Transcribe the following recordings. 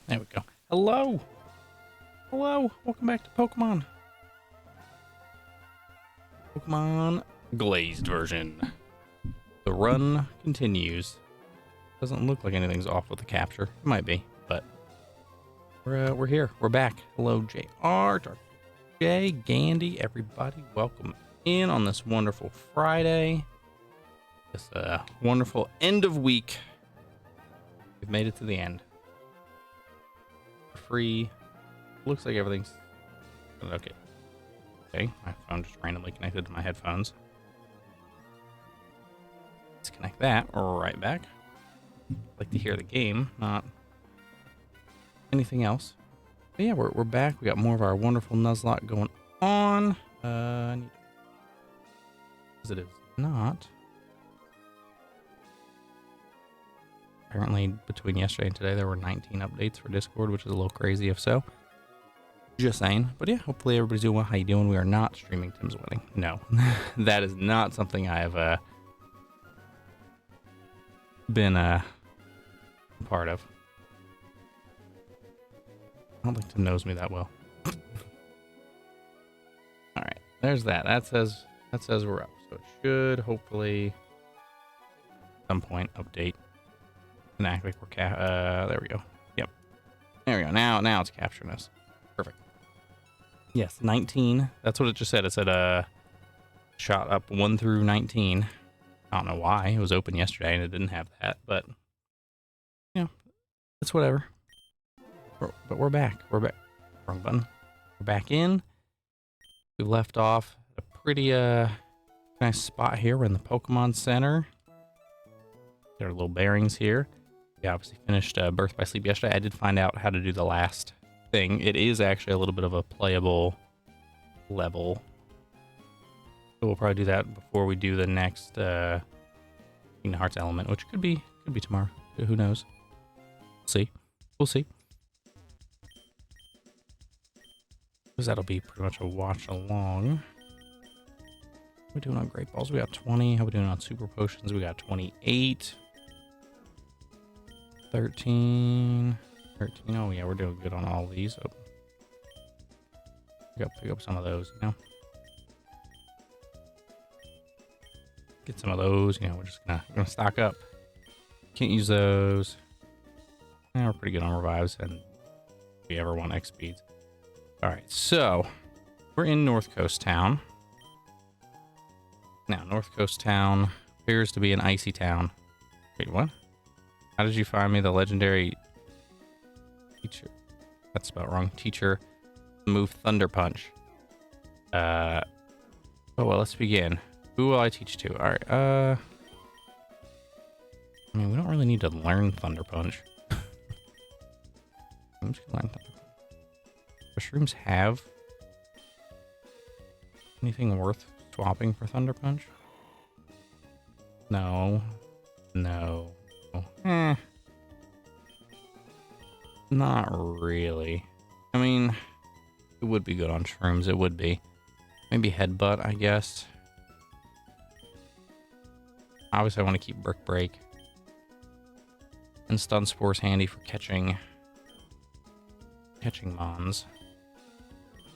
There we go. Hello! Hello! Welcome back to Pokemon. Pokemon Glazed version. The run continues. Doesn't look like anything's off with the capture. It might be, but we're here. We're back. Hello, JR, Dark J, Gandy, everybody. Welcome in on this wonderful Friday. This wonderful end of week. We've made it to the end. Free. Looks like everything's okay. Okay, my phone just randomly connected to my headphones. Disconnect that right back. Like to hear the game, not anything else. But yeah, we're back. We got more of our wonderful Nuzlocke going on. Because it is not. Apparently, between yesterday and today, there were 19 updates for Discord, which is a little crazy if so. Just saying. But yeah, hopefully everybody's doing well. How you doing? We are not streaming Tim's wedding. No, that is not something I have been part of. I don't think Tim knows me that well. All right, there's that. That says we're up. So it should hopefully at some point update and act like we're there we go. Yep. There we go. Now it's capturing us. Perfect. Yes, 19. That's what it just said. It said shot up 1 through 19. I don't know why. It was open yesterday and it didn't have that, but yeah, it's whatever. But we're back. We're back. Wrong button. We're back in. We left off at a pretty nice spot here. We're in the Pokemon Center. There are little bearings here. We obviously finished Birth by Sleep yesterday. I did find out how to do the last thing. It is actually a little bit of a playable level. So we'll probably do that before we do the next Kingdom Hearts element, which could be tomorrow. Who knows? We'll see. Because that'll be pretty much a watch along. How we doing on Great Balls? We got 20. How we doing on Super Potions? We got 28. 13. Oh yeah, we're doing good on all these. Oh. We gotta pick up some of those, you know. Get some of those, you know. We're just gonna stock up. Can't use those. We're pretty good on revives, and if we ever want X speeds. All right, so we're in North Coast Town. Now, North Coast Town appears to be an icy town. Wait, what? How did you find me? The legendary teacher. That's about wrong. Teacher move Thunder Punch. Oh well, let's begin. Who will I teach to? All right. I mean, we don't really need to learn Thunder Punch. I'm just gonna learn Thunder Punch. Mushrooms have anything worth swapping for Thunder Punch? No. Not really. I mean, it would be good on shrooms. It would be. Maybe Headbutt, I guess. Obviously, I want to keep Brick Break. And Stun Spore's handy for catching Mons.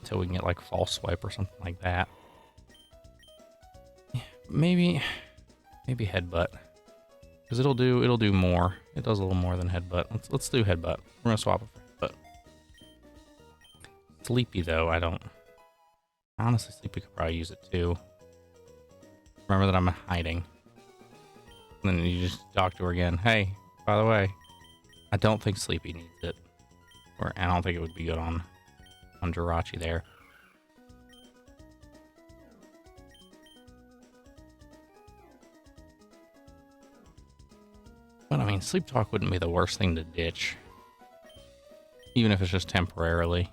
Until we can get like False Swipe or something like that. Yeah, maybe Headbutt. Because it'll do more. It does a little more than Headbutt. Let's do Headbutt. We're gonna swap it for Headbutt. Sleepy though, honestly, Sleepy could probably use it too. Remember that I'm hiding. And then you just talk to her again. Hey, by the way, I don't think Sleepy needs it. Or I don't think it would be good on Jirachi there. But I mean, Sleep Talk wouldn't be the worst thing to ditch. Even if it's just temporarily.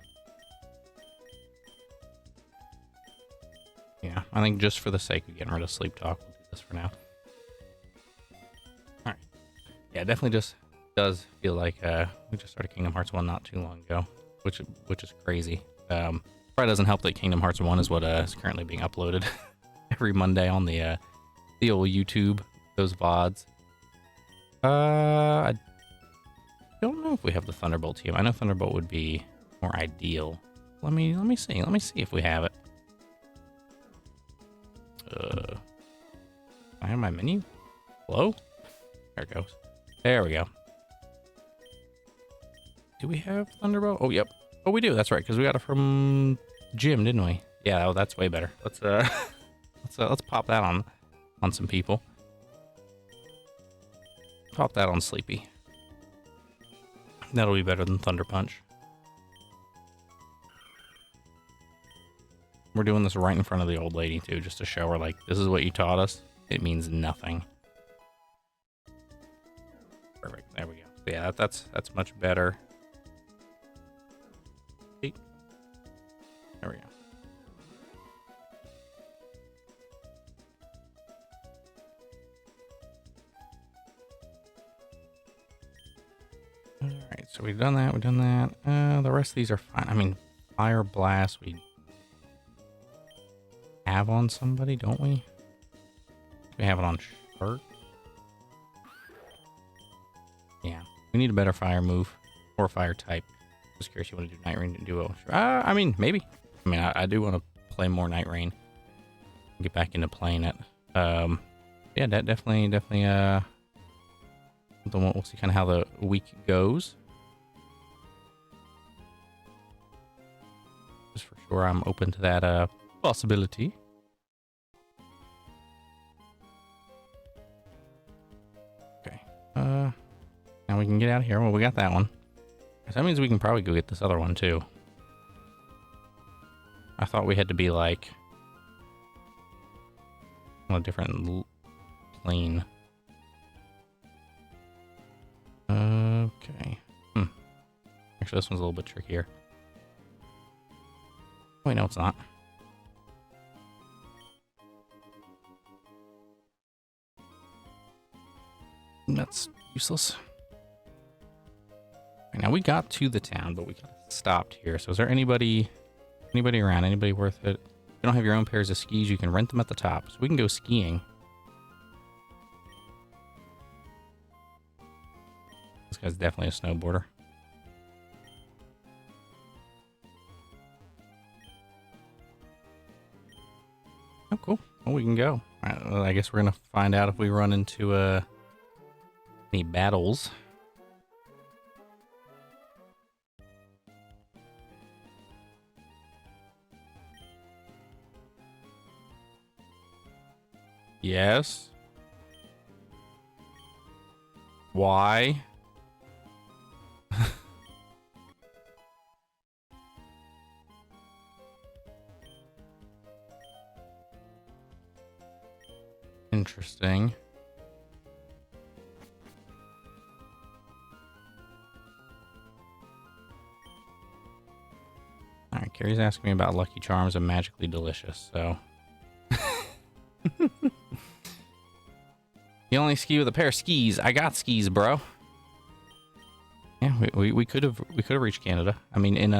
Yeah, I think just for the sake of getting rid of Sleep Talk, we'll do this for now. Alright. Yeah, it definitely just does feel like we just started Kingdom Hearts 1 not too long ago. Which is crazy. Probably doesn't help that Kingdom Hearts 1 is what is currently being uploaded every Monday on the old YouTube, those vods. I Don't know if we have the Thunderbolt team. I know Thunderbolt would be more ideal. Let me see. Let me see if we have it. I have my menu. Hello? There it goes. There we go. Do we have Thunderbolt? Oh, yep. Oh, we do. That's right, because we got it from Jim, didn't we? Yeah, that's way better. Let's let's pop that on some people. Pop that on Sleepy. That'll be better than Thunder Punch. We're doing this right in front of the old lady too, just to show her like this is what you taught us. It means nothing. Perfect. There we go. Yeah, that's much better. There we go. All right, so we've done that. We've done that. The rest of these are fine. I mean, Fire Blast we have on somebody, don't we? We have it on Shark. Yeah, we need a better fire move or fire type. Just curious, you want to do Night Rain and Duo? I mean, maybe. I mean, I do want to play more Night Rain. Get back into playing it. Yeah, that definitely. We'll see kind of how the week goes. Just for sure, I'm open to that possibility. Okay. Now we can get out of here. Well, we got that one. So that means we can probably go get this other one too. I thought we had to be like on a different plane. Okay. Actually, this one's a little bit trickier. Wait, no, it's not. That's useless. Right, now we got to the town, but we kind of stopped here. So is there anybody around? Anybody worth it? If you don't have your own pairs of skis, you can rent them at the top. So we can go skiing. This guy's definitely a snowboarder. Oh, cool. Well, we can go. All right, well, I guess we're going to find out if we run into any battles. Yes. Why? Interesting. All right, Carrie's asking me about Lucky Charms and Magically Delicious, so. You only ski with a pair of skis. I got skis, bro. Yeah, we could have reached Canada. I mean, in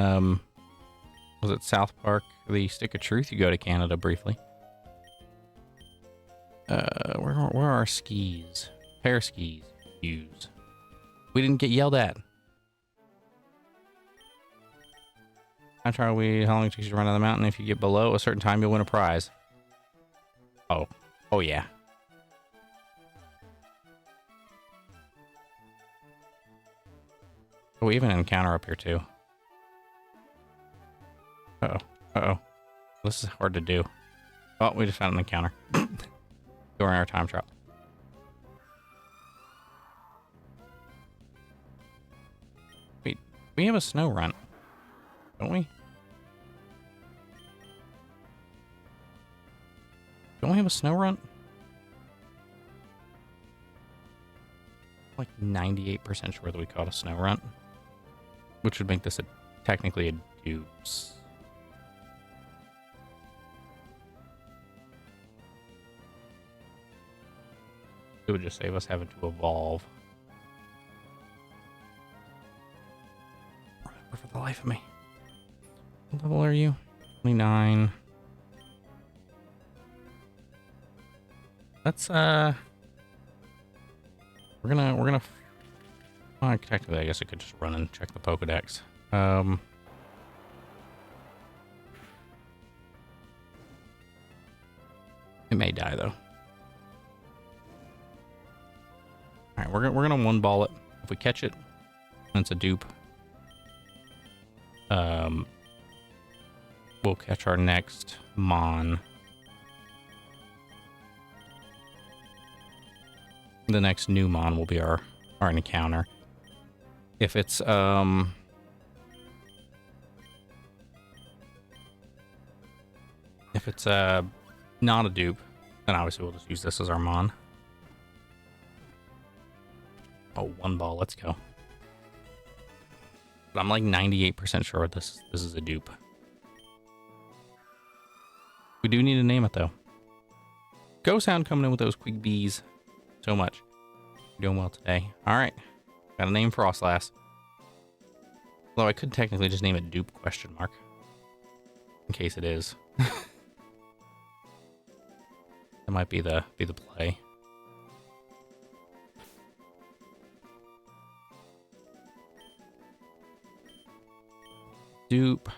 was it South Park, the Stick of Truth? You go to Canada briefly. Where are our skis? Pair of skis. Use. We didn't get yelled at. How long it takes you to run down the mountain? If you get below a certain time, you'll win a prize. Oh yeah. Oh, we have an encounter up here too. Uh-oh. This is hard to do. Oh, we just found an encounter. During our time trial. Wait, we have a snow run, don't we? Don't we have a snow run? Like 98% sure that we caught a snow run, which would make this technically a dupes. It would just save us having to evolve. For the life of me. What level are you? 29. Let's we're gonna Well, technically, I guess I could just run and check the Pokedex. It may die though. All right, we're gonna one ball it. If we catch it, and it's a dupe. We'll catch our next Mon. The next new Mon will be our encounter. If it's not a dupe, then obviously we'll just use this as our Mon. Oh, one ball, let's go. But I'm like 98% sure this is a dupe. We do need to name it though. Go Sound coming in with those quick bees. So much. You're doing well today. Alright. Got a name for Frostlass. Although I could technically just name it dupe ? In case it is. That might be the play. Dupe.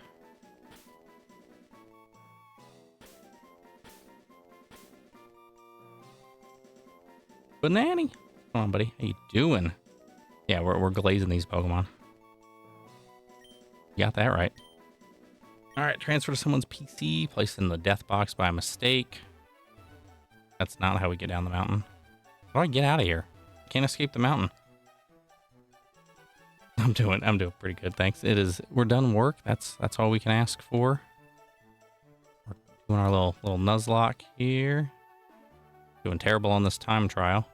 Banani. Come on, buddy. How you doing? Yeah, we're glazing these Pokemon. You got that right. Alright, transfer to someone's PC. Placed in the death box by mistake. That's not how we get down the mountain. How do I get out of here? Can't escape the mountain. I'm doing pretty good, thanks. We're done work. That's all we can ask for. We're doing our little Nuzlocke here. Doing terrible on this time trial.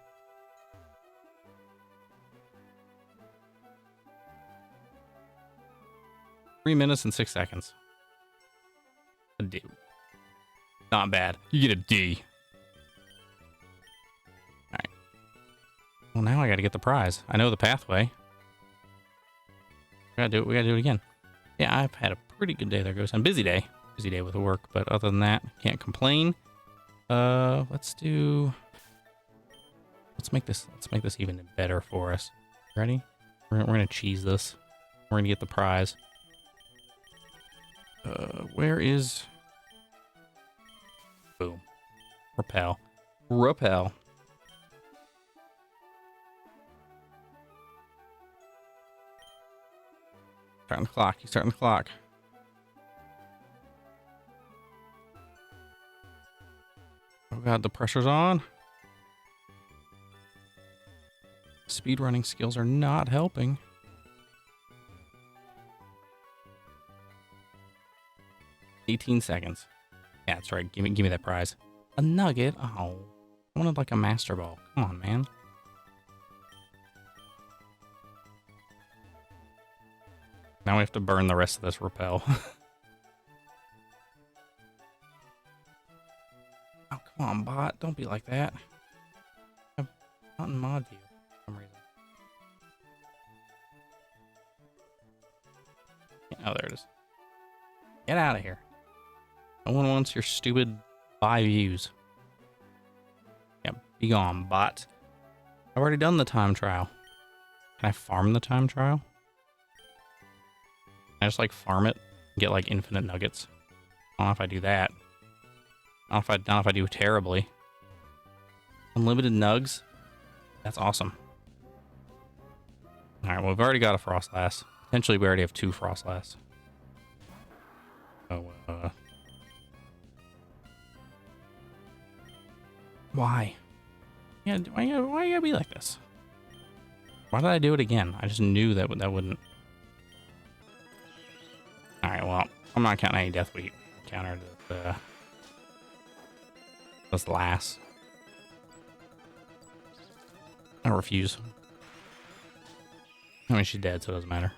Three minutes and 6 seconds. A D. Not bad. You get a D. Alright. Well, now I gotta get the prize. I know the pathway. We gotta do it again. Yeah, I've had a pretty good day there, Goes. Busy day. Busy day with the work, but other than that, can't complain. Let's make this even better for us. Ready? We're gonna cheese this. We're gonna get the prize. Where is... Boom. Repel. Starting the clock. He's starting the clock. Oh god, the pressure's on. Speedrunning skills are not helping. $18 seconds. Yeah, that's right. Give me that prize. A nugget? Oh. I wanted like a master ball. Come on, man. Now we have to burn the rest of this repel. Oh, come on, bot. Don't be like that. I'm not in mod view for some reason. Oh, there it is. Get out of here. No one wants your stupid buy views. Yeah, be gone, bot. I've already done the time trial. Can I farm the time trial? Can I just like farm it and get like infinite nuggets? I don't know if I do that. I don't know if I do terribly. Unlimited nugs? That's awesome. Alright, well, we've already got a Frostlass. Potentially, we already have 2 Frostlass. Oh, why? Yeah, why you gotta be like this? Why did I do it again? I just knew that wouldn't... Alright, well, I'm not counting any death we countered this last. I refuse. I mean, she's dead, so it doesn't matter.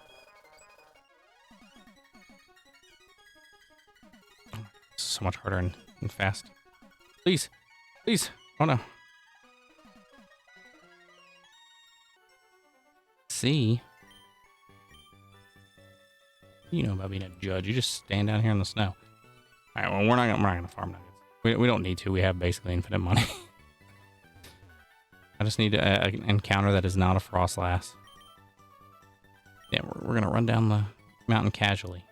This is so much harder and fast. Please. Please. Oh, no. See? You know about being a judge. You just stand down here in the snow. All right, well, we're not gonna farm nuggets. We don't need to. We have basically infinite money. I just need an encounter that is not a Frostlass. Yeah, we're gonna run down the mountain casually.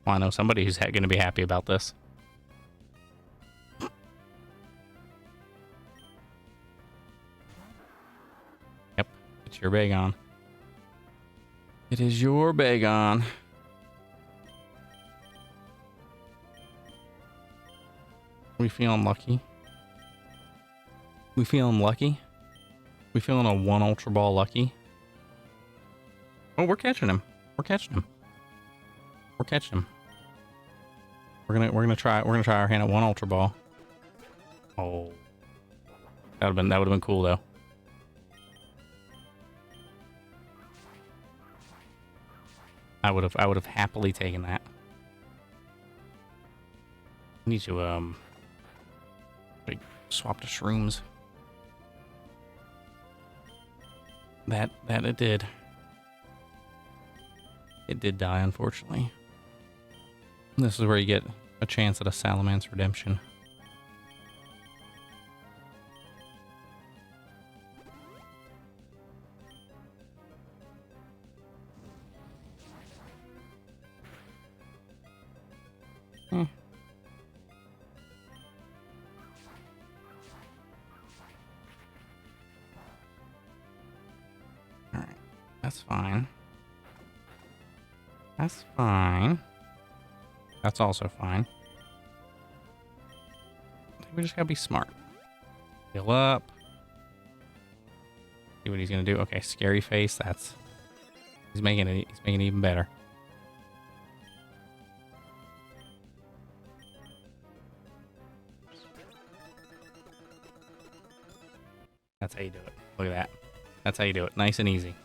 Well, I know somebody who's gonna be happy about this. Yep, it's your Bagon. It is your Bagon. We feeling lucky? We feeling lucky? We feeling a 1 Ultra Ball lucky? Oh, we're catching him. We're catching him. We're catching him. We're gonna try our hand at 1 Ultra Ball. Oh, that would have been cool though. I would have happily taken that. I need to like, swap to shrooms. That it did. It did die, unfortunately. This is where you get a chance at a Salamence redemption. Alright, that's fine. That's fine. That's also fine. I think we just gotta be smart. Heal up. See what he's gonna do. Okay, scary face. That's he's making it even better. That's how you do it. Look at that. That's how you do it. Nice and easy.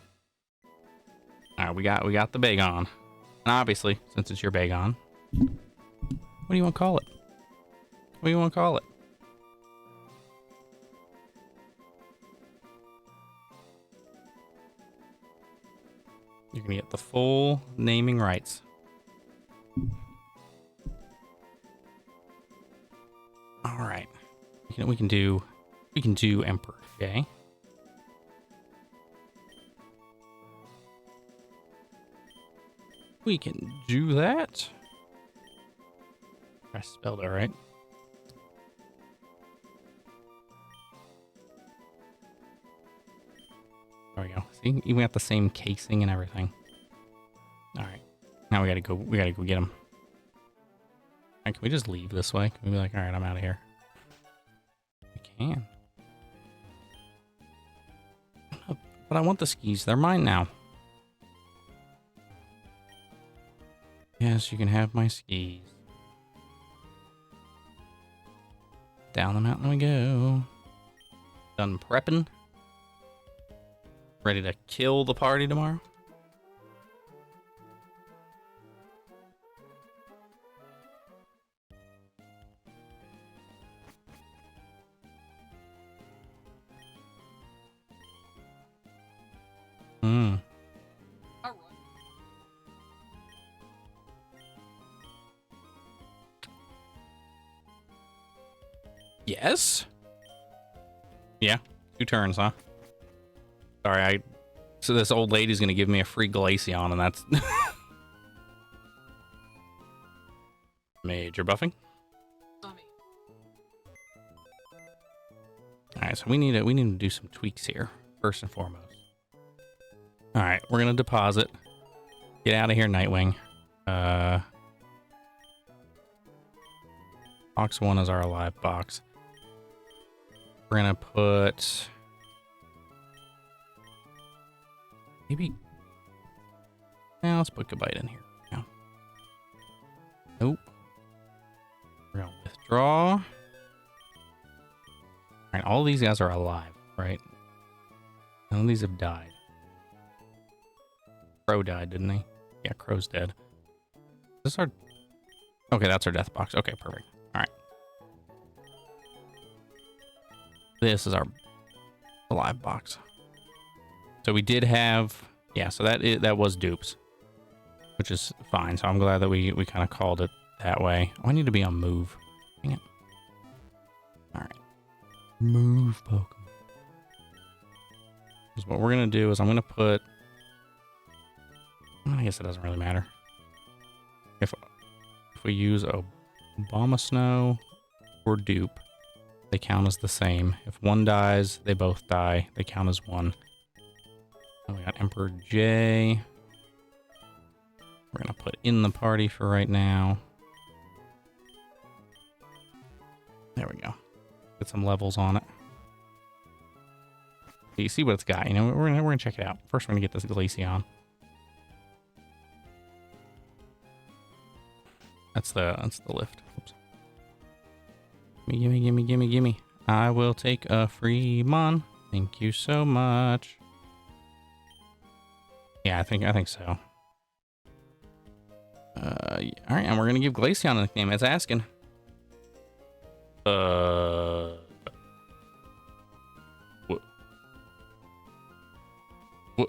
Alright, we got the Bagon. And obviously, since it's your Bagon, what do you want to call it? What do you want to call it? You're gonna get the full naming rights. All right, we can do Emperor. Okay. We can do that. I spelled it right. There we go. See, even got the same casing and everything. All right, now we gotta go get him. Right, can we just leave this way? Can we be like, all right, I'm out of here? We can. But I want the skis. They're mine now. Yes, you can have my skis. Down the mountain we go. Done prepping. Ready to kill the party tomorrow. Yes? Yeah, 2 turns, huh? Sorry, so this old lady's gonna give me a free Glaceon, and that's major buffing. Alright, so we need to do some tweaks here, first and foremost. Alright, we're gonna deposit. Get out of here, Nightwing. Box 1 is our alive box. We're gonna put maybe. Now let's put Gabite in here. Yeah. Nope. We're gonna withdraw. All right, all these guys are alive, right? None of these have died. Crow died, didn't he? Yeah, Crow's dead. Is this our? Okay, that's our death box. Okay, perfect. All right. This is our alive box. So we did have, yeah, so that was dupes, which is fine. So I'm glad that we kind of called it that way. Oh, I need to be on move. Dang it. All right. Move Pokemon. Because what we're going to do is I'm going to put... I guess it doesn't really matter. If we use Obama Snow or Dupe, they count as the same. If one dies, they both die. They count as one. And we got Emperor J. We're going to put in the party for right now. There we go. Get some levels on it. You see what it's got. You know, we're gonna check it out. First, we're gonna get this Glaceon. That's the lift. Oops. Gimme. I will take a free mon. Thank you so much. Yeah, I think so. All right, and we're gonna give Glaceon a nickname. It's asking. What?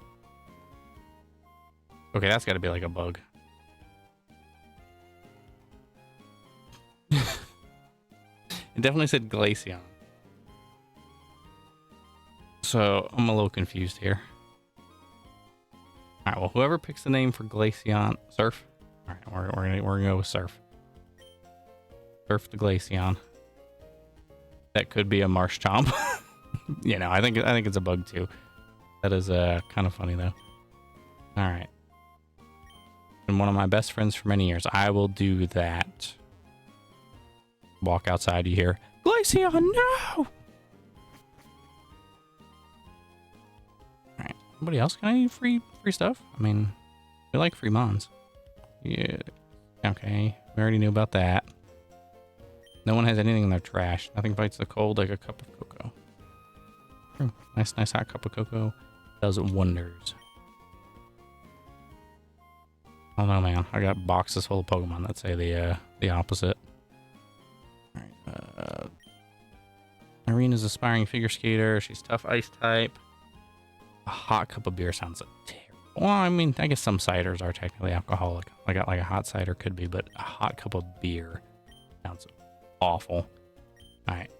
Okay, that's got to be like a bug. It definitely said Glaceon. So I'm a little confused here. All right, well, whoever picks the name for Glaceon, Surf. All right, we're gonna go with Surf. Surf the Glaceon. That could be a Marshtomp. You know, I think it's a bug too. That is kind of funny though. All right. Been one of my best friends for many years. I will do that. Walk outside, you hear Glaceon, no! Alright. Anybody else got any free stuff? I mean, we like free mons. Yeah. Okay. We already knew about that. No one has anything in their trash. Nothing bites the cold like a cup of cocoa. Nice hot cup of cocoa does wonders. Oh no, man. I got boxes full of Pokemon that say the opposite. Alright, Irina's aspiring figure skater. She's tough ice type. A hot cup of beer sounds terrible. Well, I mean, I guess some ciders are technically alcoholic. Like a hot cider could be, but a hot cup of beer sounds awful. Alright.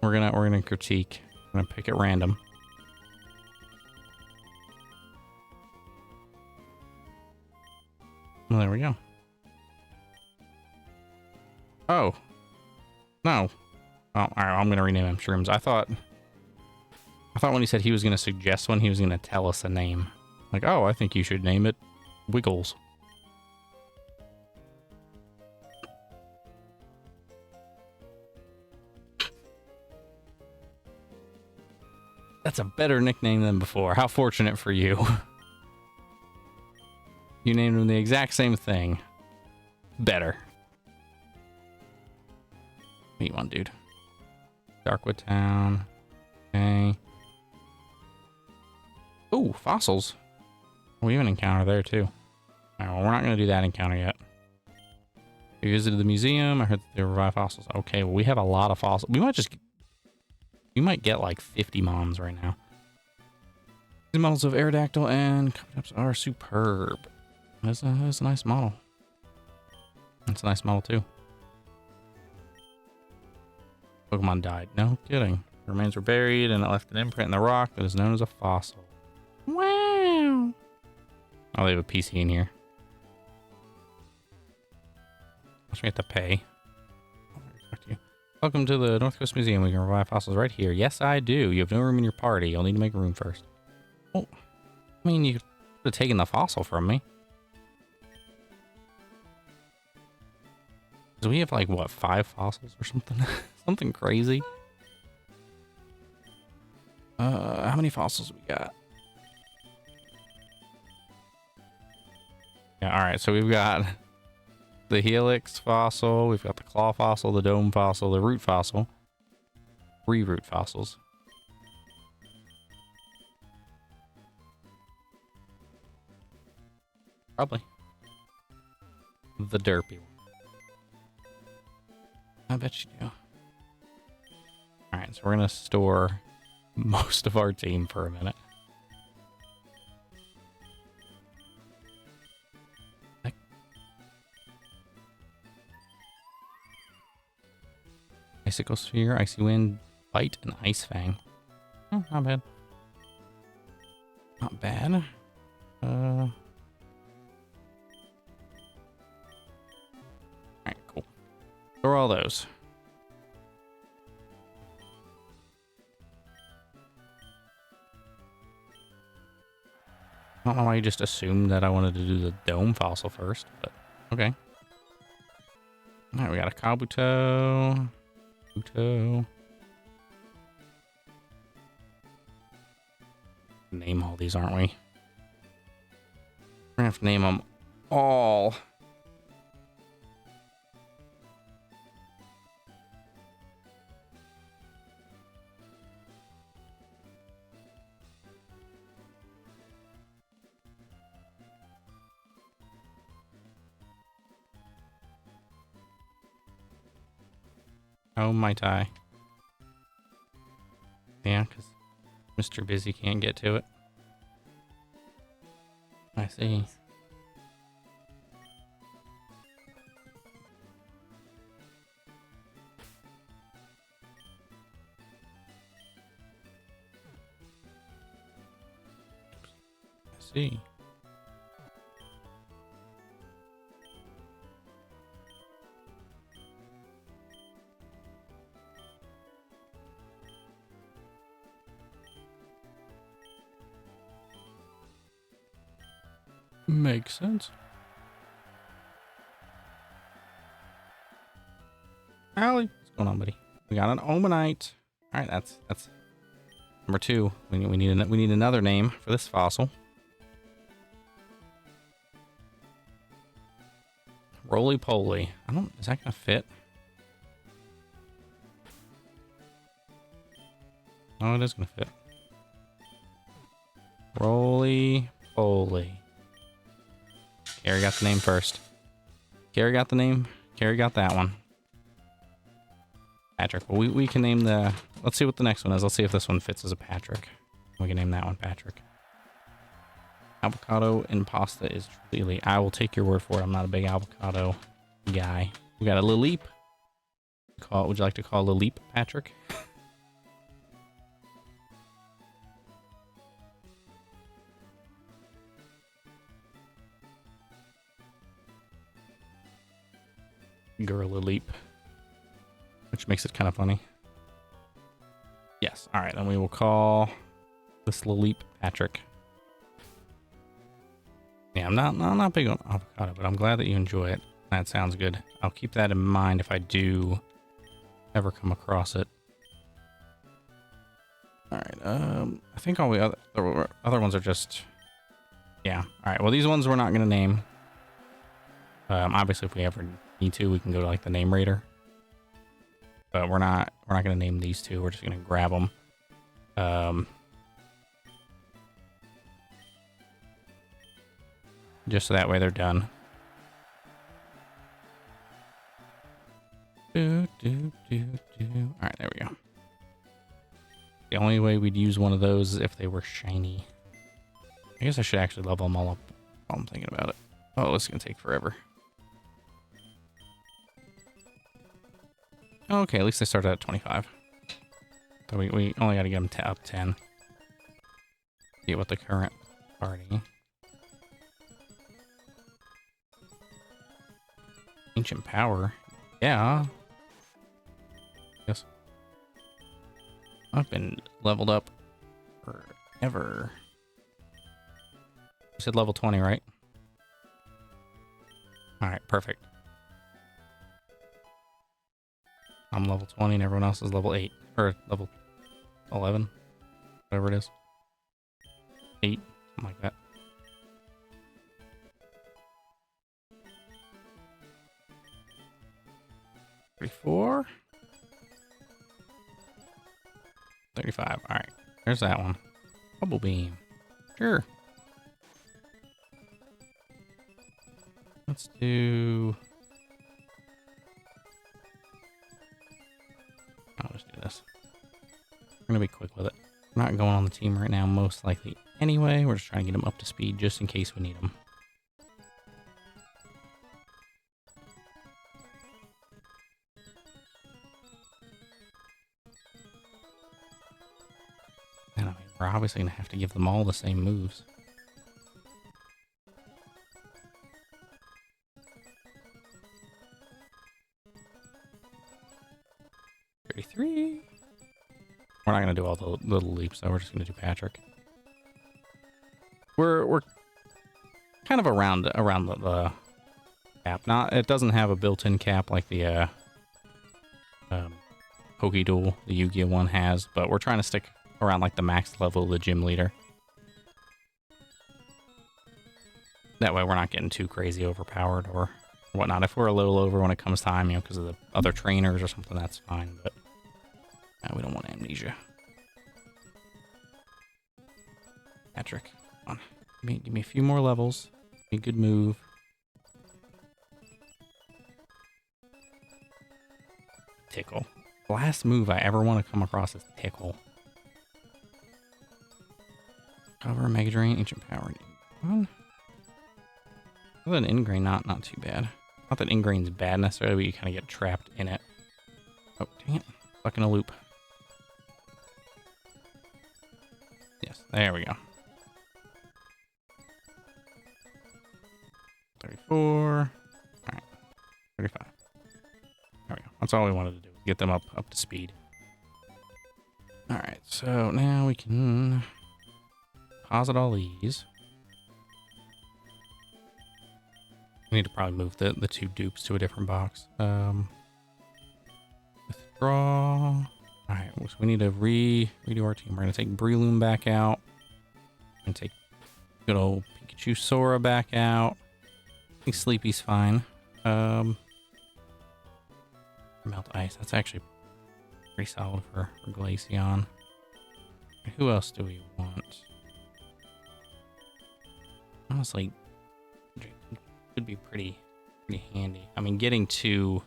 We're gonna critique. I'm gonna pick at random. Well, there we go. Oh. No. Oh, alright, I'm gonna rename him Shrooms. I thought when he said he was gonna suggest one, he was gonna tell us a name. Like, oh, I think you should name it Wiggles. That's a better nickname than before. How fortunate for you. You named him the exact same thing. Better. Meet one, dude. Darkwood Town. Okay. Ooh, fossils. We have an encounter there, too. Alright, well, we're not going to do that encounter yet. We visited the museum. I heard that they revive fossils. Okay, well, we have a lot of fossils. We might get like 50 mons right now. These models of Aerodactyl and Cups are superb. That's a nice model. That's a nice model too. Pokemon died. No kidding. The remains were buried and it left an imprint in the rock that is known as a fossil. Wow. Oh, they have a PC in here. Let's have to pay. Talk to you. Welcome to the North Coast Museum. We can revive fossils right here. Yes, I do. You have no room in your party. You'll need to make room first. Oh, I mean, you could have taken the fossil from me. So we have like, what, 5 fossils or something? Something crazy. How many fossils we got? Yeah, alright, so we've got the Helix fossil, we've got the Claw fossil, the Dome fossil, the Root fossil. 3 Root fossils. Probably. The derpy one. I bet you do. Alright, so we're gonna store most of our team for a minute. Icicle Sphere, Icy Wind, Bite and Ice Fang. Oh, not bad. Not bad. Alright, cool. Throw all those. I don't know why you just assumed that I wanted to do the dome fossil first, but okay. Alright, we got a Kabuto. Buto. Name all these, aren't we? We're gonna have to name them all. Oh, my tie. Yeah, because Mr. Busy can't get to it. I see. I see. Makes sense. Allie, what's going on, buddy? We got an Omanite. All right, that's number 2. We need another name for this fossil. Roly Poly. Is that gonna fit? Oh, it is gonna fit. Roly Poly. Carrie got the name first. Carrie got the name. Carrie got that one. Patrick. Well, we can name the... Let's see what the next one is. Let's see if this one fits as a Patrick. We can name that one Patrick. Avocado and pasta is truly... I will take your word for it. I'm not a big avocado guy. We got a Lilip. Would you like to call Lilip Patrick? Gorilla Leap, which makes it kind of funny. Yes. All right, then we will call this Leap Patrick. Yeah, I'm not big on avocado, but I'm glad that you enjoy it. That sounds good. I'll keep that in mind if I do ever come across it. All right. I think all the other ones are just... Yeah. All right. Well, these ones we're not gonna name. Obviously, if we ever need to, we can go to like the name raider, but we're not gonna name these two. We're just gonna grab them, just so that way they're done. All right, there we go. The only way we'd use one of those is if they were shiny. I guess I should actually level them all up while I'm thinking about it. Oh, it's gonna take forever. Okay, at least they started at 25. So we only got to get them up 10. Get with the current party. Ancient power. Yeah. Yes. I've been leveled up forever. You said level 20, right? Alright, perfect. I'm level 20 and everyone else is level 8. Or level 11. Whatever it is. 8. Something like that. $34. 35. Alright. There's that one. Bubble beam. Sure. Let's do... I'll just do this. We're gonna be quick with it. We're not going on the team right now, most likely. Anyway, we're just trying to get them up to speed just in case we need them. We're obviously gonna have to give them all the same moves. Three. We're not gonna do all the little leaps, though. We're just gonna do Patrick. We're kind of around the cap. It doesn't have a built-in cap like the Pokéduel, the Yu-Gi-Oh one has, but we're trying to stick around like the max level of the gym leader. That way we're not getting too crazy overpowered or whatnot. If we're a little over when it comes time, you know, because of the other trainers or something, that's fine, but we don't want amnesia. Patrick, come on. Give me a few more levels. Give me a good move. Tickle. The last move I ever want to come across is Tickle. Cover, Mega Drain, Ancient Power. Other than Ingrain, not too bad. Not that Ingrain's bad necessarily, but you kind of get trapped in it. Oh, dang it. Stuck in a loop. Yes, there we go. 34. Alright. 35. There we go. That's all we wanted to do. Get them up to speed. Alright, so now we can deposit all these. We need to probably move the two dupes to a different box. Withdraw. Alright, so we need to redo our team. We're going to take Breloom back out. We're going to take good old Pikachu Sora back out. I think Sleepy's fine. Melt Ice. That's actually pretty solid for Glaceon. Who else do we want? Honestly, could be pretty handy. I mean, getting to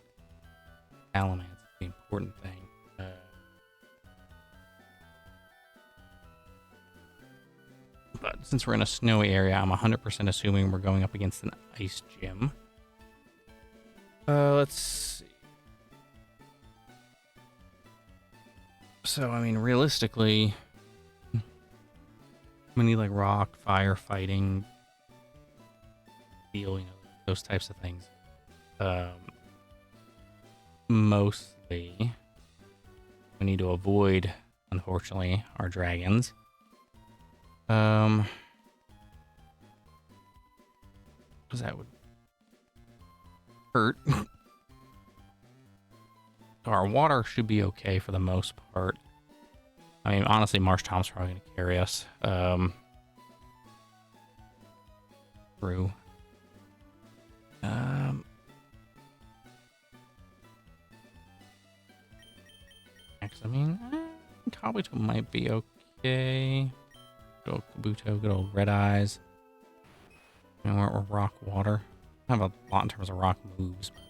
Salamence is the important thing. But since we're in a snowy area, I'm 100% assuming we're going up against an ice gym. Let's see. So, I mean, realistically, we need like rock, fire, fighting, steel, you know, those types of things. Mostly, we need to avoid, unfortunately, our dragons. Because that would hurt. Our water should be okay for the most part. I mean, honestly, Marshtom's probably going to carry us through. I mean, Kabuto might be okay. Good old Kabuto, good old Red Eyes. You know, we're rock water. I have a lot in terms of rock moves. But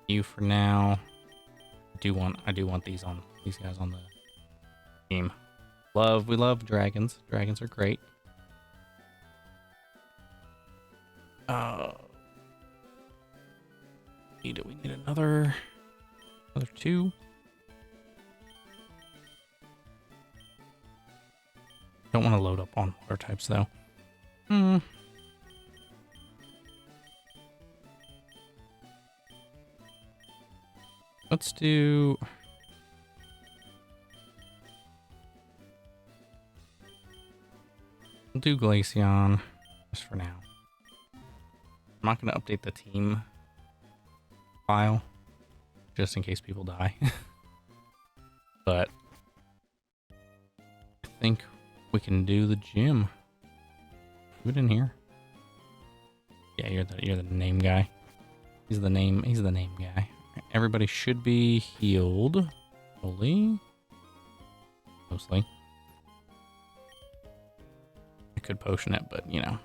you for now. I do want these guys on the team. We love dragons. Dragons are great. We need another two. Don't want to load up on water types though. Let's do. We'll do Glaceon just for now. I'm not going to update the team file just in case people die. But I think we can do the gym. Put it in here. Yeah, you're the name guy. He's the name guy. Everybody should be healed. Fully. Mostly. I could potion it, but you know.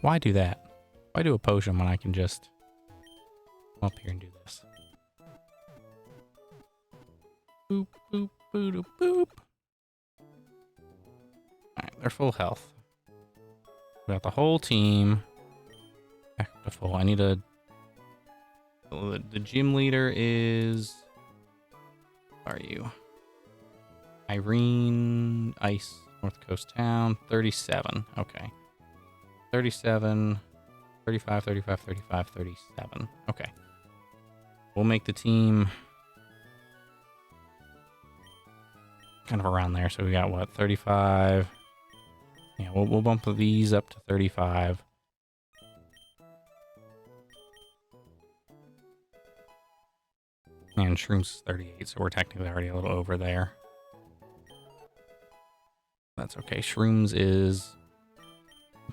Why do that? Why do a potion when I can just come up here and do this? Boop, boop, boop, boop. Alright, they're full health. We got the whole team back up to full. I need a... The gym leader is... Where are you? Irene, Ice, North Coast Town, 37. Okay. 37, 35, 35, 35, 37. Okay. We'll make the team kind of around there. So we got what, 35? Yeah, we'll bump these up to 35. And Shrooms is 38, so we're technically already a little over there. That's okay. Shrooms is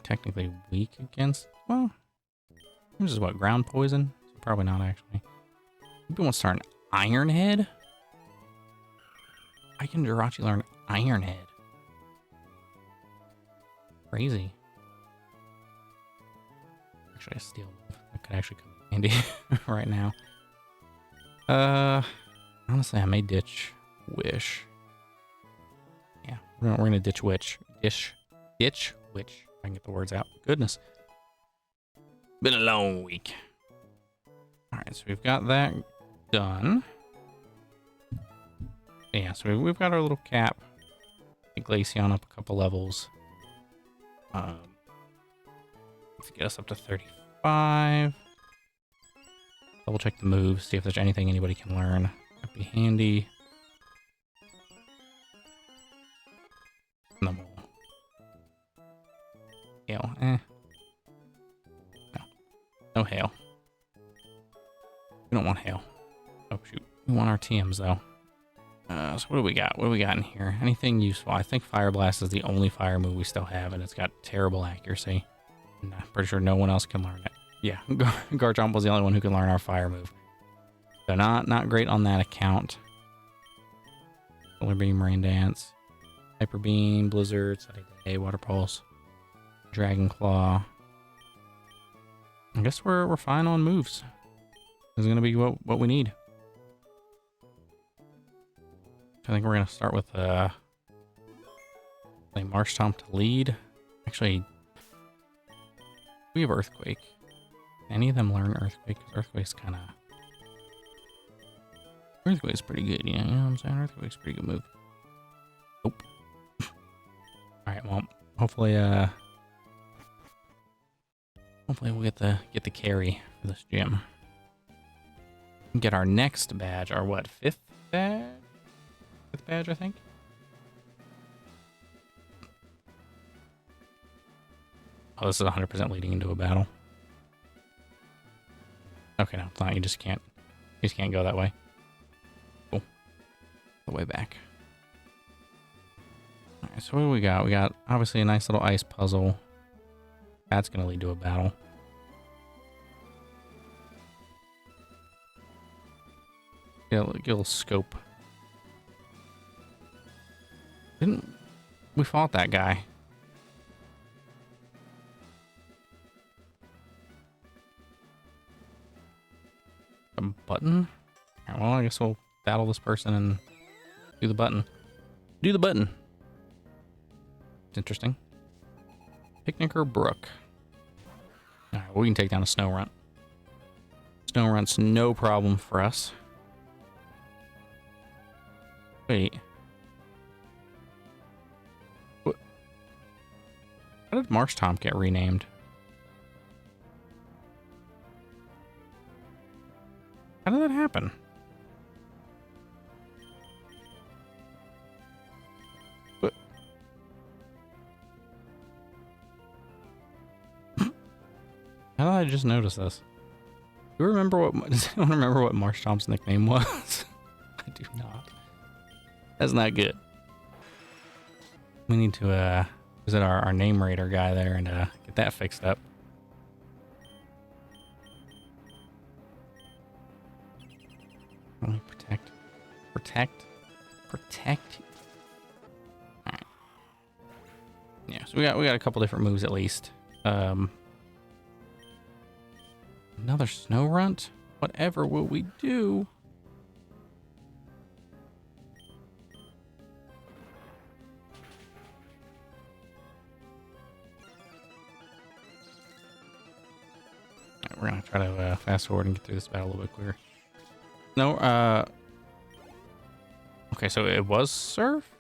technically weak against, well, Shrooms is what, ground poison? So probably not actually. Maybe we'll start an Iron Head? I can Jirachi learn Iron Head. Crazy. Actually, a steel move. That could actually come in handy right now. Honestly, I may ditch Wish. Yeah, we're gonna ditch Witch. Ditch Witch. If I can get the words out. Goodness. Been a long week. Alright, so we've got that done. Yeah, so we've got our little cap. Glaceon up a couple levels. To get us up to 35. Double check the moves, see if there's anything anybody can learn. That'd be handy. No more. Hail, No. No hail. We don't want hail. Oh shoot. We want our TMs though. So what do we got? What do we got in here? Anything useful? I think Fire Blast is the only fire move we still have, and it's got terrible accuracy. And I'm pretty sure no one else can learn it. Yeah, Garchomp was the only one who can learn our fire move. So not great on that account. Solar Beam, Rain Dance, Hyper Beam, Blizzard, Sunny Day, Water Pulse, Dragon Claw. I guess we're fine on moves. This is gonna be what we need. I think we're gonna start with play Marshtomp to lead. Actually, we have Earthquake. Any of them learn Earthquake? Because Earthquake's kind of... Earthquake's pretty good, you know what I'm saying? Earthquake's a pretty good move. Nope. Alright, well, hopefully we'll get the carry for this gym. Get our next badge, our what, fifth badge? Fifth badge, I think? Oh, this is 100% leading into a battle. Okay, no, it's not. You just can't go that way. Cool. The way back. Alright, so what do we got? We got, obviously, a nice little ice puzzle. That's going to lead to a battle. Get a little scope. We fought that guy? A button? Right, well, I guess we'll battle this person and do the button. Do the button. It's interesting. Picnicker Brook. Alright, well, we can take down a Snorunt. Snorunt's no problem for us. Wait. What? How did Marshtomp get renamed? How did that happen? What? How did I just notice this? Do you remember what? Does anyone remember what Marshtomp's nickname was? I do not. That's not good. We need to visit our name raider guy there and get that fixed up. Only protect. Alright. Yeah, so we got a couple different moves at least. Another Snorunt? Whatever will we do? Alright, we're gonna try to fast forward and get through this battle a little bit quicker. No, okay, so it was Surf?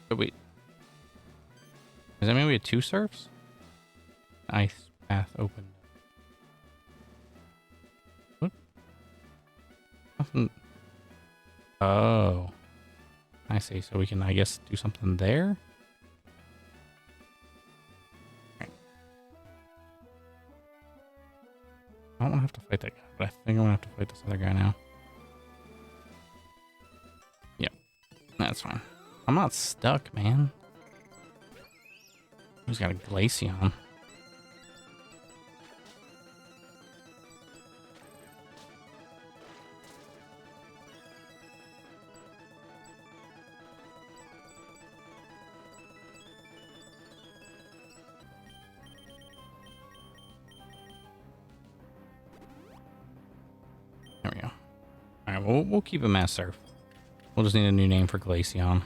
But wait. Does that mean we had 2 surfs? Ice path opened. What? Nothing. Oh. I see. So we can, I guess, do something there? Okay. I don't want to have to fight that guy, but I think I'm going to have to fight this other guy now. Yep. That's fine. I'm not stuck, man. Who's got a Glaceon? There we go. Alright, we'll keep him as Surf. We'll just need a new name for Glaceon.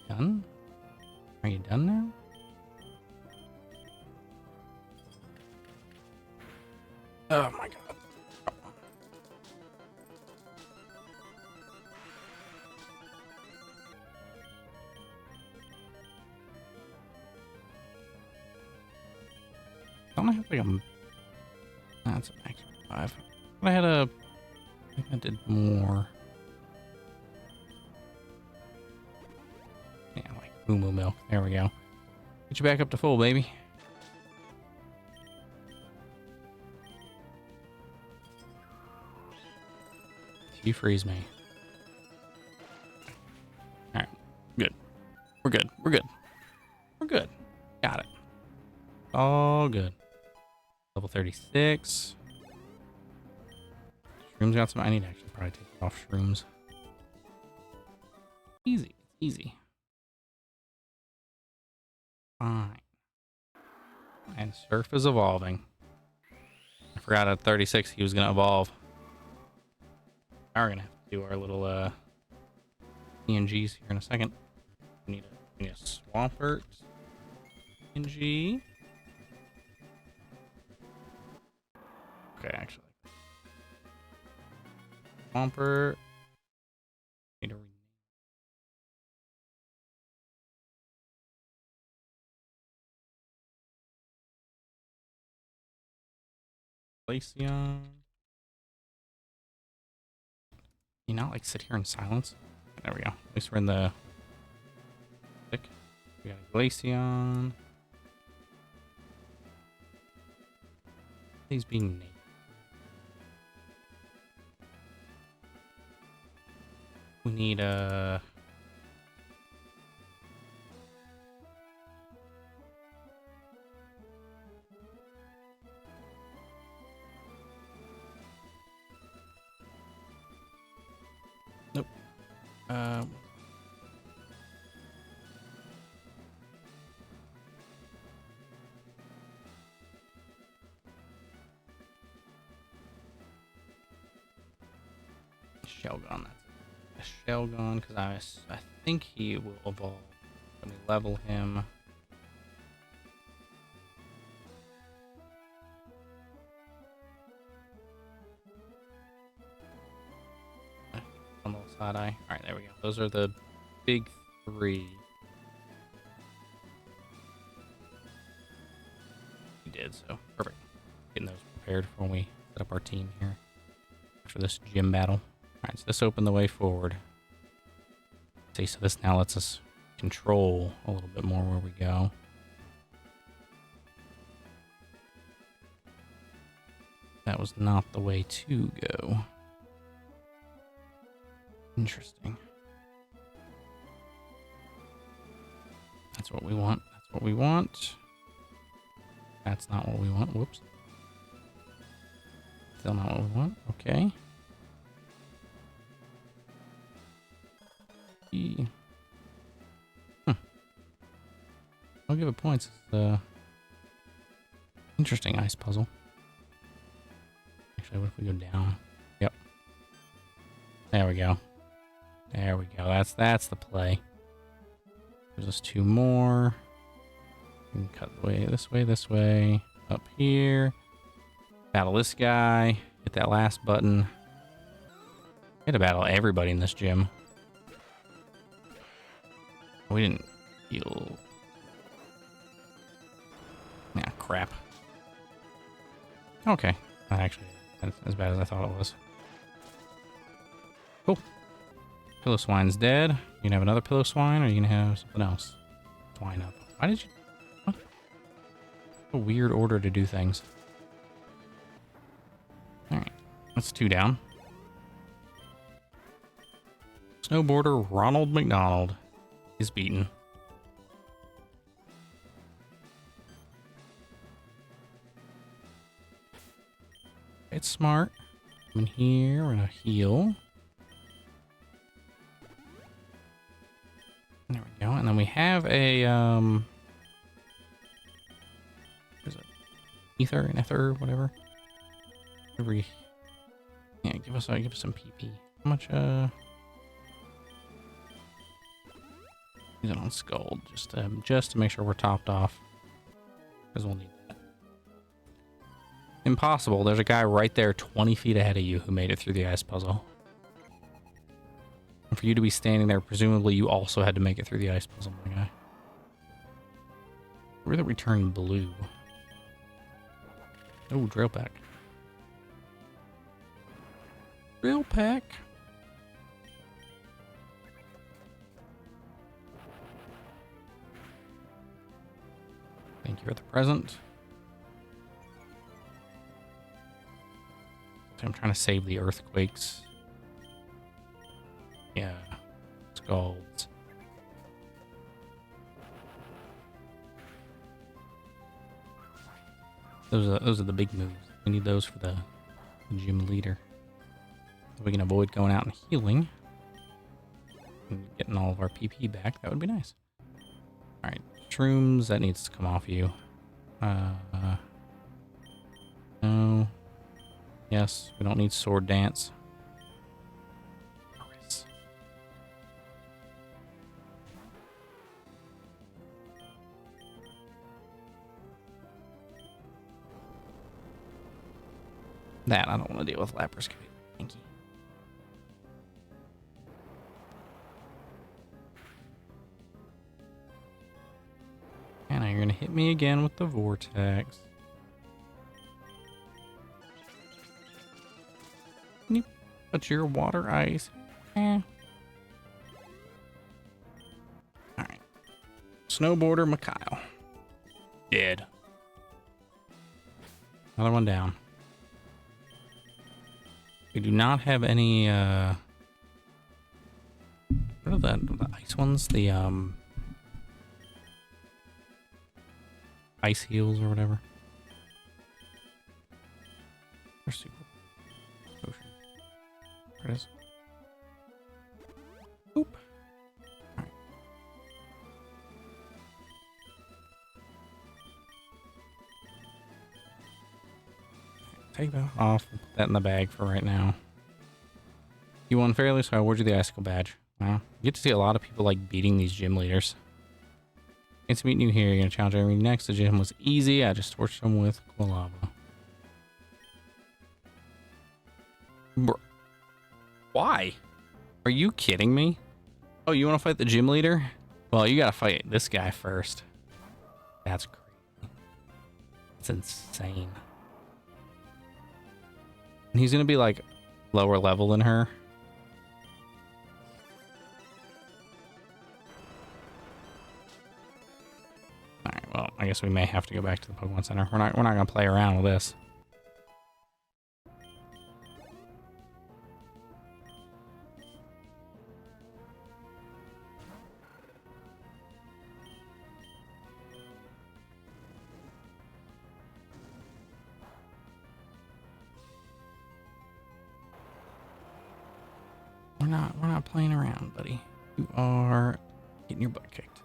Done? Are you done now? Oh my god. Don't I have like a... That's a max 5. I had a... I think I did more. Yeah, like Moo Moo Milk. There we go. Get you back up to full, baby. You freeze me. Alright. Good. We're good. We're good. We're good. Got it. All good. Level 36. Shrooms got some... I need to actually probably take off Shrooms. Easy. Easy. Fine. And Surf is evolving. I forgot at 36 he was going to evolve. Now we're going to have to do our little PNGs here in a second. We need a Swampert PNG. Okay, actually. Swampert. Need to rename. Glaceon. You not like sit here in silence? There we go. At least we're in the thick. We got a Glaceon. He's being named. We need a... Nope. Shelgon, that's a Shelgon, because I think he will evolve. Let me level him. On the side eye. Alright, there we go. Those are the big 3. We did, so perfect. Getting those prepared for when we set up our team here after this gym battle. Alright, so this opened the way forward. See, so this now lets us control a little bit more where we go. That was not the way to go. Interesting. That's what we want. That's what we want. That's not what we want. Whoops. Still not what we want. Okay. I'll give it points. It's interesting ice puzzle. Actually, what if we go down? Yep. There we go. There we go. That's the play. There's just 2 more. We can cut the way, this way, up here. Battle this guy. Hit that last button. We had to battle everybody in this gym. We didn't heal. Nah, crap. Okay. Not actually as bad as I thought it was. Cool. Pillow Swine's dead. You gonna have another Pillow Swine, or you gonna have something else? Swine up. Why did you... What? A weird order to do things. Alright. That's 2 down. Snowboarder Ronald McDonald is beaten. It's smart. Come in here, we're gonna heal. There we go. And then we have a there's a ether, whatever. Yeah, give us some PP. How much use it on Skull just to make sure we're topped off. Because we'll need that. Impossible. There's a guy right there 20 feet ahead of you who made it through the ice puzzle. And for you to be standing there, presumably you also had to make it through the ice puzzle, my guy. Where did we turn blue? Oh, drill pack. Drill pack. Thank you for the present. I'm trying to save the earthquakes. Yeah. Skulls. Those are the big moves. We need those for the gym leader. If we can avoid going out and healing and getting all of our PP back, that would be nice. Alright, shrooms, that needs to come off you. No. Yes, we don't need sword dance. That I don't want to deal with laparoscopy. Thank you. And now you're gonna hit me again with the vortex. Can you put your water ice? Alright. Snowboarder Mikhail. Dead. Another one down. We do not have any, what are the ice ones? The, ice heals or whatever. They're super potion. There it is. Oop. Alright. Take that off and put that in the bag for right now. You won fairly, so I award you the icicle badge. Wow. You get to see a lot of people like beating these gym leaders. It's meeting you here. You're gonna challenge everyone next. The gym was easy. I just torched them with cool lava. Bro. Why? Are you kidding me? Oh, you want to fight the gym leader? Well, you gotta fight this guy first. That's crazy. That's insane. And he's gonna be like lower level than her. Alright, well, I guess we may have to go back to the Pokemon Center. We're not gonna play around with this. We're not playing around, buddy. You are getting your butt kicked.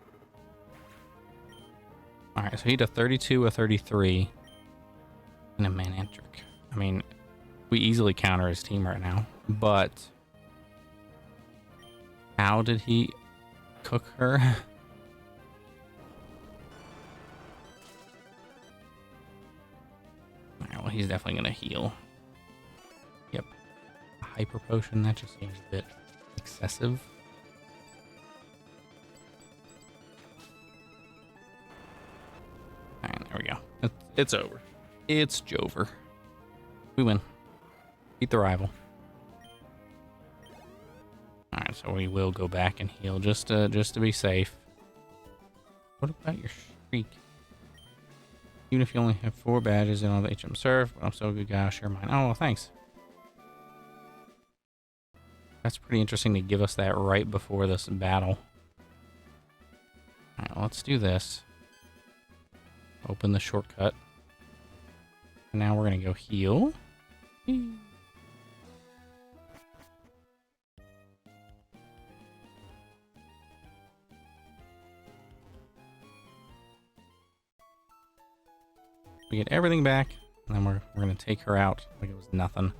Alright, so he did a 32, a 33, and a Manantric. I mean, we easily counter his team right now, but how did he cook her? Alright, well, he's definitely gonna heal. Yep. A hyper potion, that just seems a bit excessive. Alright, there we go. It's over. It's Jover. We win. Beat the rival. Alright, so we will go back and heal just to be safe. What about your streak? Even if you only have 4 badges in all the HM serve, but I'm still a good guy, I'll share mine. Oh, well, thanks. That's pretty interesting to give us that right before this battle. Alright, well, let's do this. Open the shortcut. And now we're gonna go heal. We get everything back, and then we're gonna take her out like it was nothing.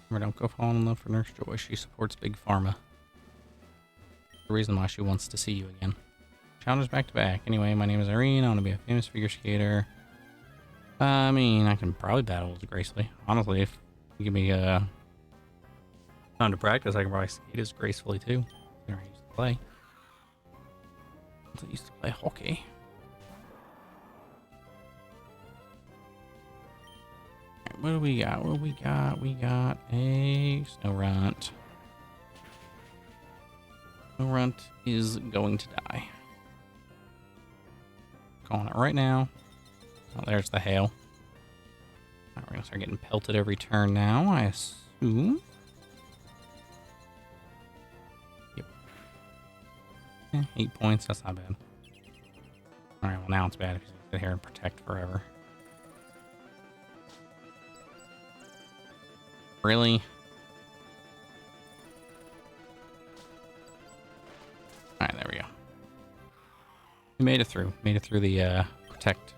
Remember, don't go falling in love for Nurse Joy. She supports Big Pharma. The reason why she wants to see you again. Challenges back to back. Anyway, my name is Irene. I want to be a famous figure skater. I mean, I can probably battle gracefully. Honestly, if you give me time to practice, I can probably skate as gracefully too. I used to play. I used to play hockey. Right, what do we got? What do we got? We got a Snorunt. Snorunt is going to die. Calling it right now. Oh, there's the hail. Right, we're gonna start getting pelted every turn now, I assume. Yep. 8 points, that's not bad. Alright, well now it's bad if he's gonna sit here and protect forever. Really? Alright, there we go. We made it through. Made it through the protect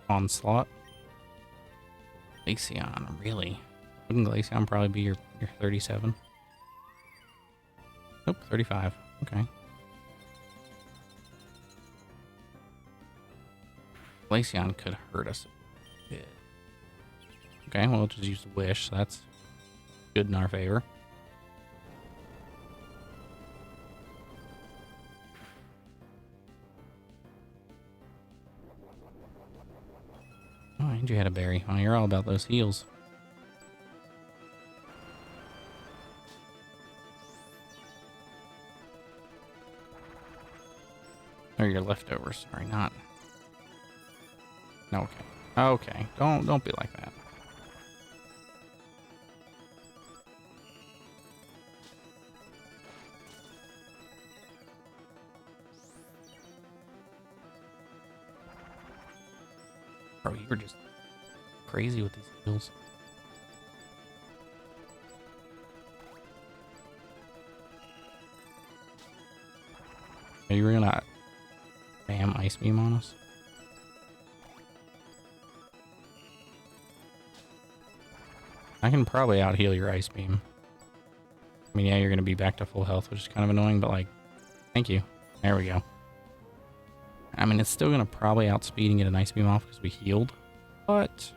onslaught. Glaceon, really? Wouldn't Glaceon probably be your 37? Nope, 35. Okay. Glaceon could hurt us a bit. Okay, well, we'll just use the wish, so that's good in our favor. Oh, and you had a berry. Oh, you're all about those heals. Or your leftovers. Sorry, not. No, okay. Okay. Don't be like that. Bro, you were just crazy with these heals. Are you gonna bam ice beam on us? I can probably out heal your ice beam. I mean, yeah, you're gonna be back to full health, which is kind of annoying, but like, thank you. There we go. I mean, it's still going to probably outspeed and get an ice beam off because we healed, but...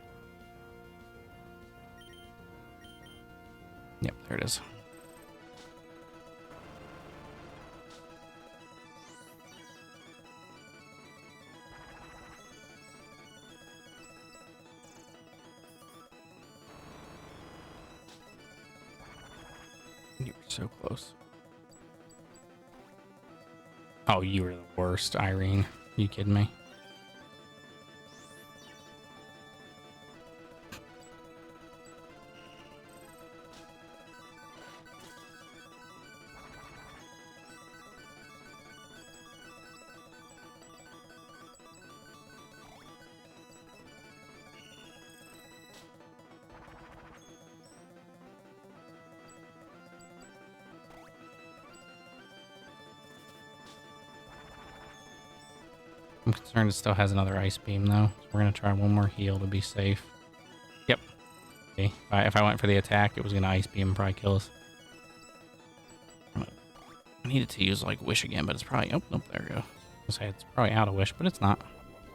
Yep, there it is. You were so close. Oh, you were the worst, Irene. You kidding me? I'm I'm concerned it still has another ice beam though. So we're gonna try one more heal to be safe. Yep. Okay. If I went for the attack, it was gonna ice beam and probably kill us. I needed to use like wish again, but it's probably nope, there we go. I was gonna say it's probably out of wish, but it's not.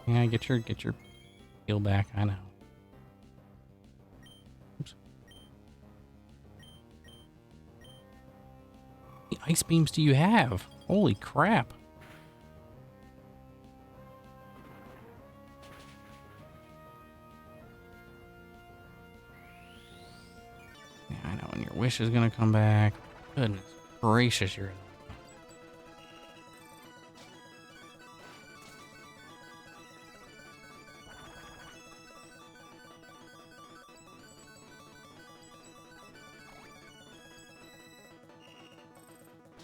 Yeah, get your heal back. I know. Oops. How many ice beams do you have? Holy crap. Yeah, I know, and your wish is gonna come back. Goodness gracious, you're in.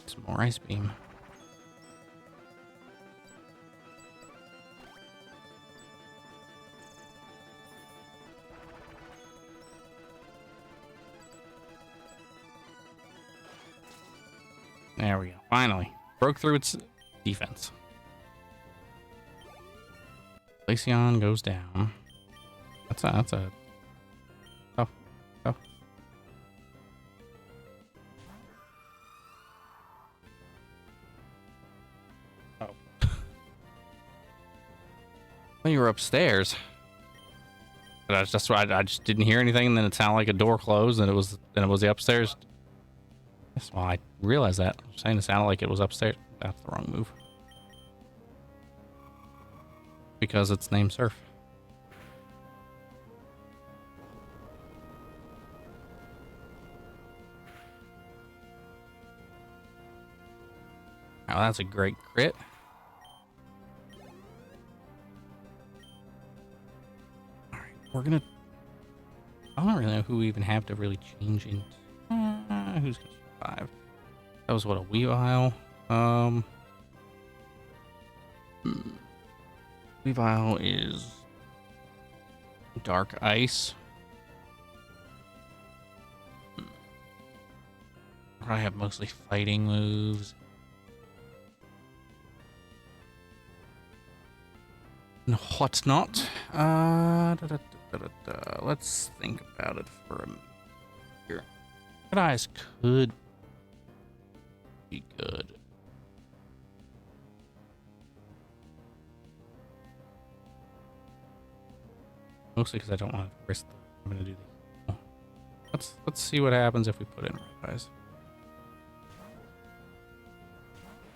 Some more ice beam. There we go. Finally. Broke through its defense. Glaceon goes down. That's a... Oh. Oh. Oh. Well, you were upstairs. But I just didn't hear anything, and then it sounded like a door closed, and it was the upstairs. Yes, well, I realized that. I'm saying it sounded like it was upstairs. That's the wrong move. Because it's named Surf. Oh, that's a great crit. Alright, we're gonna... I don't really know who we even have to really change into. Who's gonna survive? That was what, a Weavile? Weavile is Dark Ice. I have mostly fighting moves. No, what's not? Let's think about it for a minute here. Red Eyes could be good. Mostly because I don't want to risk the... I'm going to do the... Let's see what happens if we put in Red Eyes.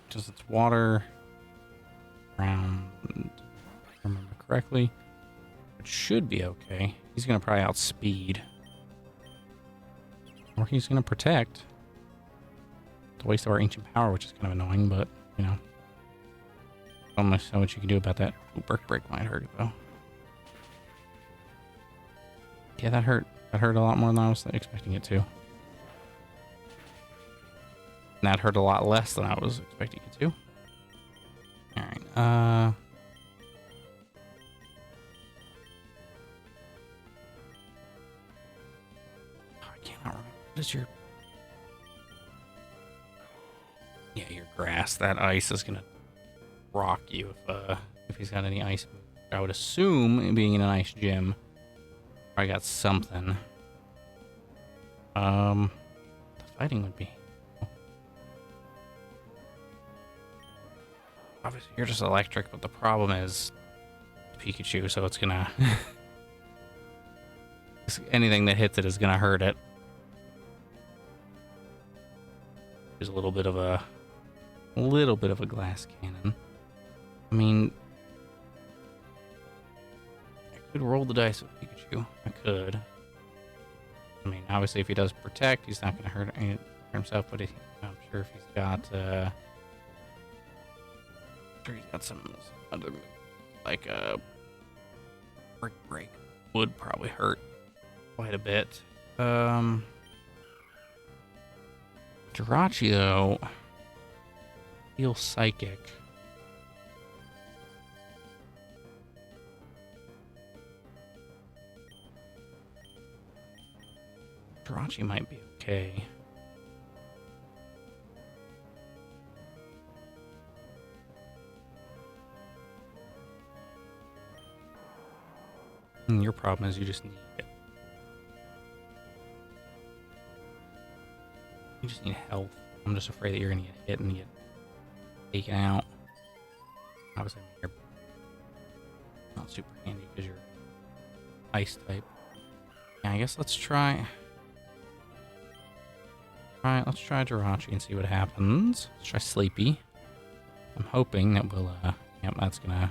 Just it's water, ground, if I remember correctly. It should be okay. He's going to probably outspeed. Or he's going to protect. It's a waste of our ancient power, which is kind of annoying, but, you know. Almost know what you can do about that. Ooh, break might hurt it, though. Yeah, that hurt. That hurt a lot more than I was expecting it to. And that hurt a lot less than I was expecting it to. Alright, I cannot remember. What is your... Yeah, your grass. That ice is gonna rock you if he's got any ice. I would assume, being in an ice gym, I got something. The fighting would be... Obviously, you're just electric, but the problem is Pikachu, so it's gonna... anything that hits it is gonna hurt it. There's a little bit of a glass cannon. I mean, I could roll the dice with Pikachu. I could. I mean, obviously, if he does protect, he's not gonna hurt himself. But I'm sure if he's got, some other moves, like break would probably hurt quite a bit. Jirachi though, feels psychic. Jirachi might be okay. And your problem is you just need it. You just need health. I'm just afraid that you're gonna get hit and get taken out. Obviously, you're not super handy because you're ice type. Yeah, I guess let's try. Alright, let's try Jirachi and see what happens. Let's try Sleepy. I'm hoping that we'll, yep, that's probably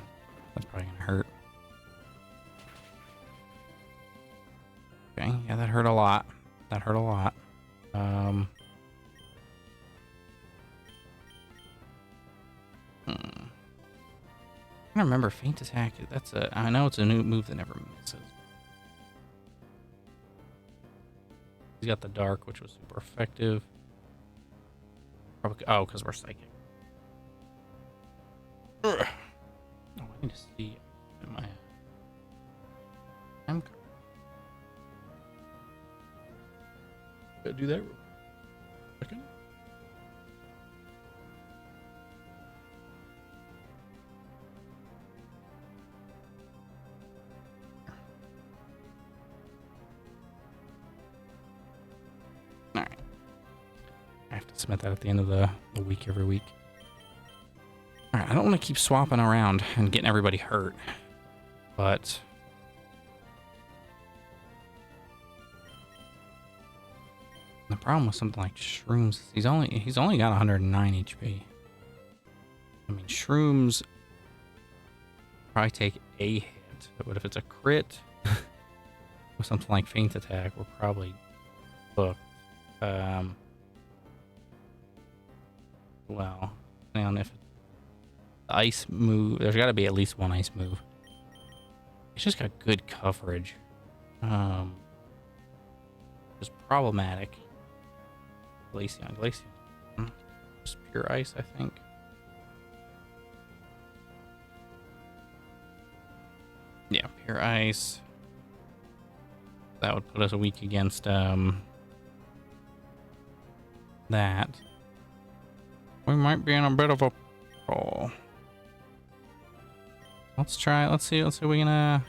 gonna hurt. Okay, yeah, that hurt a lot. That hurt a lot. I remember Feint Attack. I know it's a new move that never misses. He's got the Dark, which was super effective. Probably, oh, because we're Psychic. Ugh. Oh, I need to see in my time card. Gotta do that real quick. Alright. I have to submit that at the end of the week every week. Alright, I don't want to keep swapping around and getting everybody hurt. But the problem with something like Shrooms is he's only got 109 HP. I mean, Shrooms probably take a hit, but if it's a crit with something like Feint Attack, we're probably booked. Well, depending on if the ice move, there's got to be at least one ice move. It's just got good coverage. It's problematic. Glaceon. Just pure ice, I think. Yeah, pure ice. That would put us a week against that. We might be in a bit of a roll. Let's see if we can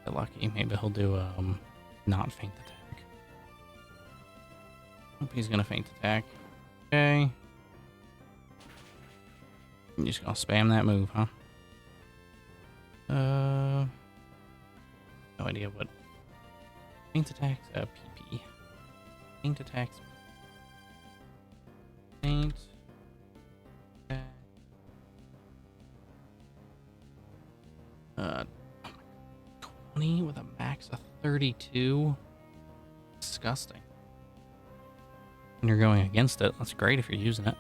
get lucky. Maybe he'll do not Feint Attack. Hope he's gonna Feint Attack. Okay. I'm just gonna spam that move, huh? No idea what Feint Attacks. PP. Feint Attacks. Feint. 20 with a max of 32. Disgusting. When you're going against it, that's great if you're using it.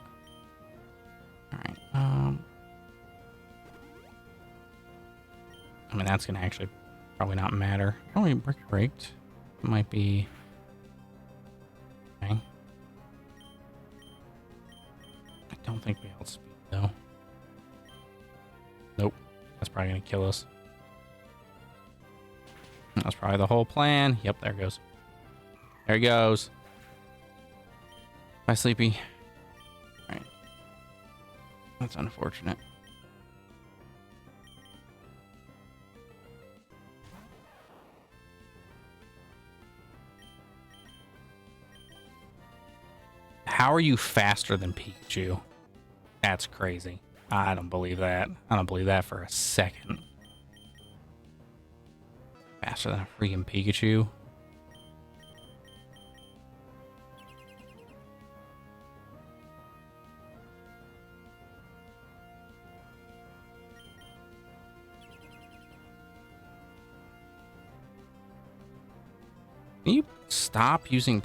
Alright, I mean, that's gonna actually probably not matter. Probably Braked. Might be... Okay. I don't think we outspeed, though. Nope. That's probably gonna kill us. That's probably the whole plan. Yep, there it goes. There he goes. Bye, Sleepy. Alright. That's unfortunate. How are you faster than Pikachu? That's crazy. I don't believe that. I don't believe that for a second. Faster than a freaking Pikachu. Can you stop using...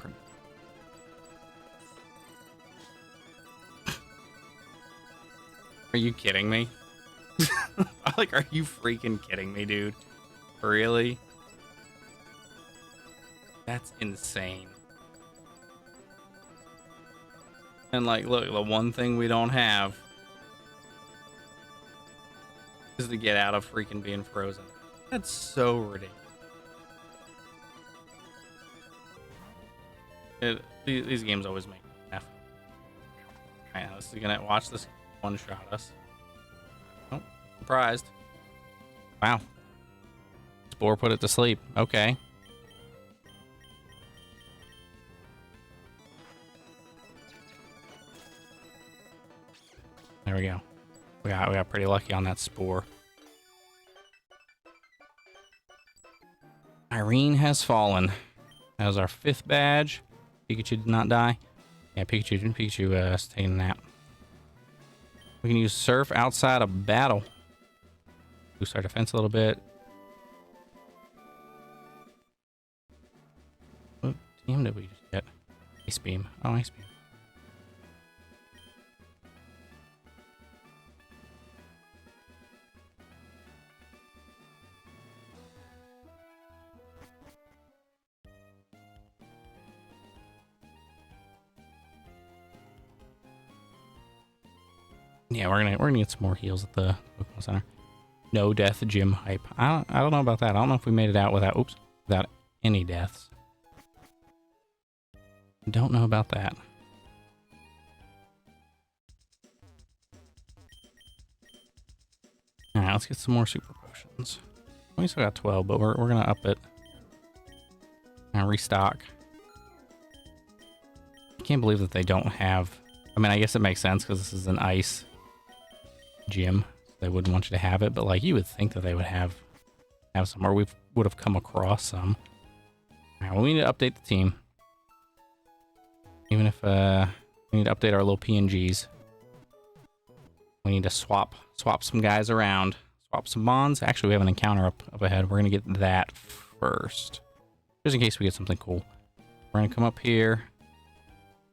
Are you kidding me? Like, are you freaking kidding me, dude? Really? That's insane. And like, look, the one thing we don't have is to get out of freaking being frozen. That's so ridiculous. These games always make me laugh. Alright, now this is gonna watch this one shot us. Oh, surprised. Wow. Spore put it to sleep. Okay. There we go. We got pretty lucky on that Spore. Irene has fallen. That was our 5th badge. Pikachu did not die. Yeah, Pikachu is taking a nap. We can use Surf outside of battle. Boost our defense a little bit. What team did we just get? Ice Beam. Oh, Ice Beam. Yeah, we're gonna get some more heals at the Pokemon Center. No death gym hype. I don't know about that. I don't know if we made it out without without any deaths. Don't know about that. All right, let's get some more super potions. We still got 12, but we're gonna up it and restock. I can't believe that they don't have. I mean, I guess it makes sense because this is an ice gym. They wouldn't want you to have it, but like you would think that they would have some, or we would have come across some. All right, well, we need to update the team. Even if we need to update our little PNGs. We need to swap some guys around. Swap some bonds. Actually, we have an encounter up ahead. We're gonna get that first, just in case we get something cool. We're gonna come up here,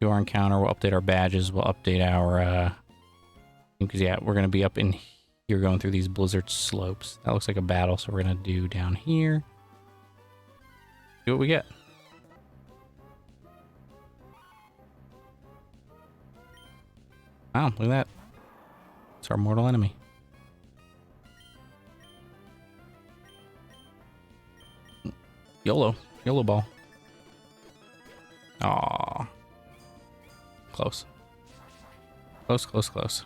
do our encounter. We'll update our badges. We'll update our because yeah, we're gonna be up in here going through these blizzard slopes. That looks like a battle, so we're gonna do down here. See what we get. Wow, look at that. It's our mortal enemy. YOLO ball. Aww. Close. Close.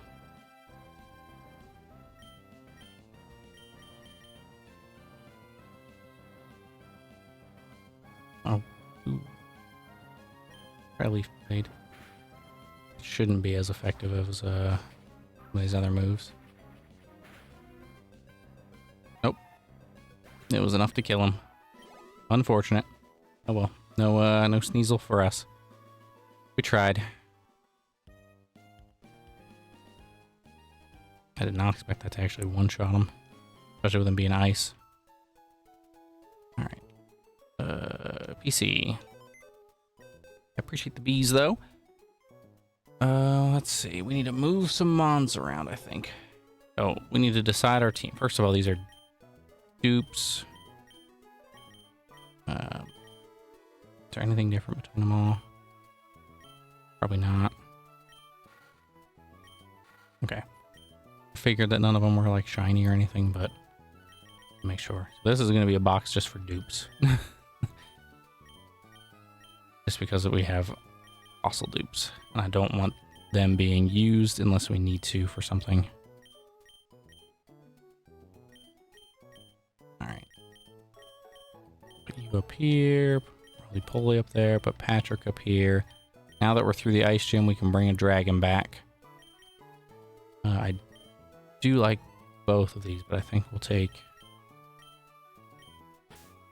Oh. Ooh. Try Leaf Blade. Shouldn't be as effective as these other moves. Nope. It was enough to kill him. Unfortunate. Oh well. No Sneasel for us. We tried. I did not expect that to actually one-shot him. Especially with him being ice. Alright. PC. I appreciate the bees, though. Let's see. We need to move some mons around, I think. Oh, we need to decide our team. First of all, these are dupes. Is there anything different between them all? Probably not. Okay. I figured that none of them were like shiny or anything, but make sure. So this is going to be a box just for dupes. Just because we have fossil dupes, and I don't want them being used unless we need to for something. Alright. Put you up here, Roly-Poly up there, put Patrick up here. Now that we're through the ice gym, we can bring a dragon back. I do like both of these, but I think we'll take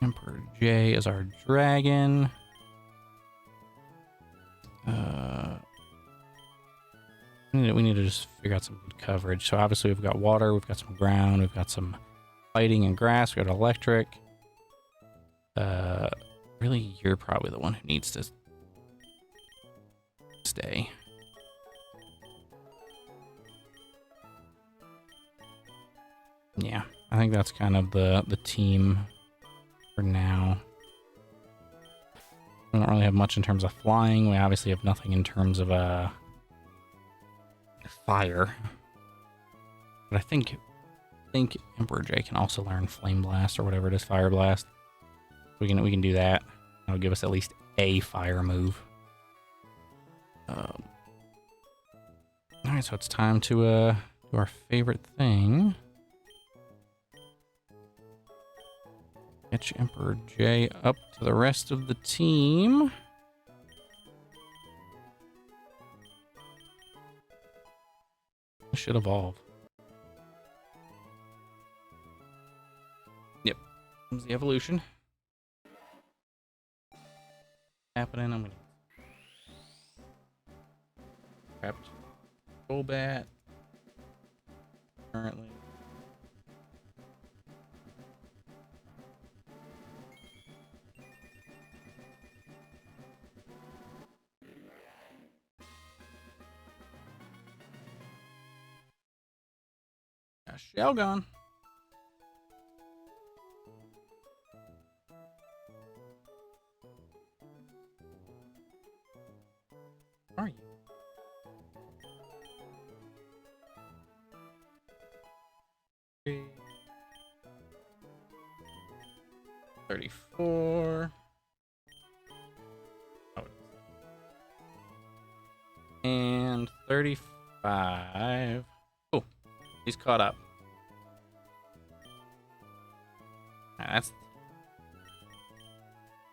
Emperor J as our dragon. We need to just figure out some good coverage. So obviously we've got water, we've got some ground, we've got some fighting and grass, we've got electric. Really, you're probably the one who needs to stay. Yeah, I think that's kind of the team for now. We don't really have much in terms of flying. We obviously have nothing in terms of fire. But I think Emperor J can also learn Flame Blast or whatever it is, Fire Blast. We can do that. That'll give us at least a fire move. Alright, so it's time to do our favorite thing. Catch Emperor J up to the rest of the team. It should evolve. Yep. Comes the evolution. Happening. I'm gonna trapped Golbat. Currently. Shelgon. Where are you? Okay. 34. Oh. And 35. Oh, he's caught up. That's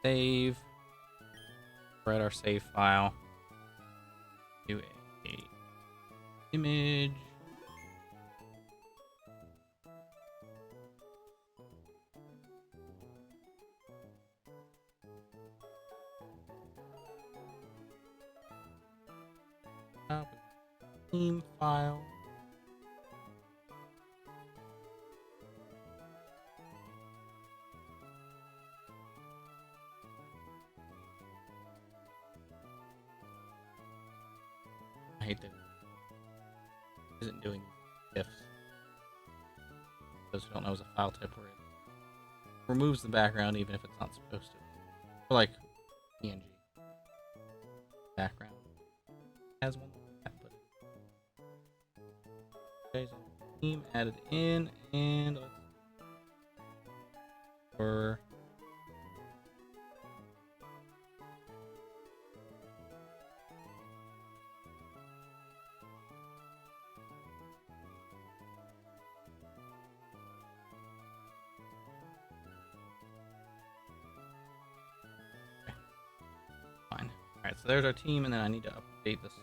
save. Write our save file. Do a image. Team file. I hate that it isn't doing ifs. Those who don't know is a file type where it removes the background even if it's not supposed to. Or like PNG. Background. It has one like that, but guys on the team added in, and let's for fine. Alright, so there's our team, and then I need to update this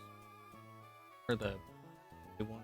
for the one.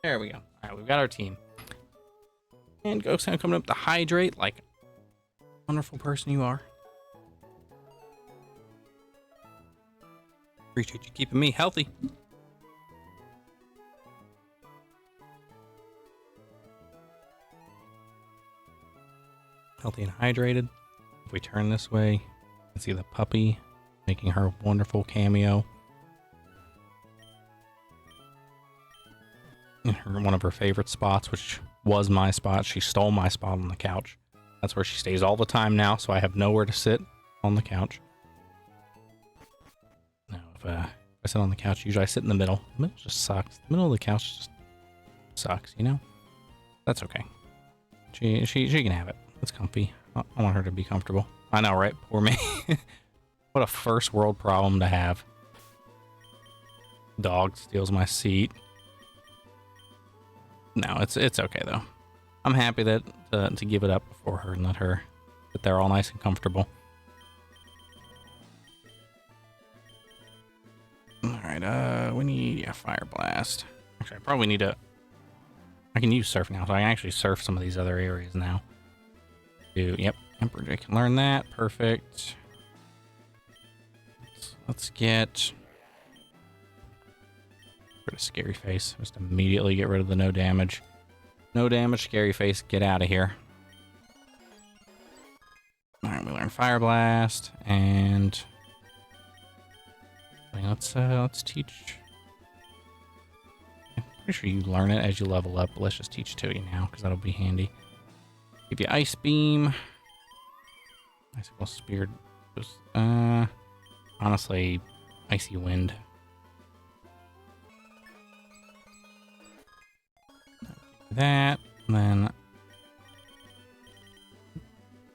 There we go. Alright, we've got our team. And Ghost coming up to hydrate like wonderful person you are. Appreciate you keeping me healthy. Healthy and hydrated. If we turn this way, you can see the puppy making her wonderful cameo. In one of her favorite spots, which was my spot. She stole my spot on the couch. That's where she stays all the time now, so I have nowhere to sit on the couch. Now, if I sit on the couch, usually I sit in the middle. The middle just sucks. The middle of the couch just sucks, you know? That's okay. She can have it. It's comfy. I want her to be comfortable. I know, right? Poor me. What a first world problem to have. Dog steals my seat. No, it's okay though. I'm happy that to give it up before her and let her sit there all nice and comfortable. All right, we need Fire Blast. Actually, I probably need to. I can use Surf now, so I can actually surf some of these other areas now. Yep, Emperor J can learn that. Perfect. Let's get rid of Scary Face. Just immediately get rid of the no damage. No damage, Scary Face, get out of here. Alright, we learn Fire Blast, and let's teach Pretty sure you learn it as you level up, but let's just teach it to you now, because that'll be handy. Give you Ice Beam. Icicle Spear. Honestly, Icy Wind. That, and then...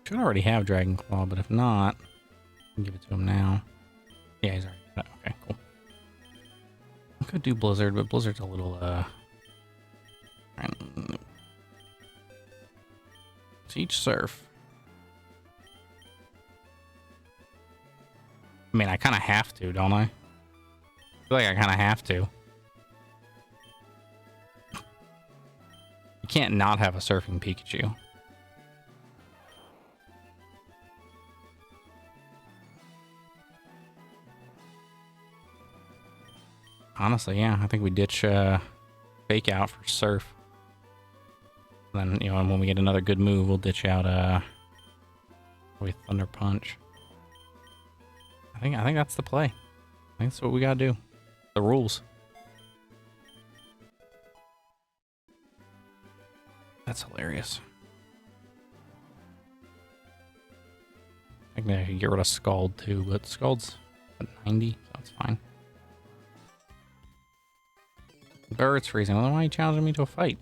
Should already have Dragon Claw, but if not, I can give it to him now. Yeah, he's already got it. Okay, cool. I could do Blizzard, but Blizzard's a little, Teach Surf. I mean, I kind of have to, don't I? I feel like I kind of have to. You can't not have a surfing Pikachu. Honestly, yeah, I think we ditch Fake Out for Surf. And then, you know, and when we get another good move, we'll ditch out probably Thunder Punch. I think that's the play. I think that's what we gotta do. The rules. That's hilarious. I think I could get rid of Scald too, but Scald's at 90, so that's fine. Bird's freezing. Well, then why are you challenging me to a fight?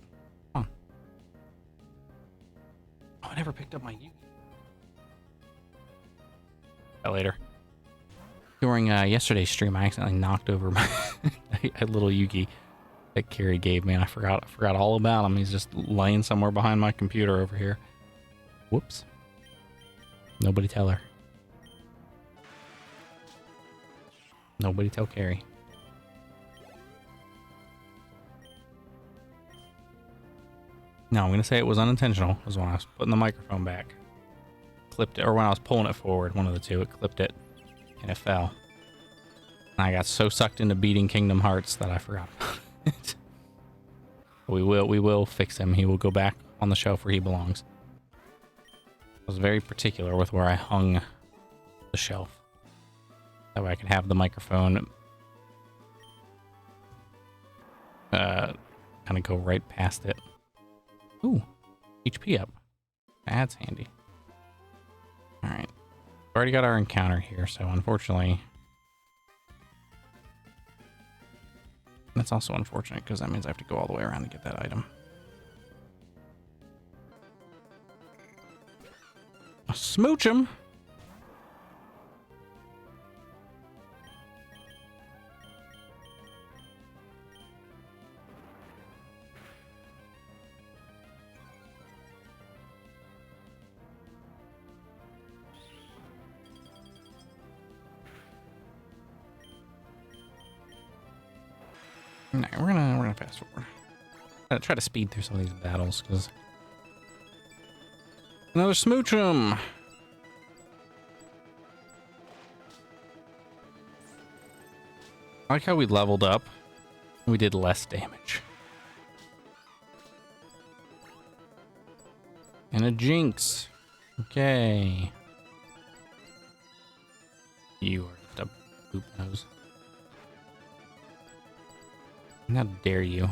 Come on. Oh, I never picked up my Yugi. Later. During yesterday's stream, I accidentally knocked over my a little Yugi that Carrie gave me, and I forgot all about him. He's just laying somewhere behind my computer over here. Whoops. Nobody tell her. Nobody tell Carrie. No, I'm gonna say it was unintentional. It was when I was putting the microphone back. Clipped it, or when I was pulling it forward, one of the two, it clipped it. And it fell. And I got so sucked into beating Kingdom Hearts that I forgot about it. We will fix him. He will go back on the shelf where he belongs. I was very particular with where I hung the shelf. That way I could have the microphone kind of go right past it. Ooh, HP up. That's handy. Alright. Already got our encounter here, so unfortunately... That's also unfortunate, because that means I have to go all the way around to get that item. Smooch him! Alright, we're gonna fast forward. Gotta try to speed through some of these battles, because another Smoochum. I like how we leveled up. We did less damage. And a Jinx. Okay. You are just a poop nose. How dare you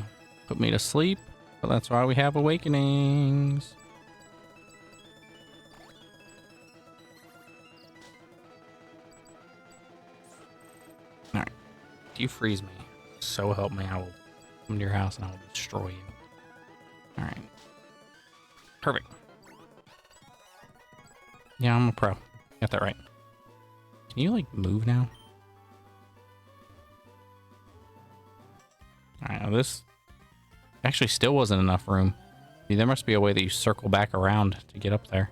put me to sleep? But that's why we have awakenings. Alright. If you freeze me, so help me, I will come to your house and I will destroy you. Alright. Perfect. Yeah, I'm a pro. Got that right. Can you, like, move now? Alright, now this actually still wasn't enough room. There must be a way that you circle back around to get up there.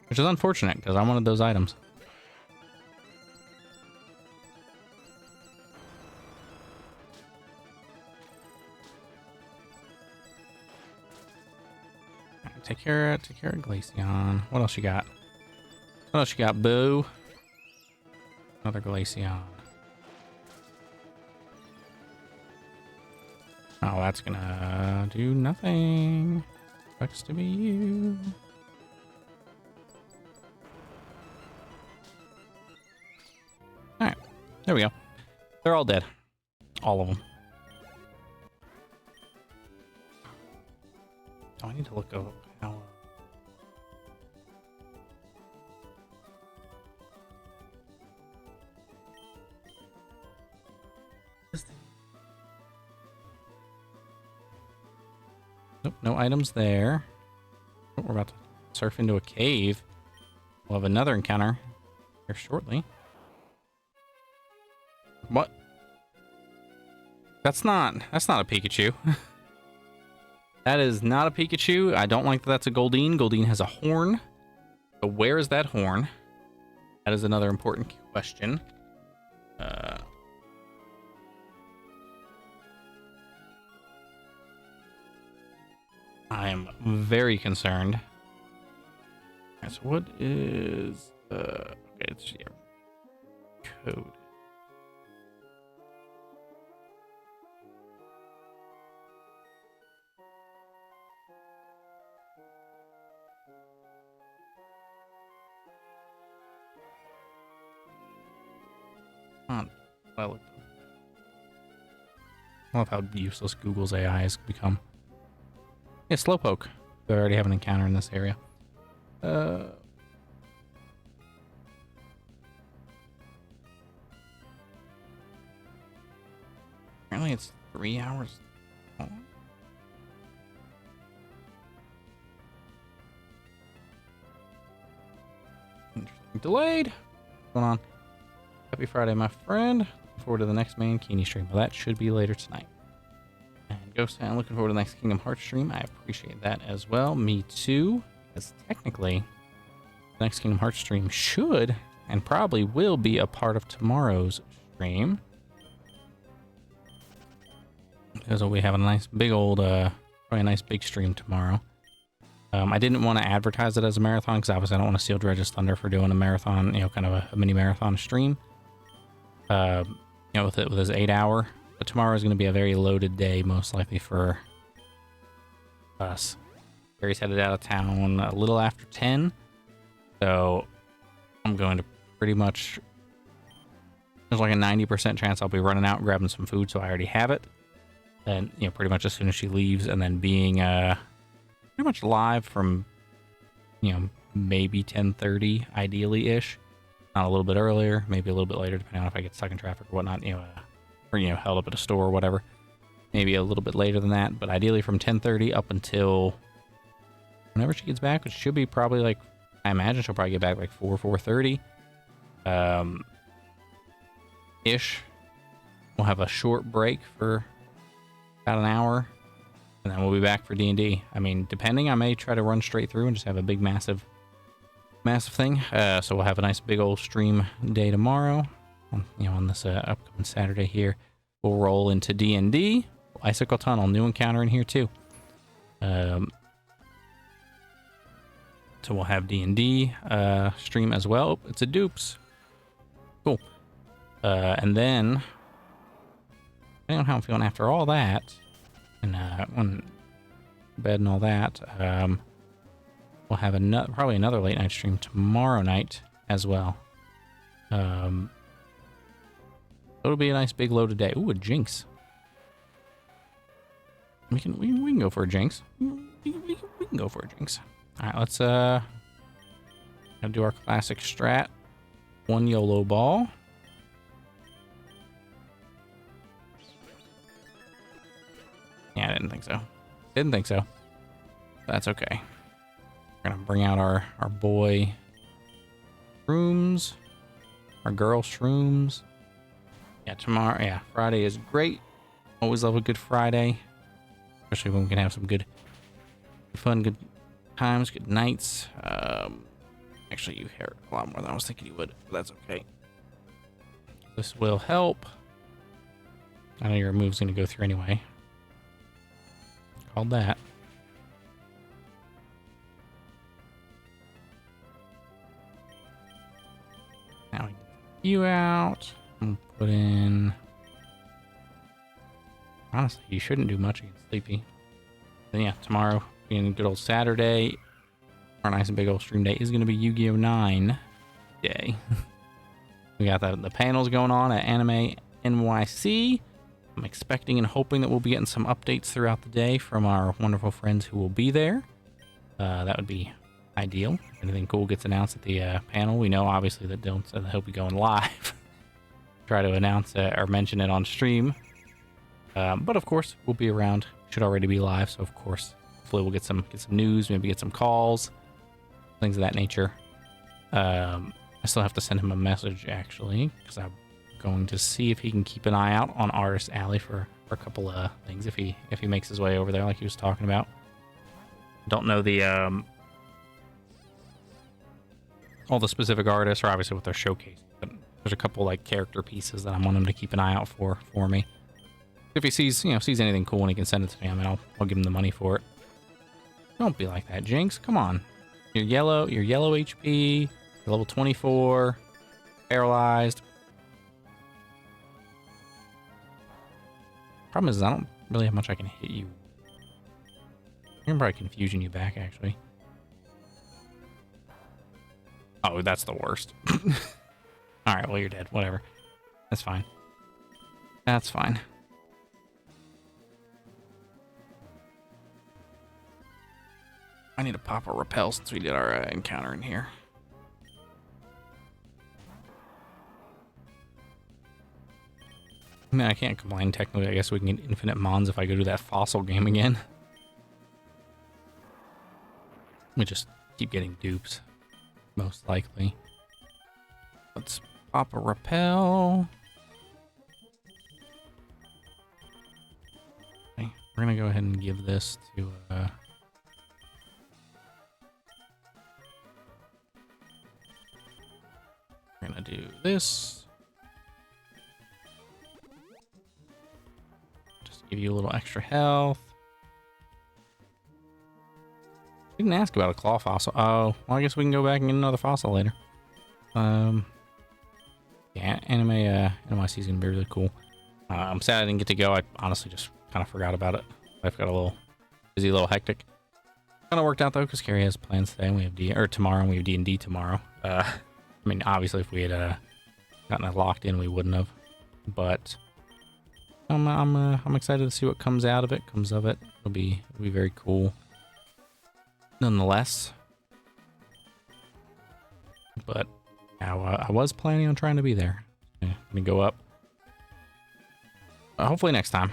Which is unfortunate, because I wanted those items. Right, take care of Glaceon. What else you got? What else you got, boo? Another Glaceon. Oh, that's gonna do nothing. Sucks to be you. Alright, there we go. They're all dead. All of them. need to look up how. Nope, no items there. Oh, we're about to surf into a cave. We'll have another encounter here shortly. What? That's not a Pikachu. That is not a Pikachu. I don't like that that's a Goldeen. Goldeen has a horn. So where is that horn? That is another important question. I am very concerned. Alright, so what is okay, it's code. I love how useless Google's AI has become. Yeah, Slowpoke. We already have an encounter in this area. Apparently it's 3 hours long. Interesting. Delayed. What's going on? Happy Friday, my friend. Looking forward to the next main Keeney stream. Well, that should be later tonight. And Ghost, I'm looking forward to the next Kingdom Hearts stream. I appreciate that as well. Me too. Because technically, the next Kingdom Hearts stream should and probably will be a part of tomorrow's stream. Because we have a nice big old, probably a nice big stream tomorrow. I didn't want to advertise it as a marathon because obviously I don't want to steal Dredge's thunder for doing a marathon, you know, kind of a mini marathon stream. You know, with his 8 hour. But tomorrow is going to be a very loaded day, most likely for us. Gary's headed out of town a little after 10. So I'm going to pretty much, there's like a 90% chance I'll be running out and grabbing some food, so I already have it. And, you know, pretty much as soon as she leaves, and then being pretty much live from, you know, maybe 10:30 ideally-ish. Not a little bit earlier, maybe a little bit later, depending on if I get stuck in traffic or whatnot, you know, or, you know, held up at a store or whatever. Maybe a little bit later than that, but ideally from 10:30 up until whenever she gets back, which should be probably like, I imagine she'll probably get back like 4:30 ish. We'll have a short break for about an hour, and then we'll be back for D&D. I mean, depending, I may try to run straight through and just have a big massive thing. So we'll have a nice big old stream day tomorrow. You know, on this upcoming Saturday here, we'll roll into D&D. Icicle Tunnel, new encounter in here too. So we'll have D&D stream as well. Oh, it's a dupes. Cool. And then, depending on how I'm feeling after all that, and on bed and all that, we'll have probably another late night stream tomorrow night as well. It'll be a nice big loaded day. Ooh, a Jinx. We can go for a Jinx. We can go for a Jinx. All right, let's do our classic strat. One YOLO ball. Yeah, I didn't think so. Didn't think so. That's okay. We're gonna bring out our boy shrooms, our girl shrooms. Yeah, tomorrow. Yeah, Friday is great. Always love a good Friday, especially when we can have some good fun, good times, good nights. Actually, you hear a lot more than I was thinking you would, but that's okay. This will help. I know your move's gonna go through anyway. Called that. Now we get you out. And put in. Honestly, you shouldn't do much against Sleepy. Then yeah, tomorrow being good old Saturday, our nice and big old stream day is going to be Yu-Gi-Oh! 9 day. We got the panels going on at Anime NYC. I'm expecting and hoping that we'll be getting some updates throughout the day from our wonderful friends who will be there. That would be ideal. If anything cool gets announced at the panel, we know obviously that Dylan said that he'll be going live. Try to announce or mention it on stream. But of course, we'll be around. Should already be live, so of course, hopefully we'll get some news, maybe get some calls, things of that nature. I still have to send him a message actually, because I'm going to see if he can keep an eye out on Artist Alley for a couple of things if he makes his way over there like he was talking about. Don't know the all the specific artists, or obviously what they're showcasing, but there's a couple like character pieces that I want him to keep an eye out for me. If he sees anything cool and he can send it to me, I mean, I'll give him the money for it. Don't be like that, Jinx. Come on. You're yellow HP, you're level 24, paralyzed. Problem is, I don't really have much I can hit you. I can probably confusion you back, actually. Oh, that's the worst. Alright, well, you're dead. Whatever. That's fine. That's fine. I need to pop a repel since we did our encounter in here. I mean, I can't complain technically. I guess we can get infinite mons if I go to that fossil game again. We just keep getting dupes, most likely. Let's pop a repel. Okay, we're gonna go ahead and give this to we're gonna do this. Just give you a little extra health. We didn't ask about a claw fossil. Oh, well, I guess we can go back and get another fossil later. Yeah, NYC is gonna be really cool. I'm sad I didn't get to go. I honestly just kind of forgot about it. Life got a little busy, a little hectic. Kind of worked out though, because Carrie has plans today, and we have tomorrow, and we have D&D tomorrow. I mean, obviously, if we had gotten it locked in, we wouldn't have. But I'm excited to see what comes out of it. It'll be very cool. Nonetheless, but I was planning on trying to be there. I'm gonna go up. Hopefully next time.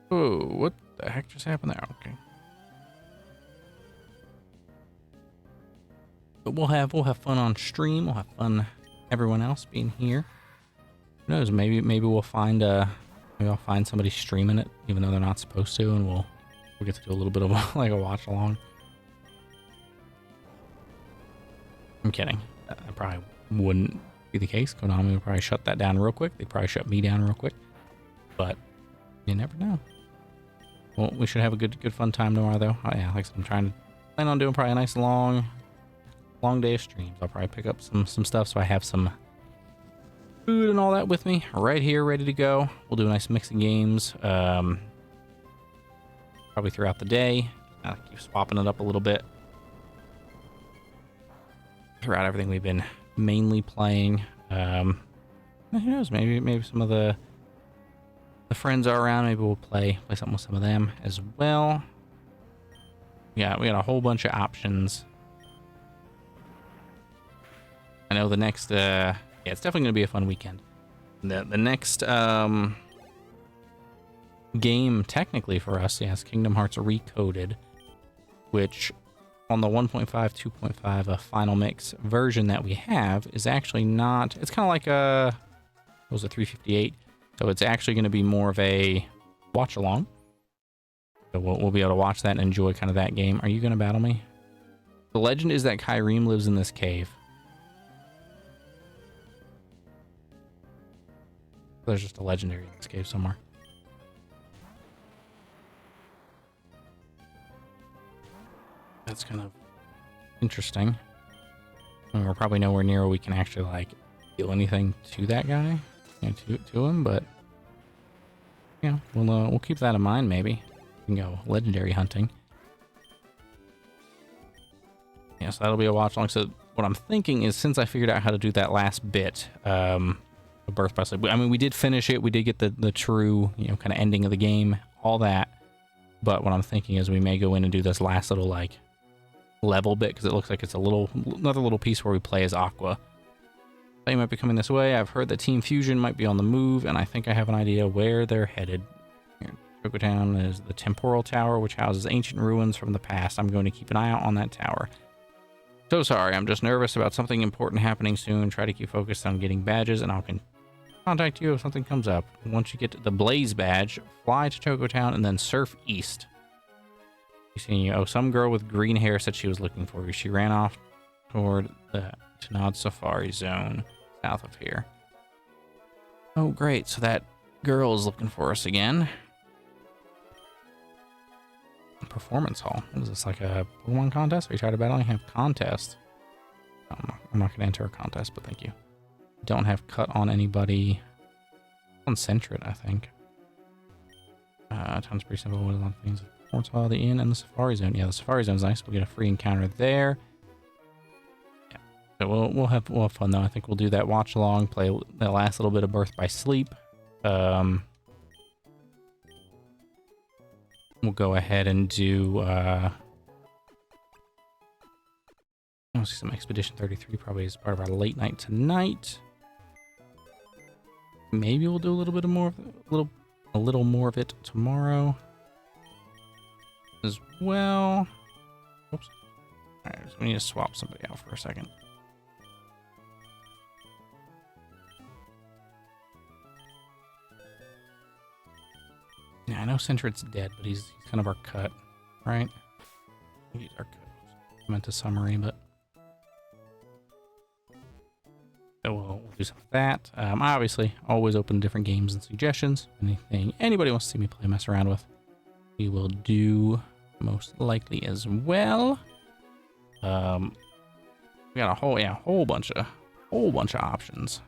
Oh, what the heck just happened there? Okay. But we'll have fun on stream. We'll have fun. Everyone else being here. Who knows? Maybe we'll find maybe I'll find somebody streaming it, even though they're not supposed to, and we'll get to do a little bit of like a watch along. I'm kidding. That probably wouldn't be the case. Konami would probably shut that down real quick. They'd probably shut me down real quick. But you never know. Well, we should have a good fun time tomorrow, though. Oh, yeah, like I said, I'm plan on doing probably a nice long day of streams. I'll probably pick up some stuff so I have some food and all that with me right here, ready to go. We'll do a nice mix of games, probably throughout the day. Keep swapping it up a little bit throughout everything we've been mainly playing. Who knows? Maybe some of the friends are around. Maybe we'll play something with some of them as well. Yeah, we got a whole bunch of options. I know the next yeah, it's definitely going to be a fun weekend. The next game technically for us, yes, Kingdom Hearts Recoded, which on the 1.5, 2.5 final mix version that we have is actually not, it's kind of like what was it, 358? So it's actually going to be more of a watch along. So we'll be able to watch that and enjoy kind of that game. Are you going to battle me? The legend is that Kyrene lives in this cave. There's just a legendary in this cave somewhere. That's kind of interesting. I mean, we're probably nowhere near where we can actually like deal anything to that guy, to him. But yeah, we'll keep that in mind. Maybe we can go legendary hunting. Yeah, so that'll be a watch along. So what I'm thinking is, since I figured out how to do that last bit, a birth by sleep. I mean, we did finish it. We did get the true, you know, kind of ending of the game, all that. But what I'm thinking is we may go in and do this last little, like, level bit, because it looks like it's another little piece where we play as Aqua. They might be coming this way. I've heard that Team Fusion might be on the move, and I think I have an idea where they're headed. Here, Choco Town is the Temporal Tower, which houses ancient ruins from the past. I'm going to keep an eye out on that tower. So sorry, I'm just nervous about something important happening soon. Try to keep focused on getting badges, and I'll contact you if something comes up. Once you get the Blaze badge, fly to Choco Town and then surf east. You. Oh, some girl with green hair said she was looking for you. She ran off toward the Tunod Safari Zone south of here. Oh, great. So that girl is looking for us again. Performance Hall. What is this, like a Pokemon contest? Are you trying to battle? You have contest. I'm not going to enter a contest, but thank you. Don't have cut on anybody. On Centret, I think. Town's pretty simple. What are the things? Performance Hall, the inn, and the Safari Zone. Yeah, the Safari Zone's nice. We'll get a free encounter there. Yeah. So we'll have fun though. I think we'll do that watch along, play that last little bit of Birth by Sleep. We'll go ahead and do I'll see some Expedition 33 probably as part of our late night tonight. Maybe we'll do a little bit more of it tomorrow as well. Oops. All right, so we need to swap somebody out for a second. Yeah, I know Centret's dead, but he's kind of our cut, right? He's our cut. I meant a summary, but so we'll do some of that. Obviously, always open different games and suggestions. Anything anybody wants to see me play, mess around with, we will do most likely as well. We got a whole bunch of options.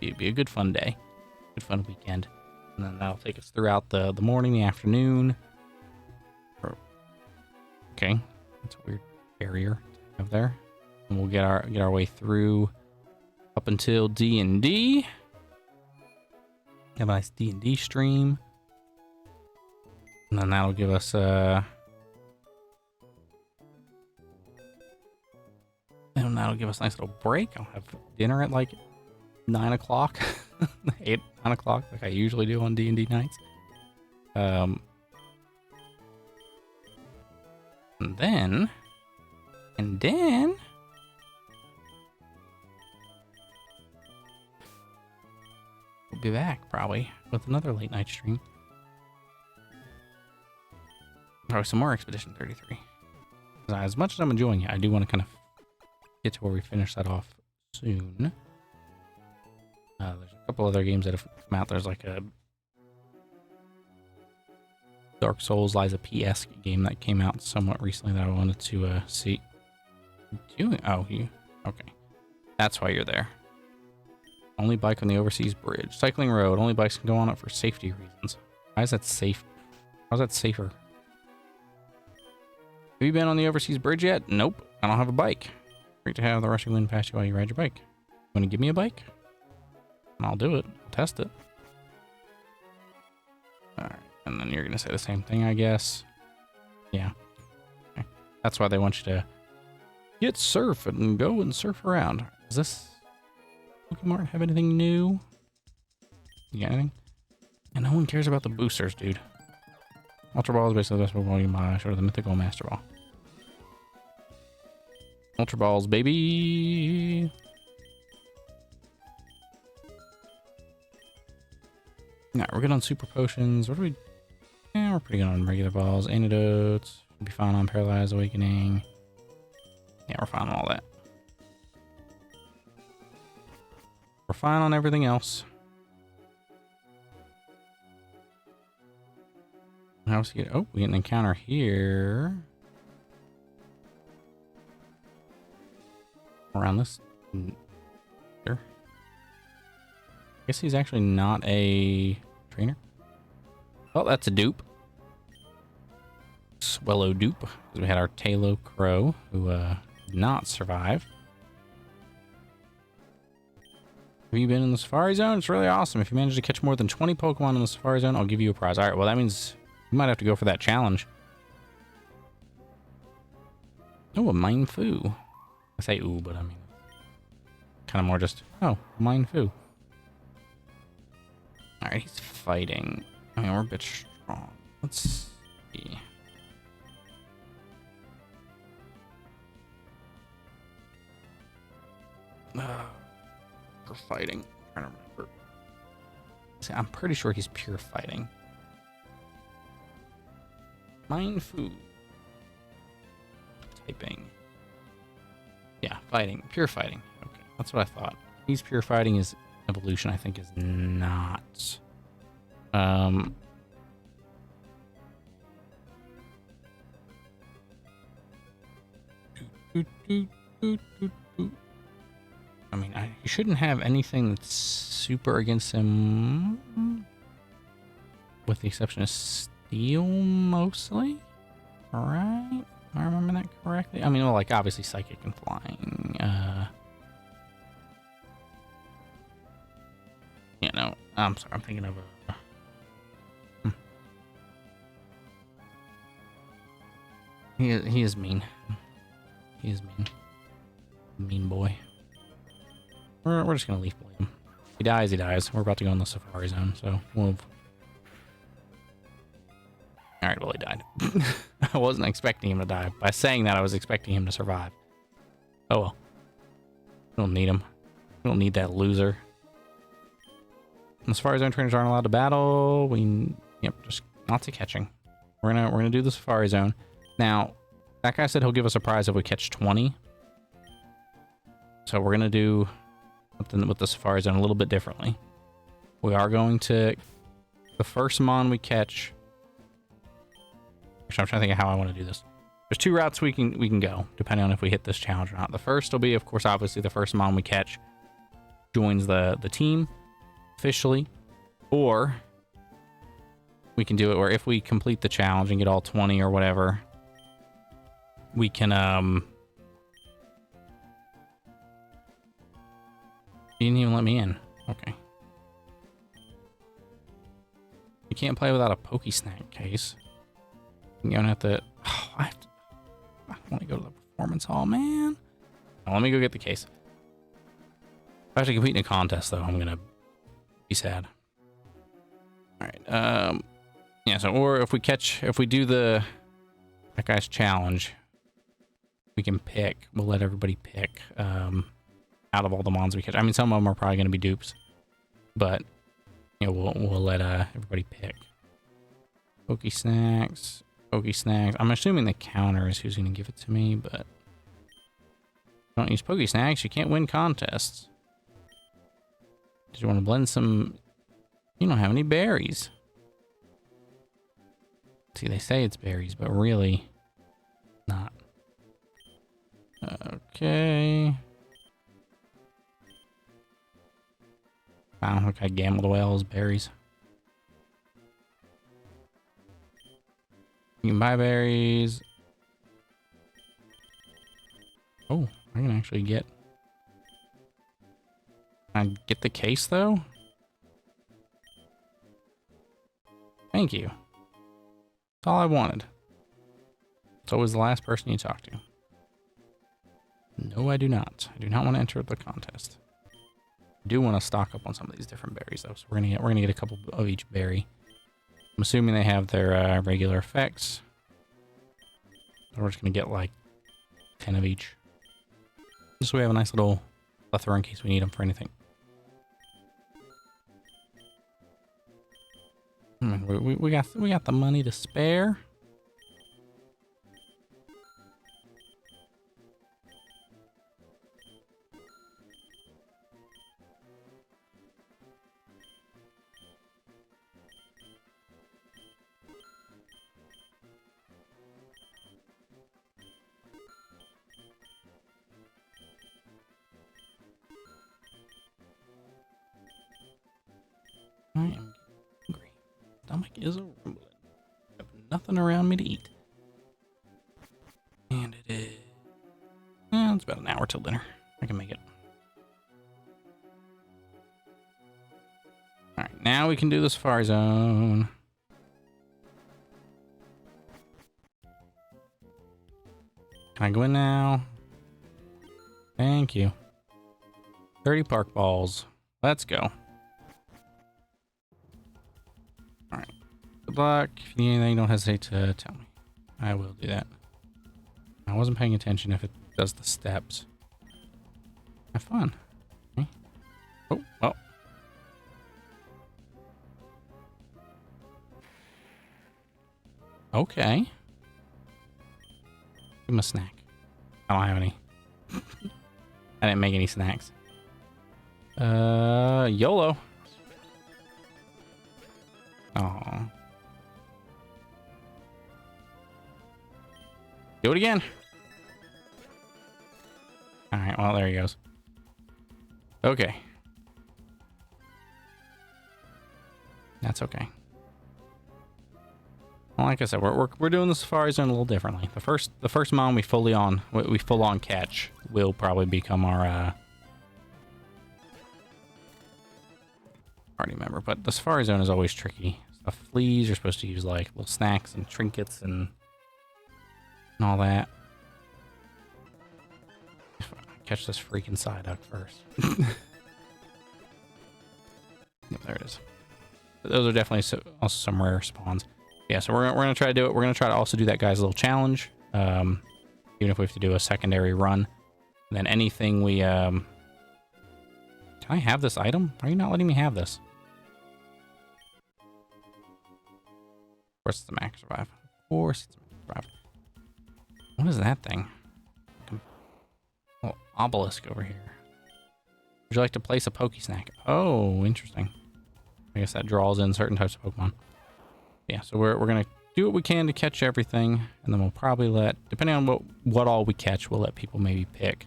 It'd be a good fun day, good fun weekend. And then that'll take us throughout the morning, the afternoon. Okay, that's a weird barrier to have there. And we'll get our way through up until D&D. Have a nice D&D stream. And then that'll give us a nice little break. I'll have dinner at like 9 o'clock. 9 o'clock, like I usually do on D&D nights. And then we'll be back probably with another late night stream. Probably some more Expedition 33. As much as I'm enjoying it, I do want to kind of get to where we finish that off soon. There's a couple other games that have come out. There's like a Dark Souls Lies of P-esque game that came out somewhat recently that I wanted to see. Oh, you okay? That's why you're there. Only bike on the overseas bridge. Cycling road. Only bikes can go on it for safety reasons. Why is that safe? How's that safer? Have you been on the overseas bridge yet? Nope. I don't have a bike. Great to have the rushing wind pass you while you ride your bike. You want to give me a bike? I'll do it. I'll test it. Alright, and then you're going to say the same thing, I guess. Yeah. Okay. That's why they want you to get surf and go and surf around. Does this Pokemon have anything new? You got anything? And no one cares about the boosters, dude. Ultra Ball is basically the best Pokemon you can buy. Short of the Mythical Master Ball. Ultra Balls, baby! Alright, we're good on Super Potions. What do we... Yeah, we're pretty good on regular balls. Antidotes. We'll be fine on Paralyzed Awakening. Yeah, we're fine on all that. We're fine on everything else. How else we get... Oh, we get an encounter here. Around this... Here. I guess he's actually not a trainer. Well, that's a dupe. Swellow dupe. Because we had our Talo Crow, who did not survive. Have you been in the Safari Zone? It's really awesome. If you manage to catch more than 20 Pokemon in the Safari Zone, I'll give you a prize. All right, well, that means you might have to go for that challenge. Oh, a Mine Foo. I say ooh, but I mean, kind of more just, oh, Mine Foo. All right, he's fighting. I mean, we're a bit strong. Let's see. For fighting. I'm trying to remember. See, I'm pretty sure he's pure fighting. Mine Foo. Typing. Yeah, fighting. Pure fighting. Okay, that's what I thought. He's pure fighting. His evolution, I think, is not. I mean, he shouldn't have anything that's super against him, with the exception of Steel, mostly. All right, am I remembering that correctly? I mean, well, like obviously Psychic and Flying. Yeah, no, I'm sorry, I'm thinking of a. He is mean. He is mean. Mean boy. We're just gonna leaf blade him. If he dies, he dies. We're about to go in the Safari Zone, so we'll. Alright, well, he died. I wasn't expecting him to die. By saying that, I was expecting him to survive. Oh well. We don't need him. We don't need that loser. The Safari Zone trainers aren't allowed to battle. Yep, just lots of catching. We're gonna do the Safari Zone. Now, that guy said he'll give us a prize if we catch 20. So we're gonna do something with the Safari Zone a little bit differently. We are going to the first mon we catch. Actually, I'm trying to think of how I want to do this. There's two routes we can go depending on if we hit this challenge or not. The first will be, of course, obviously the first mon we catch joins the team officially, or we can do it where if we complete the challenge and get all 20 or whatever, we can You didn't even let me in. Okay. You can't play without a Pokesnack case. You're gonna have to. Oh, I want to go to the performance hall, man. Now, let me go get the case. If I have to compete in a contest, though, I'm gonna be sad. All right. Yeah. So, or if we do that guy's challenge, we can pick. We'll let everybody pick. Out of all the mons we catch. I mean, some of them are probably going to be dupes, but you know, we'll let everybody pick. Pokesnacks. I'm assuming the counter is who's going to give it to me, but don't use Pokesnacks. You can't win contests. Did you want to blend some? You don't have any berries. See, they say it's berries, but really not. Okay. Wow, look, I gambled away all those berries. You can buy berries. Oh, I can actually get the case, though? Thank you. That's all I wanted. It's always the last person you talk to. No, I do not. I do not want to enter the contest. I do want to stock up on some of these different berries, though. So we're gonna get a couple of each berry. I'm assuming they have their regular effects. So we're just gonna get like 10 of each, just so we have a nice little plethora in case we need them for anything. We got the money to spare. I am hungry. Stomach is a rumbling. I have nothing around me to eat. And it is. It's about an hour till dinner. I can make it. now we can do the Safari Zone. Can I go in now? Thank you. 30 park balls. Let's go. Alright. Good luck. If you need anything, don't hesitate to tell me. I will do that. I wasn't paying attention if it does the steps. Have fun. Okay. Oh, well. Okay. Give him a snack. I don't have any. I didn't make any snacks. YOLO. Oh. Do it again. All right, well, there he goes. Okay. That's okay. Well, like I said, we're doing the Safari Zone a little differently. The first mon we full on catch will probably become our party member. But the Safari Zone is always tricky. The fleas you're supposed to use like little snacks and trinkets and all that. Catch this freaking Psyduck first. Yep, there it is. But those are definitely also some rare spawns. Yeah, so we're gonna try to do it. We're gonna try to also do that guy's little challenge, even if we have to do a secondary run. And then anything we can I have this item? Why are you not letting me have this? Of course, it's the max survive. Of course, it's max survive. What is that thing? Oh, obelisk over here. Would you like to place a Poke Snack? Oh, interesting. I guess that draws in certain types of Pokemon. Yeah, so we're gonna do what we can to catch everything, and then we'll probably let, depending on what all we catch, we'll let people maybe pick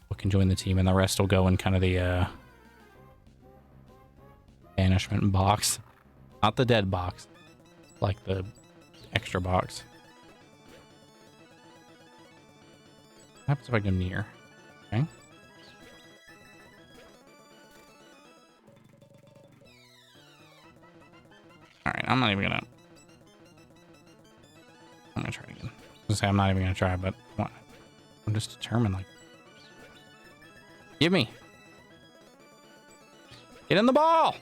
what can join the team, and the rest will go in kind of the banishment box, not the dead box, like the extra box. What happens if I go near? Okay. Alright, I'm not even gonna... I'm gonna try again. I was gonna say I'm not even gonna try, but I'm just determined, like... Give me! Get in the ball!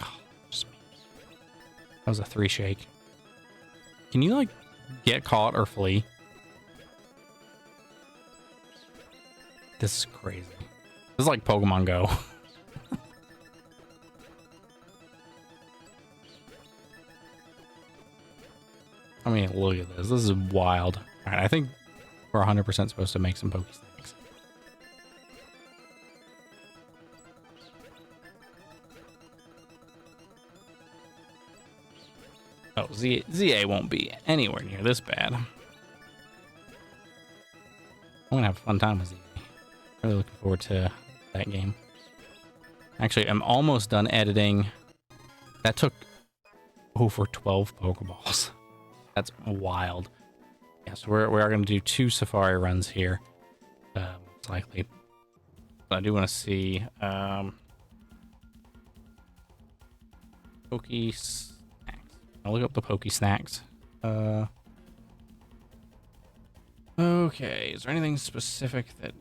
Oh, just me. That was a 3 shake. Can you, like, get caught or flee? This is crazy. This is like Pokemon Go. I mean, look at this. This is wild. All right, I think we're 100% supposed to make some Poke Snacks. Oh, ZA won't be anywhere near this bad. I'm gonna have a fun time with ZA. Really looking forward to that game. Actually, I'm almost done editing. That took over 12 Pokeballs. That's wild. Yeah, so we are going to do 2 Safari runs here. Most likely. But I do want to see Poke Snacks. I'll look up the Poke Snacks. Okay, is there anything specific that...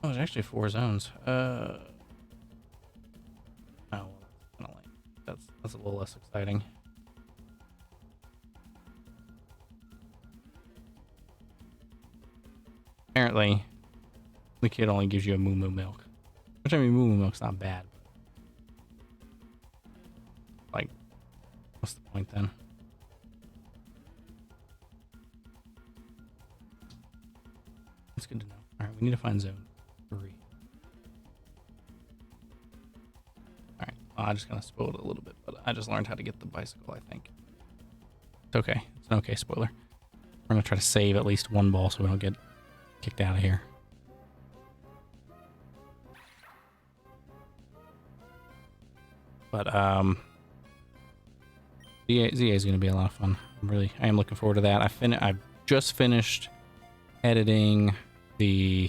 Oh, there's actually 4 zones. Oh, that's a little less exciting. Apparently, the kid only gives you a Moo Moo Milk. Which, I mean, Moo Moo Milk's not bad. But, like, what's the point then? That's good to know. Alright, we need to find zone 3. Alright, well, I just kind of spoiled it a little bit, but I just learned how to get the bicycle, I think. It's okay. It's an okay spoiler. We're going to try to save at least 1 ball so we don't get kicked out of here. But ZA is going to be a lot of fun. I am looking forward to that. I've just finished editing the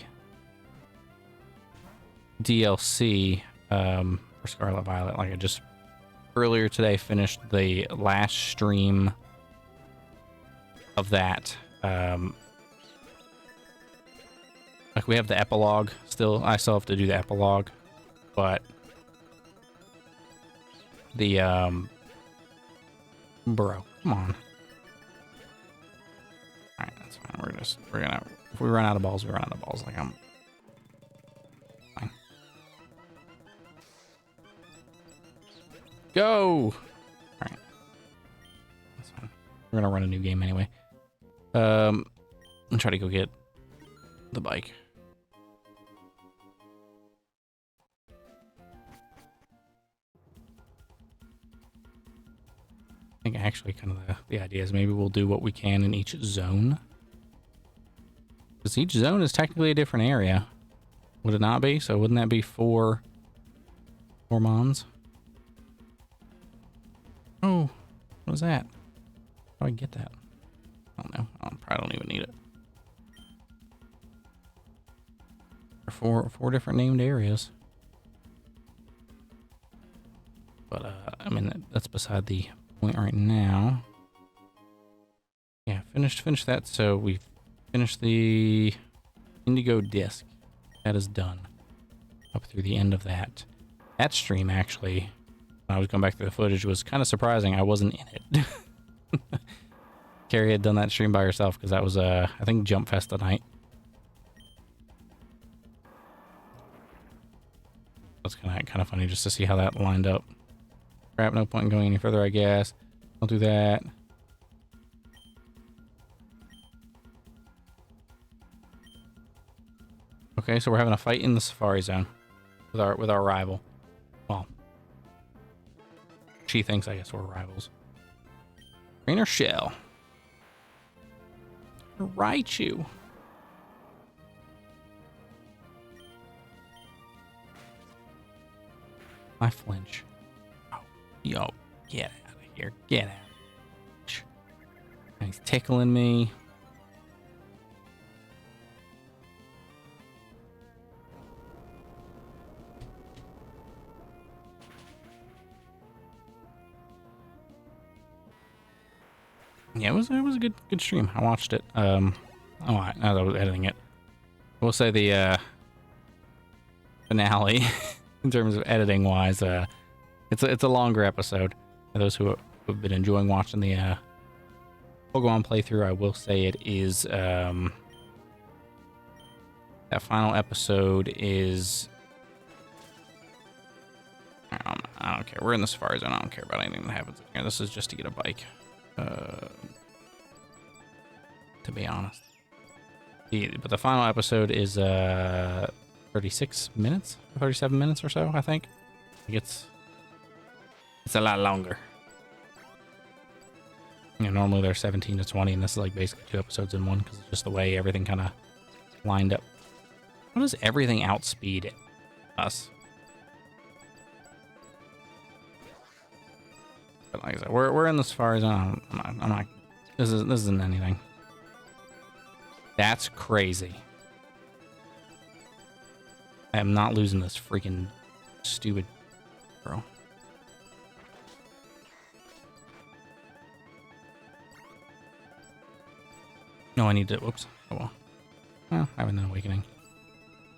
DLC for Scarlet Violet. Like I just earlier today finished the last stream of that. Like we have the epilogue still. I still have to do the epilogue, but the bro, come on. All right, that's fine. We're gonna if we run out of balls, we run out of balls. Like I'm fine. Go. All right, that's fine. We're gonna run a new game anyway. And try to go get the bike. I think actually kind of the idea is maybe we'll do what we can in each zone. Because each zone is technically a different area. Would it not be? So wouldn't that be four mons? Oh, what was that? How do I get that? I don't know. I probably don't even need it. Four different named areas. But I mean that's beside the point right now. Yeah, finished that. So we've finished the Indigo disc. That is done. Up through the end of that. That stream actually, when I was going back through the footage, was kind of surprising. I wasn't in it. Carrie had done that stream by herself because that was I think Jump Fest tonight. That's kind of funny just to see how that lined up. Crap, no point in going any further, I guess. I'll do that. Okay, so we're having a fight in the Safari Zone with our rival. Well, she thinks, I guess, we're rivals. Trainer Shell. Raichu. I flinch. Oh, yo, get out of here. Get out. And he's tickling me. Yeah, it was a good stream. I watched it. As I was editing it. We'll say the finale in terms of editing wise, it's a longer episode. For those who have been enjoying watching the Pokemon playthrough, I will say it is that final episode is I don't care. We're in the Safari Zone. I don't care about anything that happens in here. This is just to get a bike. To be honest. But the final episode is 36 minutes? 37 minutes or so, I think. It's a lot longer. You know, normally they're 17 to 20, and this is like basically 2 episodes in one because it's just the way everything kind of lined up. How does everything outspeed us? But like I said, we're in the Safari Zone. I'm not. This isn't anything. That's crazy. I am not losing this freaking stupid bro. No, I need to. Whoops. Oh well. Well, having an awakening.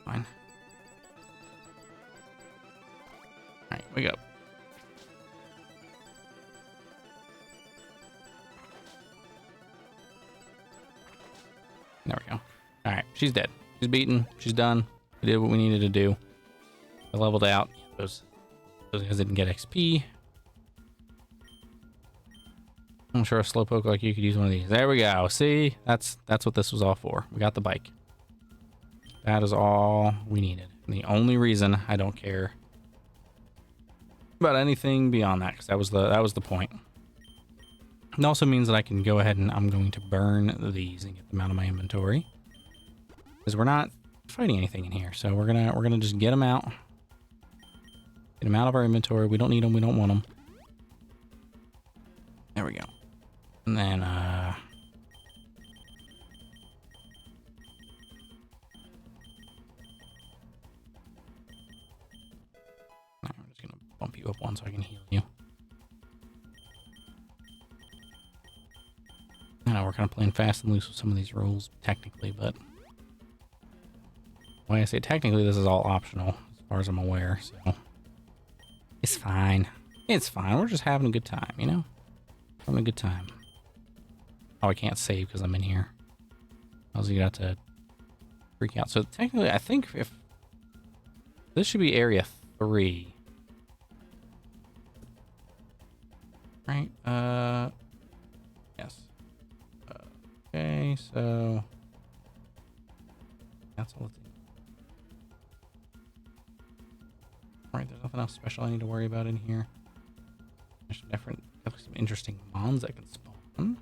Fine. All right, wake up. There we go. All right, she's dead. She's beaten. She's done. We did what we needed to do. I leveled out. Those guys didn't get XP. I'm sure a slowpoke like you could use one of these. There we go. See, that's what this was all for. We got the bike. That is all we needed. And the only reason I don't care about anything beyond that, because that was the point. It also means that I can go ahead and I'm going to burn these and get them out of my inventory, because we're not fighting anything in here. So we're gonna just get them out. Get them out of our inventory. We don't need them. We don't want them. There we go. And then I can heal you. I know we're kind of playing fast and loose with some of these rules, technically, but when I say technically, this is all optional, as far as I'm aware, so it's fine. It's fine. We're just having a good time, you know? Having a good time. Oh, I can't save because I'm in here. I was about to freak out. So technically, I think if this should be area 3. Right? Yes. Okay, so that's all it's in. Alright, there's nothing else special I need to worry about in here. There's some interesting mons that can spawn.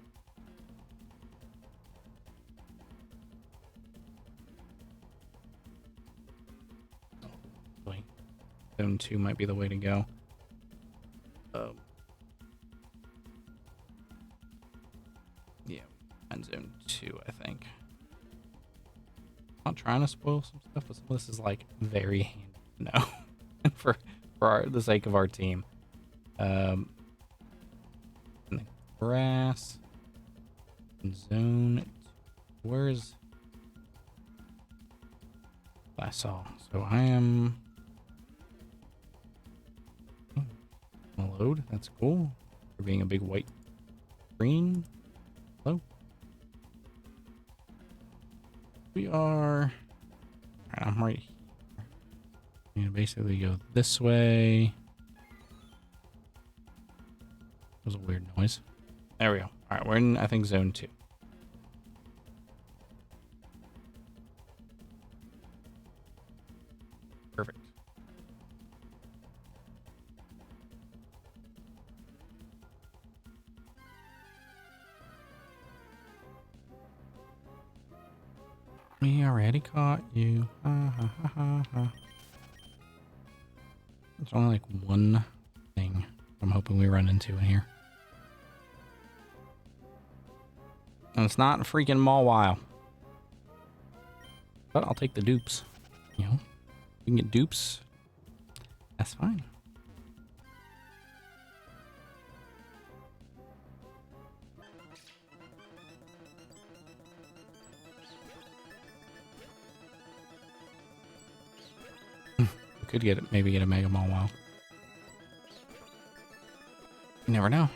Zone 2 might be the way to go. Yeah, and Zone 2, I think. I'm not trying to spoil some stuff, but some of this is like very handy to know for the sake of our team. And the grass. And Zone 2. Where's I saw? So I am. Load. That's cool. For being a big white screen. Hello. We are. Alright, I'm right here. I'm gonna basically go this way. That was a weird noise. There we go. Alright, we're in, I think, Zone 2. Perfect. We already caught you. Ha ha ha ha ha. There's only like one thing I'm hoping we run into in here. And it's not a freaking Mawile. But I'll take the dupes. You know, you can get dupes. That's fine. Could get it, maybe get a Mega Mawile. You never know.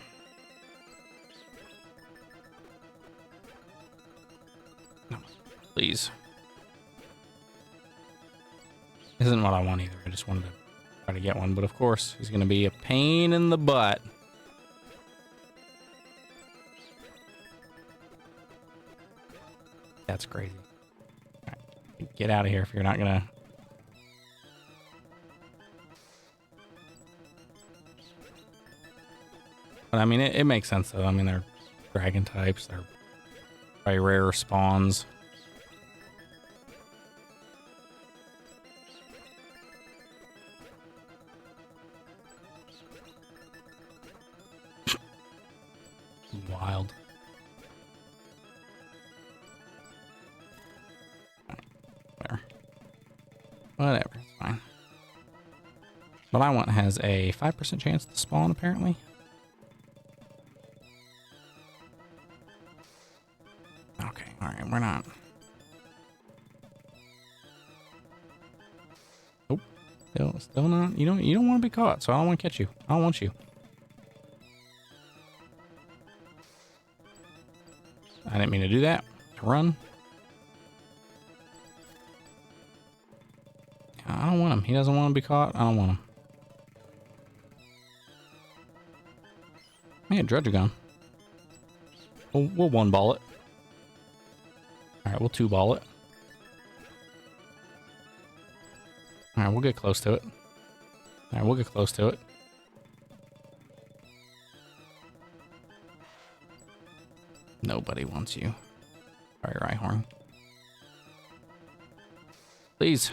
No, please. Isn't what I want either. I just wanted to try to get one, but of course he's going to be a pain in the butt. That's crazy. All right, get out of here if you're not going to. But I mean, it makes sense though. I mean, they're dragon types. They're probably rare spawns. Wild. There. Whatever, it's fine. What I want has a 5% chance to spawn, apparently. Okay, alright, we're not. Nope. Still not. You don't want to be caught, so I don't want to catch you. I don't want you. I didn't mean to do that. Run. I don't want him. He doesn't want to be caught. I don't want him. Man, Drudgegon. We'll one ball it. Alright, we'll two ball it. Alright, we'll get close to it. Alright, we'll get close to it. Nobody wants you. Fire Rhyhorn. Please.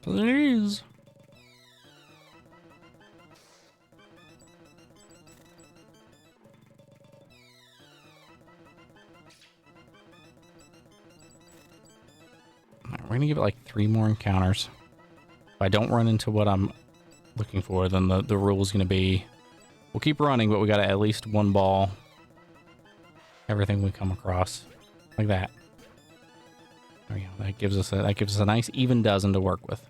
Please. Alright, we're gonna give it like 3 more encounters. If I don't run into what I'm looking for, then the rule is going to be we'll keep running, but we got to at least one ball everything we come across, like that. There we go. That gives us a nice even dozen to work with.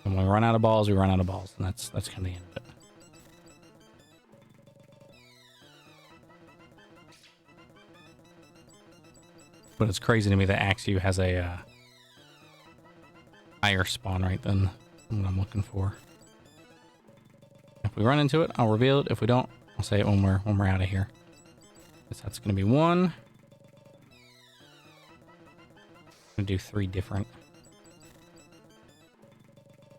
And when we run out of balls, we run out of balls, and that's kind of the end of it. But it's crazy to me that Axew has a higher spawn rate than what I'm looking for. If we run into it, I'll reveal it. If we don't, I'll say it when we're out of here. Guess that's going to be one. I'm going to do 3 different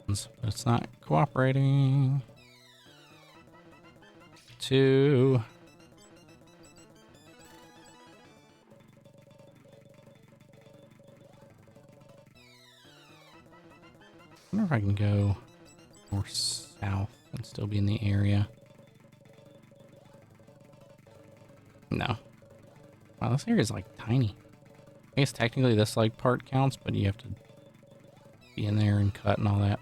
ones, but it's not cooperating. 2. I wonder if I can go more south and still be in the area. No. Wow, this area is like tiny. I guess technically this like part counts, but you have to be in there and cut and all that.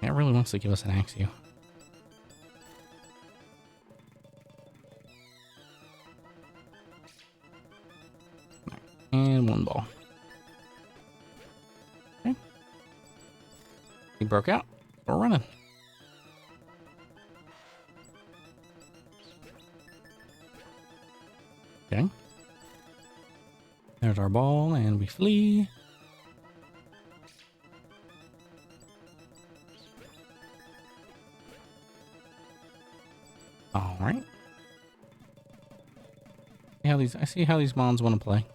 It really wants to give us an Axew. And 1 ball. Okay. He broke out. We're running. Okay. There's our ball, and we flee. All right. I see how these mons want to play.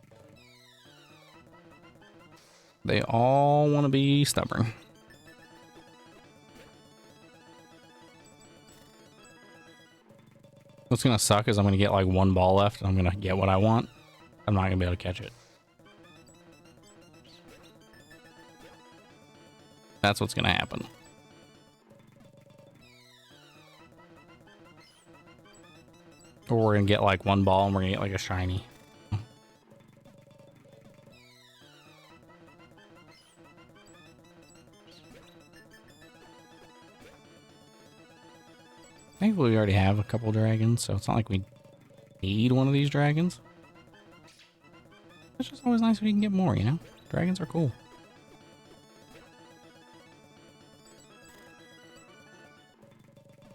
They all want to be stubborn. What's going to suck is I'm going to get like 1 ball left and I'm going to get what I want. I'm not going to be able to catch it. That's what's going to happen. Or we're going to get like 1 ball and we're going to get like a shiny. I think we already have a couple dragons, so it's not like we need one of these dragons. It's just always nice when you can get more, you know? Dragons are cool.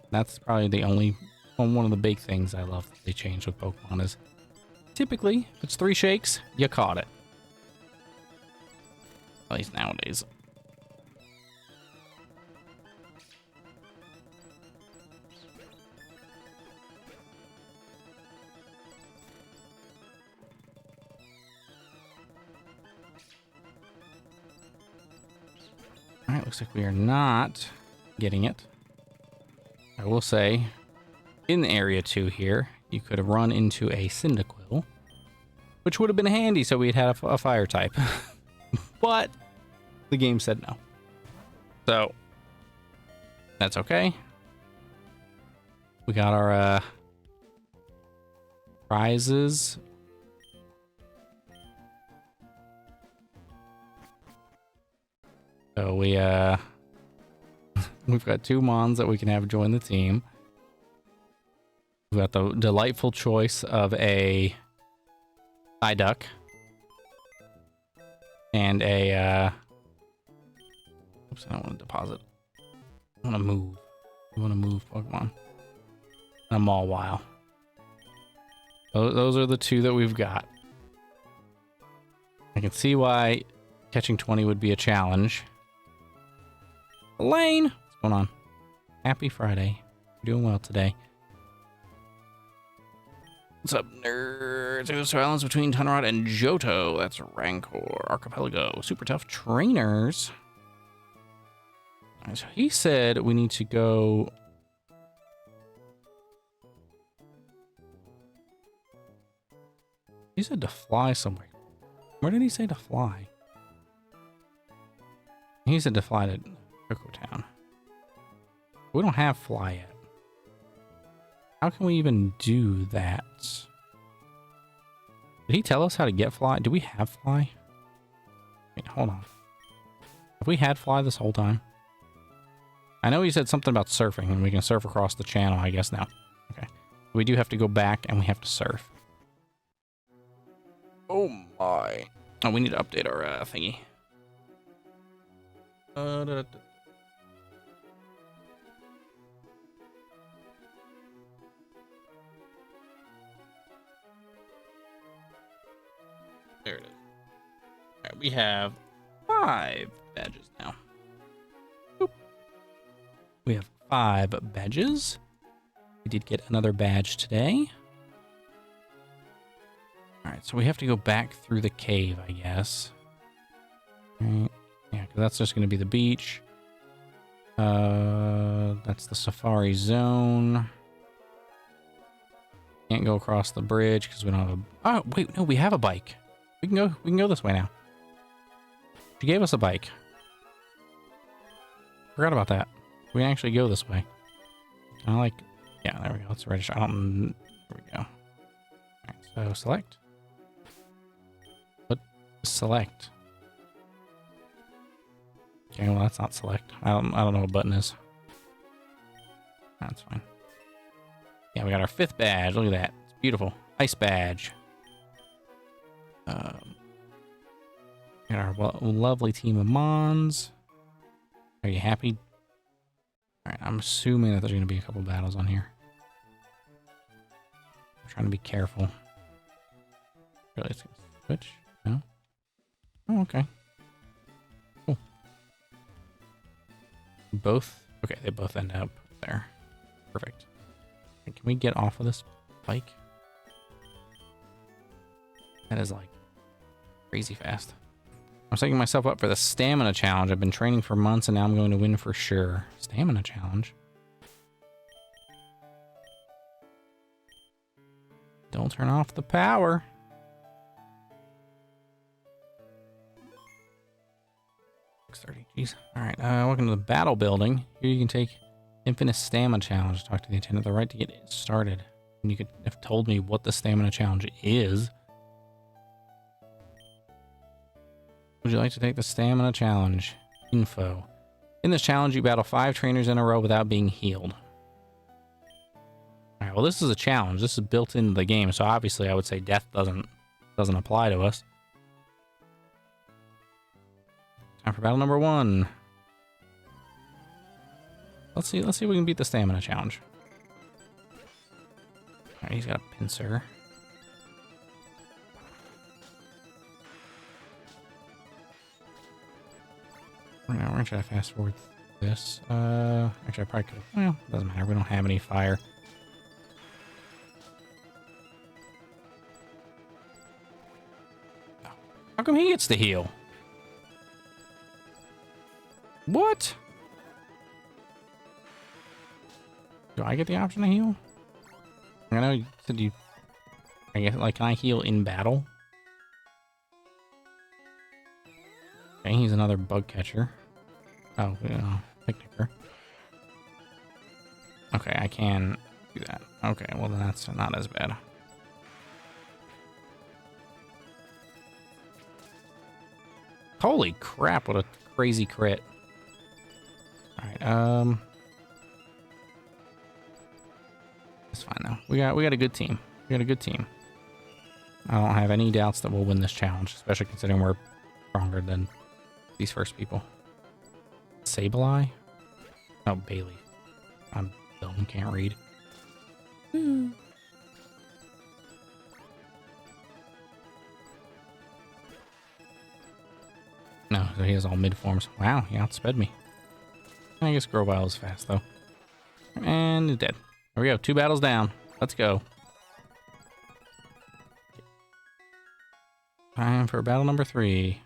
That's probably the only one of the big things I love that they changed with Pokemon is typically, if it's 3 shakes, you caught it. At least nowadays. Alright, looks like we are not getting it. I will say, in Area 2 here, you could have run into a Cyndaquil, which would have been handy so we'd had a fire type. But the game said no. So, that's okay. We got our prizes. So we've got 2 mons that we can have join the team. We've got the delightful choice of a Psyduck and a oops, I don't want to deposit. I want to move. I want to move Pokemon. A Mawile. Those are the 2 that we've got. I can see why catching 20 would be a challenge. Elaine! What's going on? Happy Friday. You're doing well today. What's up, nerds? There's silence between Tunod and Johto. That's Rancor. Archipelago. Super tough trainers. Alright, so he said we need to go... He said to fly somewhere. Where did he say to fly? He said to fly to Cocoa Town. We don't have fly yet. How can we even do that? Did he tell us how to get fly? Do we have fly? Wait, hold on. Have we had fly this whole time? I know he said something about surfing, and we can surf across the channel, I guess, now. Okay. We do have to go back, and we have to surf. Oh, my. Oh, we need to update our thingy. There it is. All right, we have 5 badges now. Boop. We have 5 badges. We did get another badge today. All right, so we have to go back through the cave, I guess. All right. Yeah, because that's just going to be the beach. That's the safari zone. Can't go across the bridge because we don't have a... Oh, wait, no, we have a bike. We can go this way now. She gave us a bike. Forgot about that. We can actually go this way. I like... Yeah, there we go. Let's register. There we go. All right, so select. What? Select. Okay, well, that's not select. I don't know what button is. That's fine. Yeah, we got our 5th badge. Look at that. It's beautiful. Ice badge. Got our lovely team of Mons. Are you happy? Alright, I'm assuming that there's going to be a couple battles on here. I'm trying to be careful. Really, it's going to switch? No? Oh, okay. Cool. Both? Okay, they both end up there. Perfect. Can we get off of this bike? That is like crazy fast. I'm setting myself up for the stamina challenge. I've been training for months and now I'm going to win for sure. Stamina challenge? Don't turn off the power. $630. Jeez. Alright, welcome to the battle building. Here you can take infinite stamina challenge. Talk to the attendant. The right to get started. And you could have told me what the stamina challenge is. Would you like to take the stamina challenge? Info. In this challenge, you battle 5 trainers in a row without being healed. Alright, well this is a challenge. This is built into the game, so obviously I would say death doesn't apply to us. Time for battle number 1. Let's see if we can beat the stamina challenge. Alright, he's got a pincer. We're gonna try to fast forward this. Actually, I probably could have. Well, doesn't matter. We don't have any fire. Oh, how come he gets to heal? What? Do I get the option to heal? I know you said you... I guess, like, can I heal in battle? Okay, he's another bug catcher. Oh, picnicker. Okay, I can do that. Okay, well then that's not as bad. Holy crap, what a crazy crit. Alright, it's fine though. We got a good team. We got a good team. I don't have any doubts that we'll win this challenge, especially considering we're stronger than these first people. Sableye? Oh, Bailey. I'm dumb, can't read. No, so he has all mid forms. Wow, he outsped me. I guess Grovyle is fast though. And he's dead. There we go, 2 battles down. Let's go. Time for battle number 3.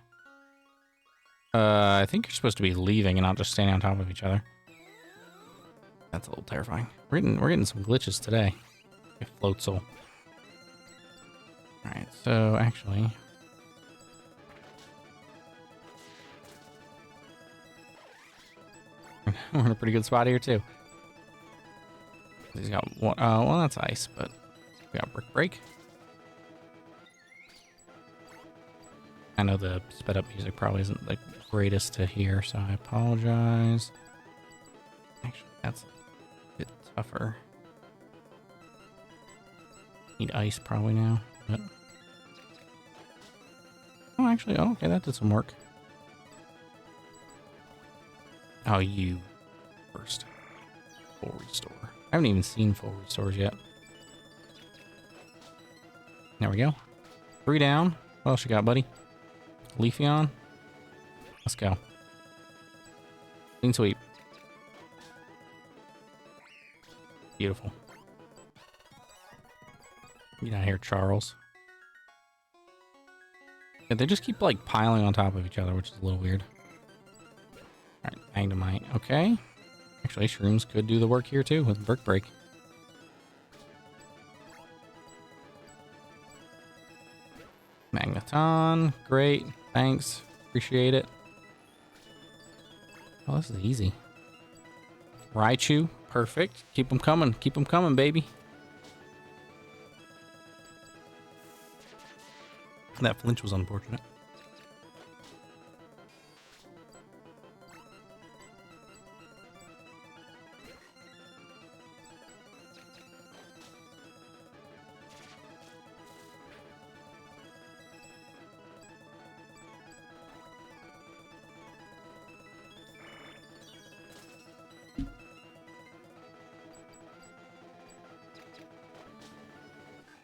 I think you're supposed to be leaving and not just standing on top of each other. That's a little terrifying. We're getting some glitches today. Floatzel. Alright, so actually... we're in a pretty good spot here too. He's got one, well that's ice, but we got brick break. I know the sped up music probably isn't the greatest to hear, so I apologize. Actually, that's a bit tougher. Need ice probably now, but... Oh, actually, oh, okay, that did some work. Oh, you first. Full restore. I haven't even seen full restores yet. There we go. 3 down. What else you got, buddy? Leafeon. Let's go. Clean sweep. Beautiful. Get out of here, Charles. Yeah, they just keep, like, piling on top of each other, which is a little weird. Alright, Magnemite. Okay. Actually, Shrooms could do the work here, too, with Brick Break. Magneton. Great. Thanks. Appreciate it. Oh, this is easy. Raichu. Perfect. Keep them coming. Keep them coming, baby. That flinch was unfortunate.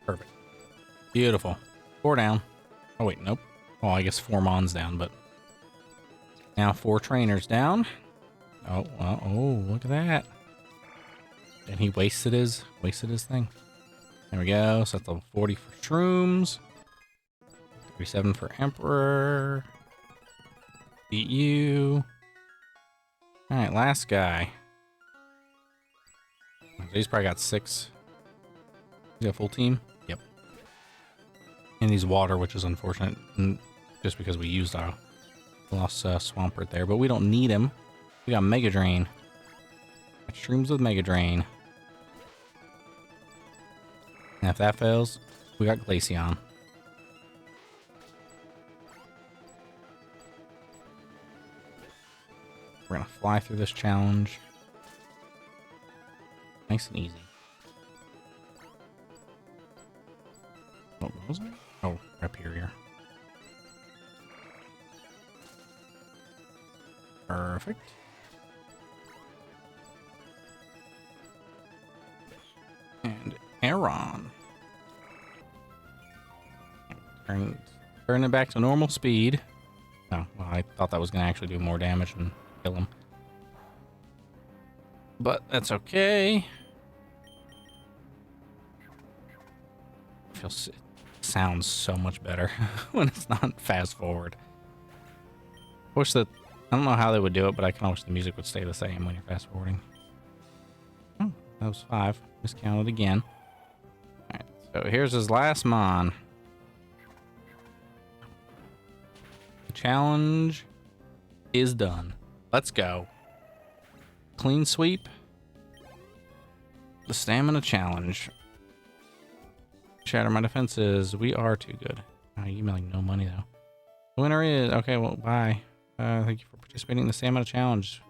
Perfect. Beautiful. 4 down. Oh, wait, nope. Well, I guess 4 Mons down, but... Now 4 trainers down. Oh, well, oh, look at that. And he wasted his thing. There we go. So that's level 40 for Shrooms. 37 for Emperor. Beat you. Alright, last guy. He's probably got 6. He's got a full team. Yep. And he's water, which is unfortunate. Just because we used our lost Swampert there. But we don't need him. We got Mega Drain. Got Shrooms with Mega Drain. And if that fails, we got Glaceon. We're gonna fly through this challenge. Nice and easy. What was it? Oh, up here. Perfect. And Aeron. Turn it back to normal speed. Oh, well, I thought that was going to actually do more damage and kill him. But that's okay. It sounds so much better when it's not fast forward. I wish that... I don't know how they would do it, but I kind of wish the music would stay the same when you're fast forwarding. Oh, that was 5. Miscounted again. Alright, so here's his last Mon. The challenge is done. Let's go. Clean sweep. The stamina challenge. Shatter my defenses. We are too good. Oh, you emailing no money though. The winner is... Okay, well, bye. Thank you for participating in the stamina challenge.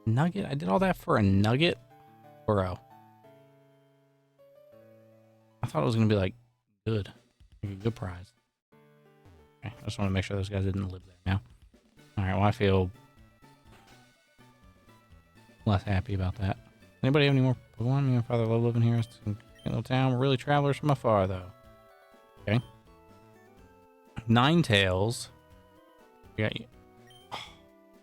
Nugget? I did all that for a nugget? Bro. I thought it was going to be like good. Like a good prize. Okay, I just want to make sure those guys didn't live there now. Alright, well, I feel less happy about that. Anybody have any more Pokemon? Me and Father love living here. It's a little town. We're really travelers from afar, though. Okay. Ninetales. Yeah,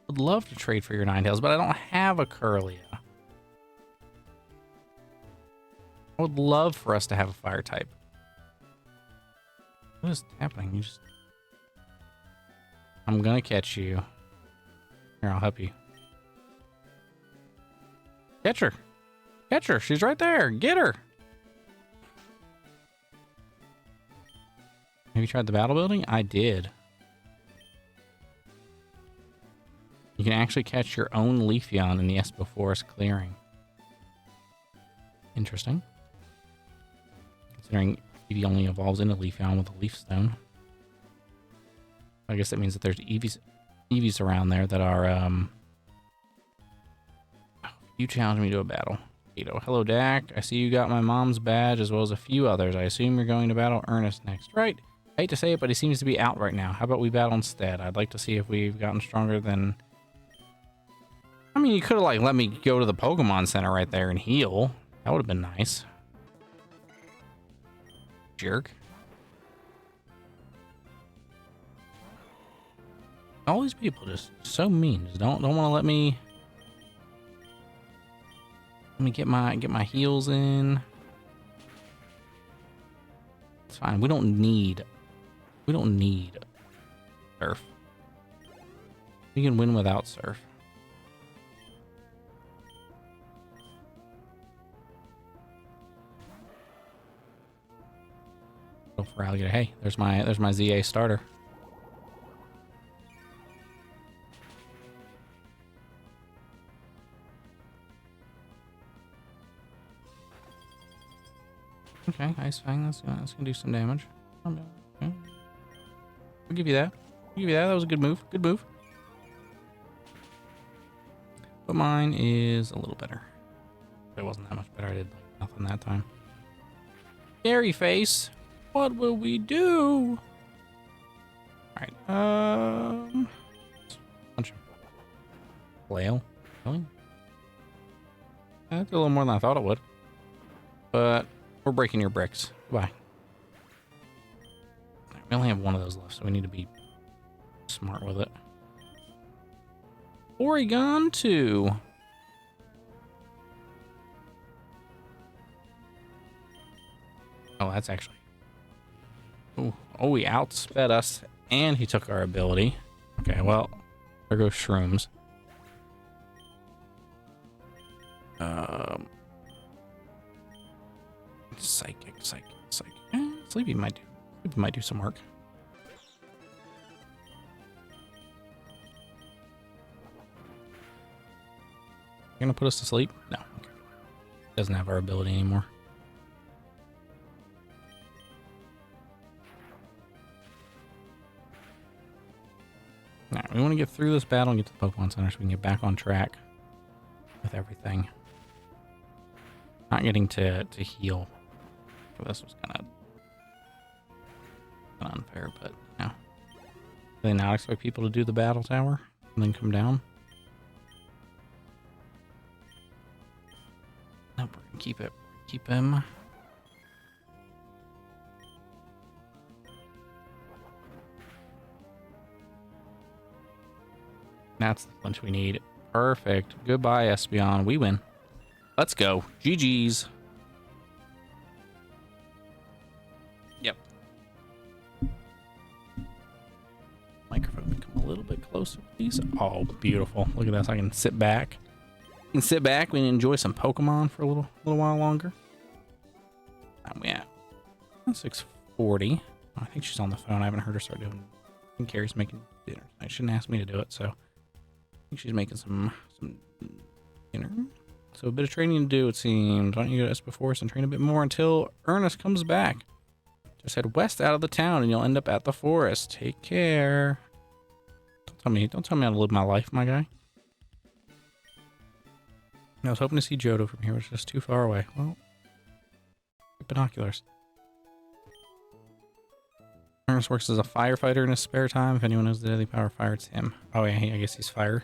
would love to trade for your Ninetales, but I don't have a Curlia. I would love for us to have a fire type. What is happening? You just... I'm gonna catch you. Here, I'll help you. Catch her. Catch her. She's right there. Get her. Have you tried the battle building? I did. You can actually catch your own Leafeon in the Espo Forest clearing. Interesting. Considering Eevee only evolves into Leafeon with a Leaf Stone. I guess that means that there's Eevees around there that are, you challenge me to a battle. Johto. Hello, Dak. I see you got my mom's badge as well as a few others. I assume you're going to battle Ernest next, right? I hate to say it, but he seems to be out right now. How about we battle instead? I'd like to see if we've gotten stronger than... I mean, you could have, like, let me go to the Pokemon Center right there and heal. That would have been nice. Jerk. All these people just so mean. Just don't want to let me get my heals in. It's fine. We don't need Surf. We can win without Surf. Go for Alligator. Hey, there's my ZA starter. Okay, Ice Fang. That's gonna do some damage. Okay. I'll give you that. That was a good move. Good move. But mine is a little better. It wasn't that much better. I did like nothing that time. Scary face. What will we do? All right. Punch him. Flail. Really? That's a little more than I thought it would. But we're breaking your bricks. Goodbye. We only have one of those left, so we need to be smart with it. Oregon 2. Oh, that's actually... Oh, he outsped us, and he took our ability. Okay, well, there goes Shrooms. Psychic. Sleepy might do some work. You're gonna put us to sleep? No. Okay. Doesn't have our ability anymore. Alright, we want to get through this battle and get to the Pokemon Center so we can get back on track with everything. Not getting to heal. This was kind of unfair, but no. Do they not expect people to do the battle tower and then come down? Nope, we're gonna keep it. Keep him. That's the flinch we need. Perfect. Goodbye, Espeon. We win. Let's go. GG's. Yep. Microphone, come a little bit closer, please. Oh, beautiful. Look at this. I can sit back. We can sit back. We can enjoy some Pokemon for a little while longer. We at 6:40. I think she's on the phone. I haven't heard her start doing. I think Carrie's making dinner. She shouldn't ask me to do it, so I think she's making some dinner. So a bit of training to do, it seems. Why don't you go to us before us and train a bit more until Ernest comes back? Just head west out of the town and you'll end up at the forest. Take care. Don't tell me how to live my life, my guy. I was hoping to see Johto from here, which is just too far away. Well, binoculars. Ernest works as a firefighter in his spare time. If anyone knows the deadly power of fire, it's him. Oh yeah, I guess he's fire.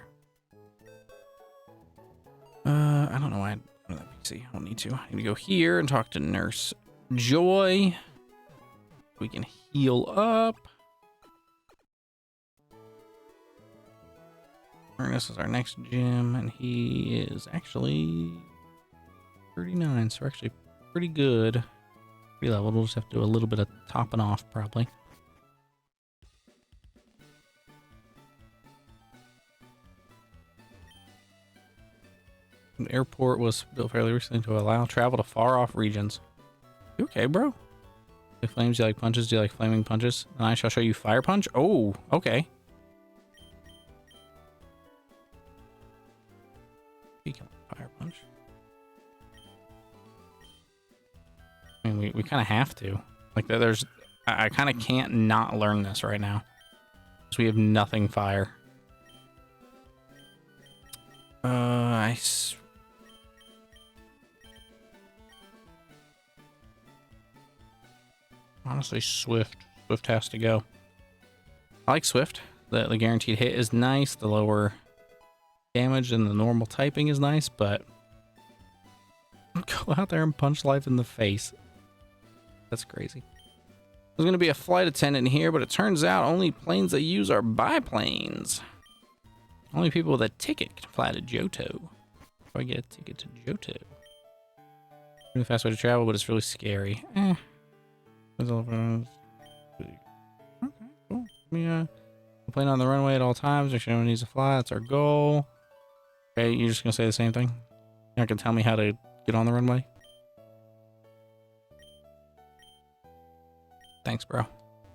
I don't know why I go to that PC. I don't need to. I need to go here and talk to Nurse Joy. We can heal up. Ernest is our next gym, and he is actually 39, so we're actually pretty good. Pretty leveled. We'll just have to do a little bit of topping off, probably. The airport was built fairly recently to allow travel to far-off regions. You okay, bro? Do you like flames? Do you like punches? Do you like flaming punches? And I shall show you fire punch? Oh, okay. Fire punch. I mean, we kind of have to. Like, I kind of can't not learn this right now. Because we have nothing fire. Honestly, Swift. Swift has to go. I like Swift. The guaranteed hit is nice. The lower damage and the normal typing is nice, but go out there and punch life in the face. That's crazy. There's going to be a flight attendant here, but it turns out only planes they use are biplanes. Only people with a ticket can fly to Johto. If I get a ticket to Johto. Really fast way to travel, but it's really scary. Okay, cool. Plane on the runway at all times. Make sure no one needs to fly. That's our goal. Okay, you're just going to say the same thing? You're not going to tell me how to get on the runway? Thanks, bro.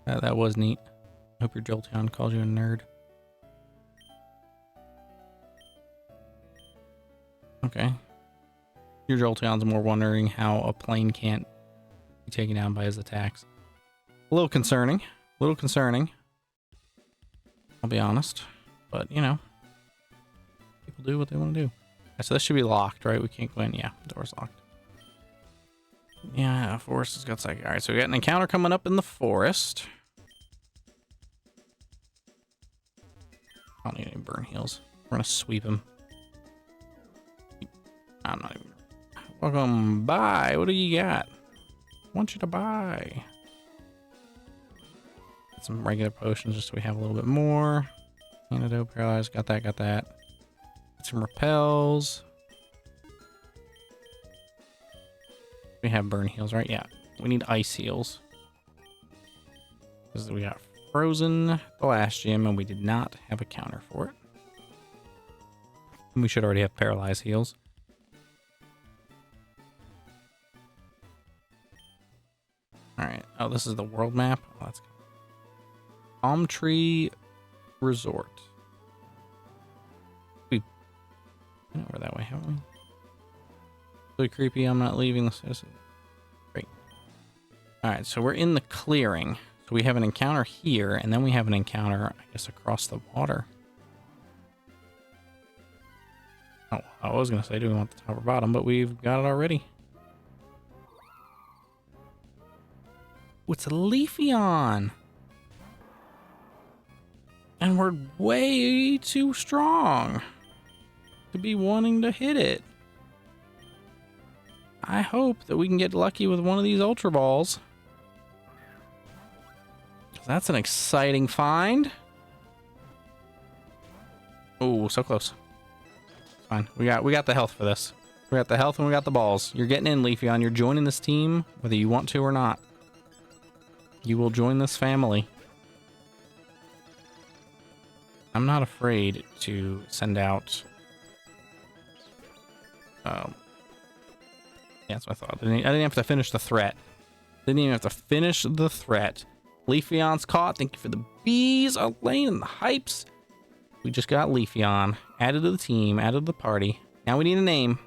That was neat. Hope your Jolteon calls you a nerd. Okay. Your Jolteon's more wondering how a plane can't be taken down by his attacks. A little concerning. A little concerning. I'll be honest. But, you know. People do what they want to do. Okay, so this should be locked, right? We can't go in. Yeah, the door's locked. Yeah, forest has got psychic. Alright, so we got an encounter coming up in the forest. I don't need any burn heals. We're gonna sweep him. I'm not even... Welcome, buy. What do you got? I want you to buy. Get some regular potions just so we have a little bit more. Antidote, paralyzed, got that, got that. Get some repels. We have burn heals, right? Yeah. We need ice heals. Because we got frozen the last gym and we did not have a counter for it. And we should already have paralyzed heals. Alright. Oh, this is the world map. Oh, that's Palm Tree Resort. We went over that way, haven't we? Really creepy. I'm not leaving this. Great. Alright, so we're in the clearing. So we have an encounter here, and then we have an encounter, I guess, across the water. Oh, I was going to say, do we want the top or bottom? But we've got it already. Oh, it's a Leafeon! And we're way too strong to be wanting to hit it. I hope that we can get lucky with one of these Ultra Balls. That's an exciting find. Oh, so close. Fine. We got the health for this. We got the health and we got the balls. You're getting in, Leafeon. You're joining this team, whether you want to or not. You will join this family. I'm not afraid to send out... Yeah, that's what I thought. I didn't have to finish the threat. Didn't even have to finish the threat. Leafeon's caught. Thank you for the bees, Elaine, and the hypes. We just got Leafeon added to the team, added to the party. Now we need a name.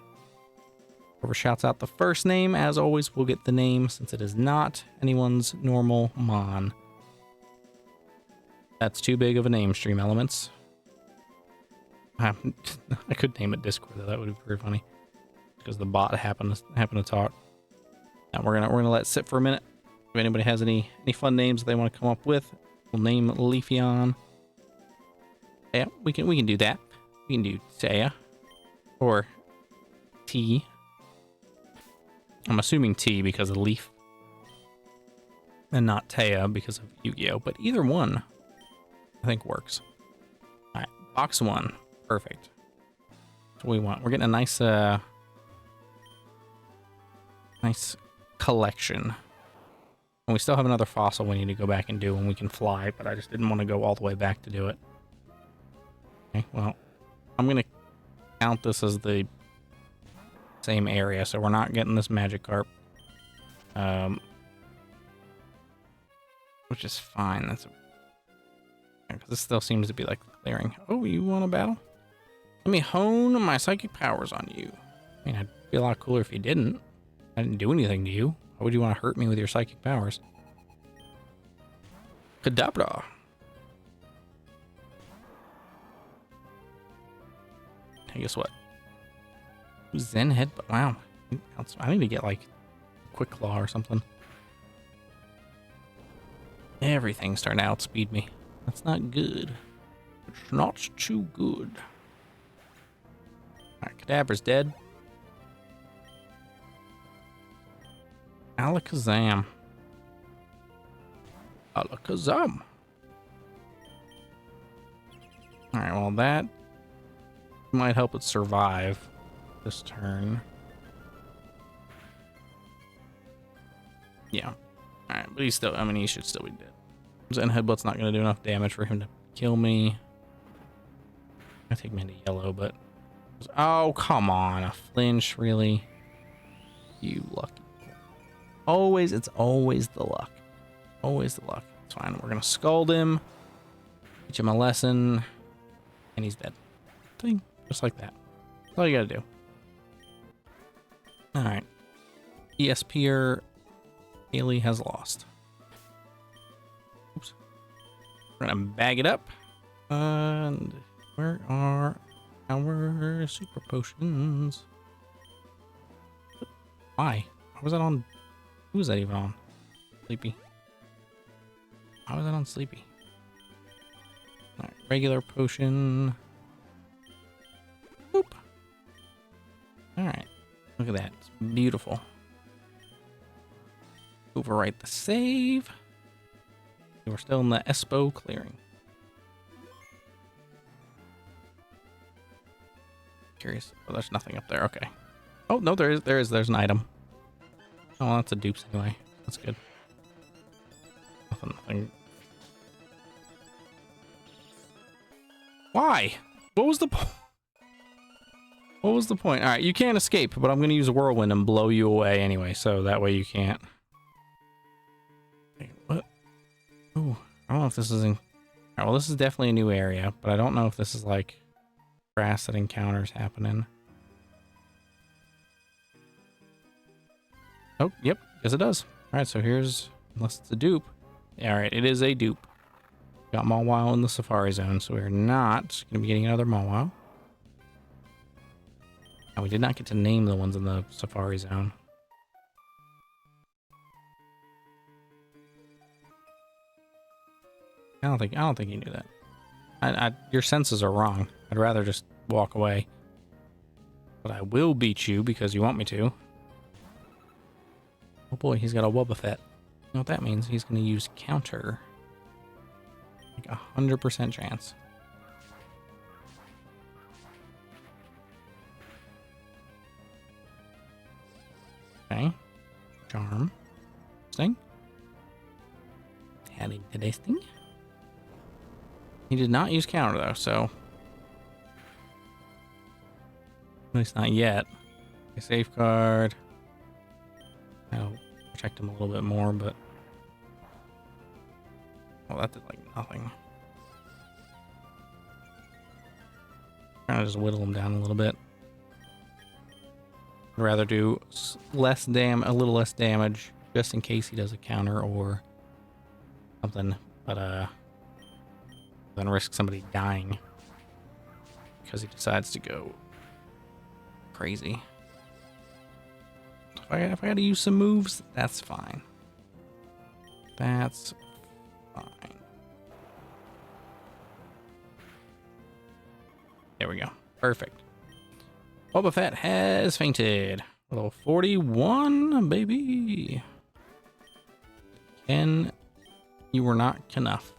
Whoever shouts out the first name, as always, will get the name since it is not anyone's normal Mon. That's too big of a name, Stream Elements. I could name it Discord though. That would be pretty funny. Because the bot happened to talk. Now we're gonna let it sit for a minute. If anybody has any fun names they want to come up with, we'll name Leafeon. Yeah, we can do that. We can do Taya or T. I'm assuming T because of Leaf, and not Taya because of Yu-Gi-Oh. But either one, I think works. All right, box 1, perfect. That's what we want. We're getting a nice collection. And we still have another fossil we need to go back and do when we can fly, but I just didn't want to go all the way back to do it. Okay, well, I'm going to count this as the same area, so we're not getting this Magikarp. Which is fine. That's because this still seems to be like clearing. Oh, you want a battle? Let me hone my psychic powers on you. I mean, I'd be a lot cooler if you didn't. I didn't do anything to you. Why would you want to hurt me with your psychic powers? Kadabra. Hey, guess what? Zen head. Wow. I need to get like quick claw or something. Everything's starting to outspeed me. That's not good. It's not too good. Alright, Kadabra's dead. Alakazam. Alakazam. Alright, well that might help it survive this turn. Yeah. Alright, but he's still, I mean, he should still be dead. Zen Headbutt's not going to do enough damage for him to kill me. I take him into yellow, but... Oh, come on. A flinch, really? You lucky. Always, it's always the luck. Always the luck. It's fine. We're going to scald him. Teach him a lesson. And he's dead. Thing. Just like that. That's all you got to do. Alright. ESPer Haley has lost. Oops. We're going to bag it up. And where are our super potions? Why? Why was that on? Who was that even on? Sleepy. Why was that on Sleepy? Alright, regular potion. Boop. Alright. Look at that. It's beautiful. Overwrite the save. We're still in the Espo clearing. Curious. Oh, there's nothing up there. Okay. Oh, no, there's an item. Oh, well, that's a dupes anyway. That's good. Nothing. Why? What was the point? What was the point? All right, you can't escape, but I'm going to use a whirlwind and blow you away anyway, so that way you can't. Wait, what? Oh, I don't know if this is in... All right, well, this is definitely a new area, but I don't know if this is like grass that encounters happening. Oh, yep, yes it does. All right, so here's... Unless it's a dupe. Yeah, all right, it is a dupe. Got Mawile in the Safari Zone, so we're not going to be getting another Mawile. And we did not get to name the ones in the Safari Zone. I don't think you knew that. Your senses are wrong. I'd rather just walk away. But I will beat you because you want me to. Oh boy, he's got a Wobbuffet. You know what that means? He's going to use counter. Like 100% chance. Okay. Charm. Sting. Adding to this thing. He did not use counter though, so. At least not yet. A safeguard. I'll protect him a little bit more, but. Well, that did like nothing. Trying to just whittle him down a little bit. I'd rather do a little less damage, just in case he does a counter or something, but than risk somebody dying because he decides to go crazy. If I got to use some moves, that's fine. That's fine. There we go. Perfect. Boba Fett has fainted. Level 41, baby. Ken, you were not enough.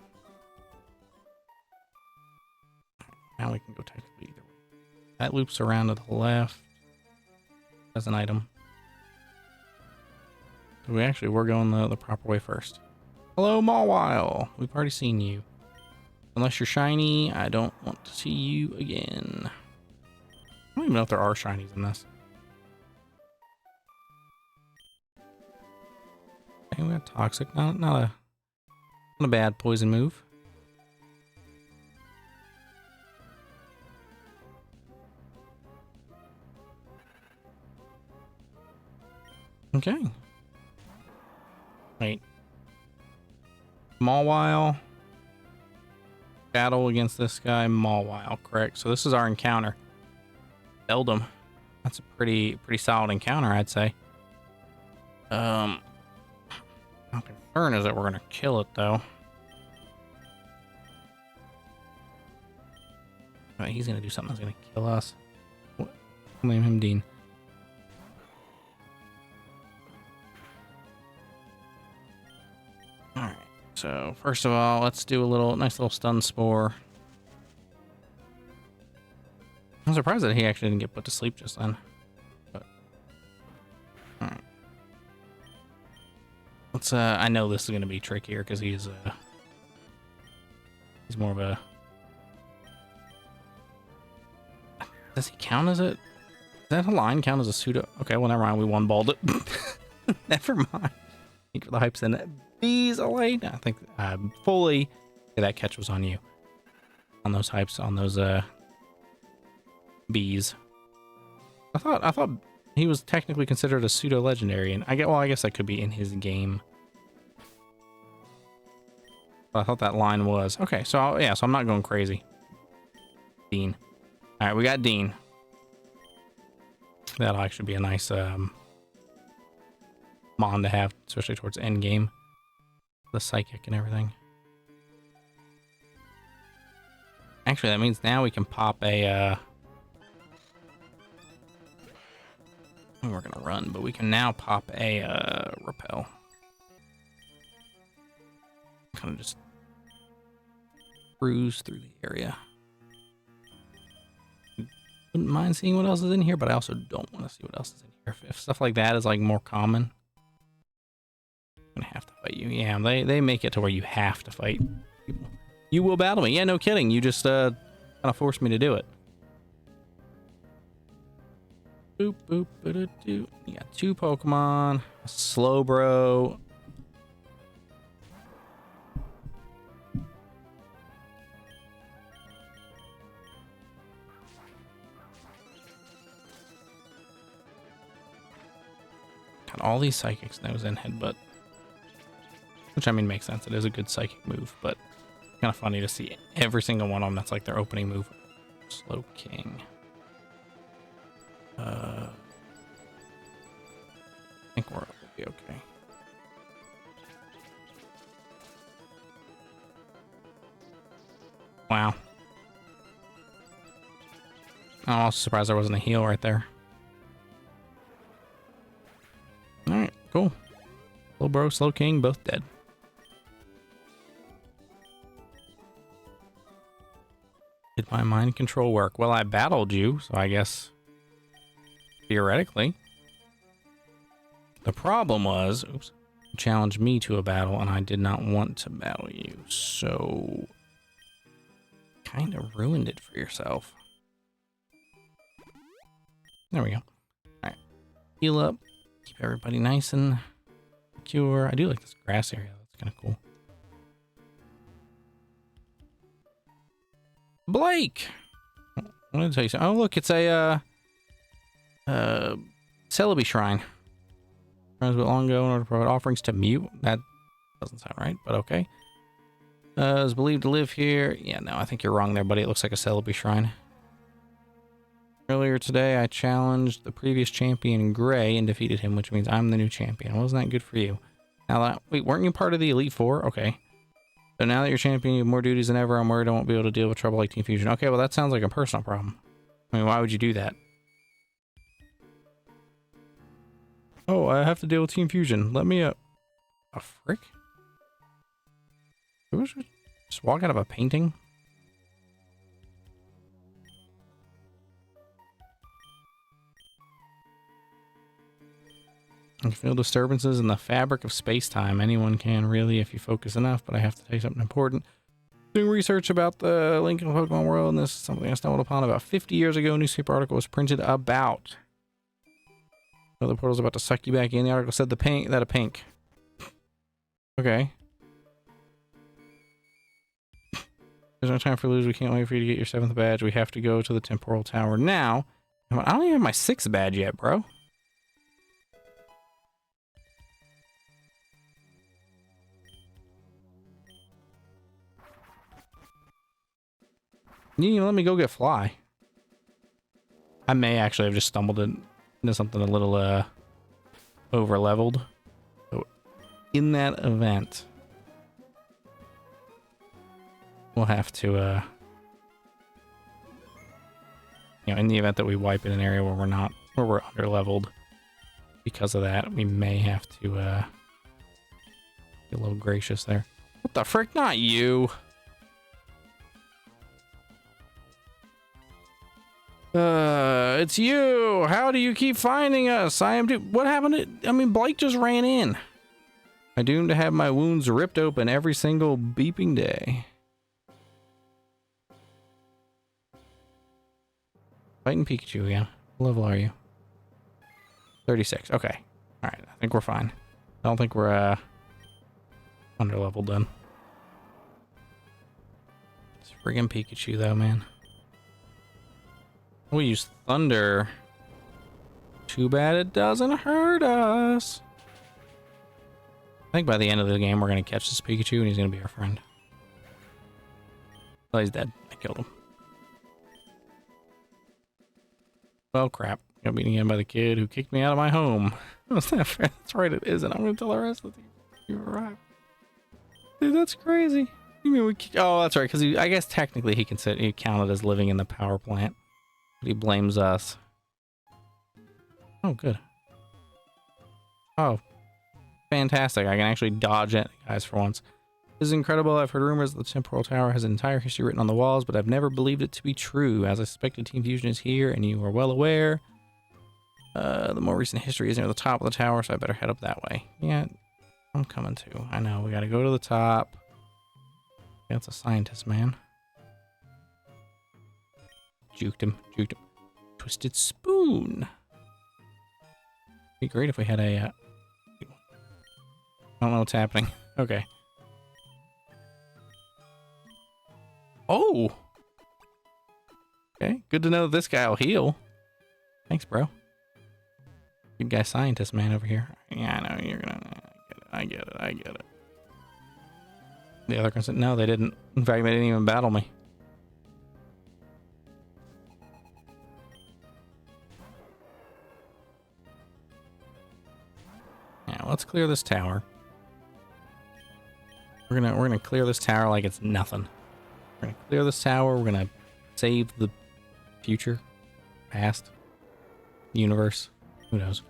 Now we can go technically either way. That loops around to the left. As an item. So we're going the proper way first. Hello, Mawile. We've already seen you. Unless you're shiny, I don't want to see you again. I don't even know if there are shinies in this. Okay, we got toxic. Not a bad poison move. Okay. Wait. Mawile. Battle against this guy, Mawile, correct? So this is our encounter. Belled him. That's a pretty solid encounter, I'd say. My concern is that we're gonna kill it though. He's gonna do something that's gonna kill us. Name him Dean. Alright, so first of all, let's do a nice little stun spore. I'm surprised that he actually didn't get put to sleep just then. But alright. Let's I know this is gonna be trickier because he's more of a. Does he count as it? Does that line count as a pseudo? Okay, well, never mind. We one-balled it. Never mind. Thank you for the hypes in it. Bees away. I think fully that catch was on you. On those hypes, on those bees. I thought he was technically considered a pseudo legendary, and I guess that could be in his game. But I thought that line was okay. So yeah, so I'm not going crazy. Dean. All right, we got Dean. That'll actually be a nice mon to have, especially towards the end game. The psychic and everything. Actually, that means now we can pop a. We're gonna run, but we can now pop a repel. Kind of just cruise through the area. Wouldn't mind seeing what else is in here, but I also don't want to see what else is in here. If stuff like that is like more common, I'm gonna have to fight you. Yeah, they make it to where you have to fight people. You will battle me. Yeah, no kidding. You just kind of forced me to do it. Boop boop boop doo. You got 2 Pokemon, a Slowbro. All these psychics, and that was in headbutt, which I mean makes sense. It is a good psychic move, but kind of funny to see every single one of them. That's like their opening move. Slow King. I think we'll be okay. Wow. I'm also surprised there wasn't a heal right there. Alright, cool. Slow Bro, Slow King, both dead. Did my mind control work? Well, I battled you, so I guess theoretically. The problem was, oops, you challenged me to a battle and I did not want to battle you, so kind of ruined it for yourself. There we go. Alright, heal up. Keep everybody nice and secure. I do like this grass area. That's kind of cool. Blake! I wanted to tell you something. Oh, look, it's a Celebi Shrine. Shrines built long ago in order to provide offerings to Mute. That doesn't sound right, but okay. Is believed to live here. Yeah, no, I think you're wrong there, buddy. It looks like a Celebi Shrine. Earlier today, I challenged the previous champion, Gray, and defeated him, which means I'm the new champion. Wasn't that good for you? Now, wait, weren't you part of the Elite Four? Okay. So now that you're champion, you have more duties than ever. I'm worried I won't be able to deal with trouble like Team Fusion. Okay, well, that sounds like a personal problem. I mean, why would you do that? Oh, I have to deal with Team Fusion. Let me, a frick? Who was just walk out of a painting? You feel disturbances in the fabric of space-time. Anyone can, really, if you focus enough, but I have to tell you something important. Doing research about the link in the Pokemon world, and this is something I stumbled upon about 50 years ago. A newspaper article was printed about. The portal's about to suck you back in. The article said a pink. Okay. There's no time for lose. We can't wait for you to get your 7th badge. We have to go to the temporal tower now. I don't even have my 6th badge yet, bro. You didn't even let me go get Fly. I may actually have just stumbled into something a little over leveled. So in that event, we'll have to in the event that we wipe in an area where we're under leveled because of that, we may have to be a little gracious there. What the frick? Not you. It's you. How do you keep finding us? What happened to... I mean, Blake just ran in. I doomed to have my wounds ripped open every single beeping day. Fighting Pikachu again. What level are you? 36. Okay. Alright, I think we're fine. I don't think we're under leveled then. It's friggin' Pikachu though, man. We use Thunder. Too bad it doesn't hurt us. I think by the end of the game we're gonna catch this Pikachu and he's gonna be our friend. Oh, he's dead. I killed him. Well, crap. Got beaten again by the kid who kicked me out of my home. Was that fair? That's right, it isn't. I'm gonna tell the rest of the team you arrived. Dude, that's crazy. You mean we? Oh, that's right. Because I guess technically he counted as living in the power plant, but he blames us. Oh, good. Oh, fantastic! I can actually dodge it, guys, for once. This is incredible. I've heard rumors that the Temporal Tower has an entire history written on the walls, but I've never believed it to be true. As I suspected, Team Fusion is here, and you are well aware. The more recent history is near the top of the tower, so I better head up that way. Yeah, I'm coming too. I know, we gotta go to the top. That's a scientist, man. Juked him. Twisted Spoon. Be great if we had a... I don't know what's happening. Okay. Oh! Okay, good to know this guy will heal. Thanks, bro. Good guy scientist man over here. Yeah, I know, you're gonna... I get it. The other consent... No, they didn't. In fact, they didn't even battle me. Now, let's clear this tower. We're gonna clear this tower like it's nothing. We're gonna clear this tower. We're gonna save the future, past, universe. Who knows?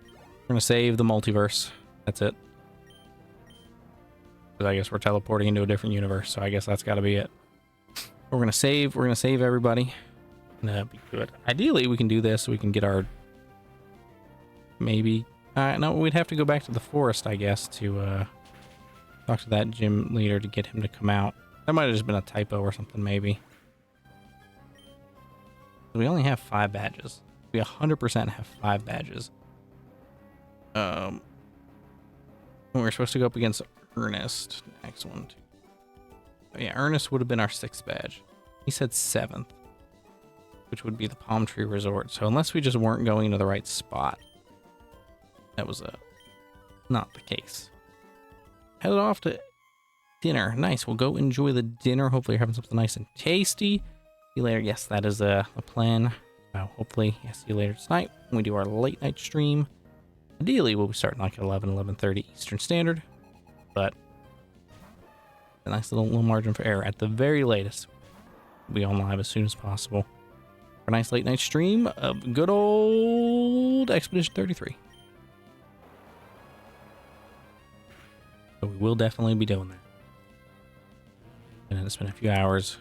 We're gonna save the multiverse. That's it. But I guess we're teleporting into a different universe, so I guess that's got to be it. We're gonna save. We're gonna save everybody. That'd be good. Ideally, we can do this so we can get our... Maybe... no, we'd have to go back to the forest, I guess, to talk to that gym leader to get him to come out. That might have just been a typo or something, maybe. We only have 5 badges. We 100% have 5 badges. We're supposed to go up against Ernest. Next one, too. Oh, yeah, Ernest would have been our 6th badge. He said 7th, which would be the Palm Tree Resort. So unless we just weren't going to the right spot, that was not the case. Headed off to dinner. Nice. We'll go enjoy the dinner. Hopefully you're having something nice and tasty. See you later. Yes, that is the plan. Hopefully, see you later tonight when we do our late night stream. Ideally, we'll be starting like at 11:30 Eastern Standard, but a nice little margin for error. At the very latest, we'll be on live as soon as possible for a nice late night stream of good old Expedition 33. So we will definitely be doing that. And it's been a few hours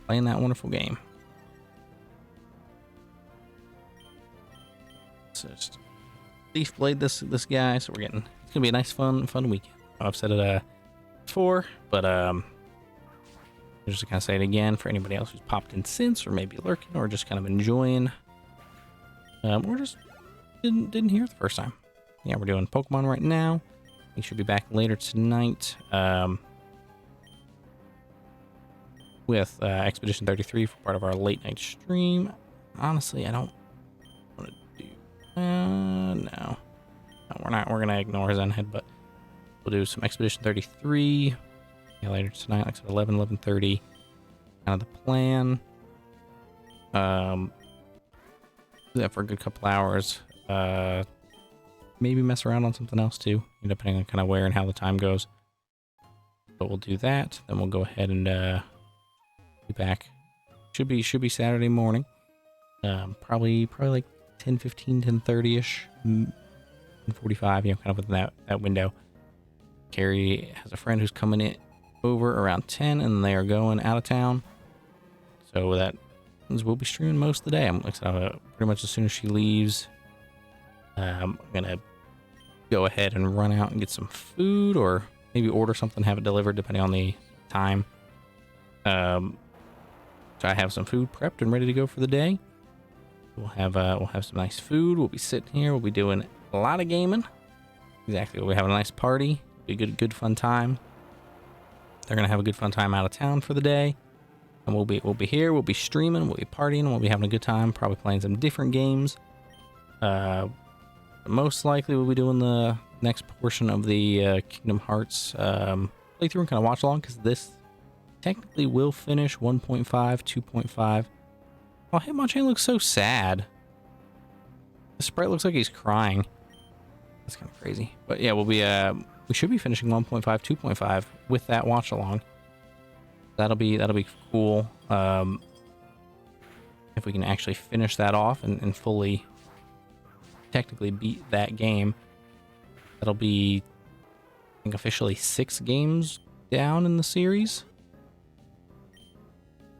playing that wonderful game. So just Leaf Blade this guy, so it's gonna be a nice fun weekend. I've said it before, but just to kind of say it again for anybody else who's popped in since, or maybe lurking, or just kind of enjoying, or just didn't hear it the first time. Yeah, we're doing Pokemon right now. We should be back later tonight with Expedition 33 for part of our late night stream. Honestly, I don't want to do... no, we're not. We're going to ignore Zenhead, but we'll do some Expedition 33 later tonight, like I said, 11:30. Kind of the plan. do that for a good couple hours. Maybe mess around on something else too, depending on kind of where and how the time goes. But we'll do that. Then we'll go ahead and be back. Should be Saturday morning. Probably like 10:15, 10:30ish, 10:45. Kind of within that window. Carrie has a friend who's coming in over around 10, and they are going out of town. So that means we'll be streaming most of the day. I'm like, pretty much as soon as she leaves, I'm gonna go ahead and run out and get some food, or maybe order something, have it delivered, depending on the time. So I have some food prepped and ready to go for the day. We'll have some nice food. We'll be sitting here. We'll be doing a lot of gaming. Exactly. We'll be having a nice party. Be a good fun time. They're gonna have a good fun time out of town for the day, and we'll be here. We'll be streaming. We'll be partying. We'll be having a good time. Probably playing some different games. Most likely we'll be doing the next portion of the Kingdom Hearts playthrough and kind of watch along, because this technically will finish 1.5, 2.5. Oh, Hitmonchan looks so sad. The sprite looks like he's crying. That's kind of crazy. But yeah, we should be finishing 1.5, 2.5 with that watch along. That'll be cool. If we can actually finish that off and fully technically beat that game, that'll be, I think, officially 6 games down in the series.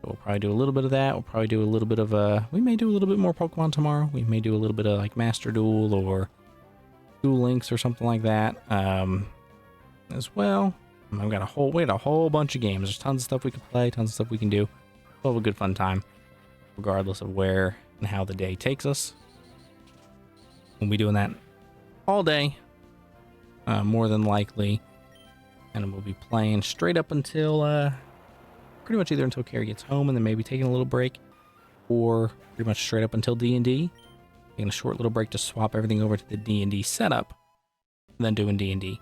So we'll probably do a little bit of that. We'll probably do a little bit of we may do a little bit more Pokemon tomorrow. We may do a little bit of like Master Duel or Duel Links or something like that as well. I've got a whole bunch of games. There's tons of stuff we can play, tons of stuff we can do. We'll have a good fun time, regardless of where and how the day takes us. We'll be doing that all day, more than likely, and we'll be playing straight up until pretty much either until Carrie gets home, and then maybe taking a little break, or pretty much straight up until D&D. Taking a short little break to swap everything over to the D&D setup, and then doing D&D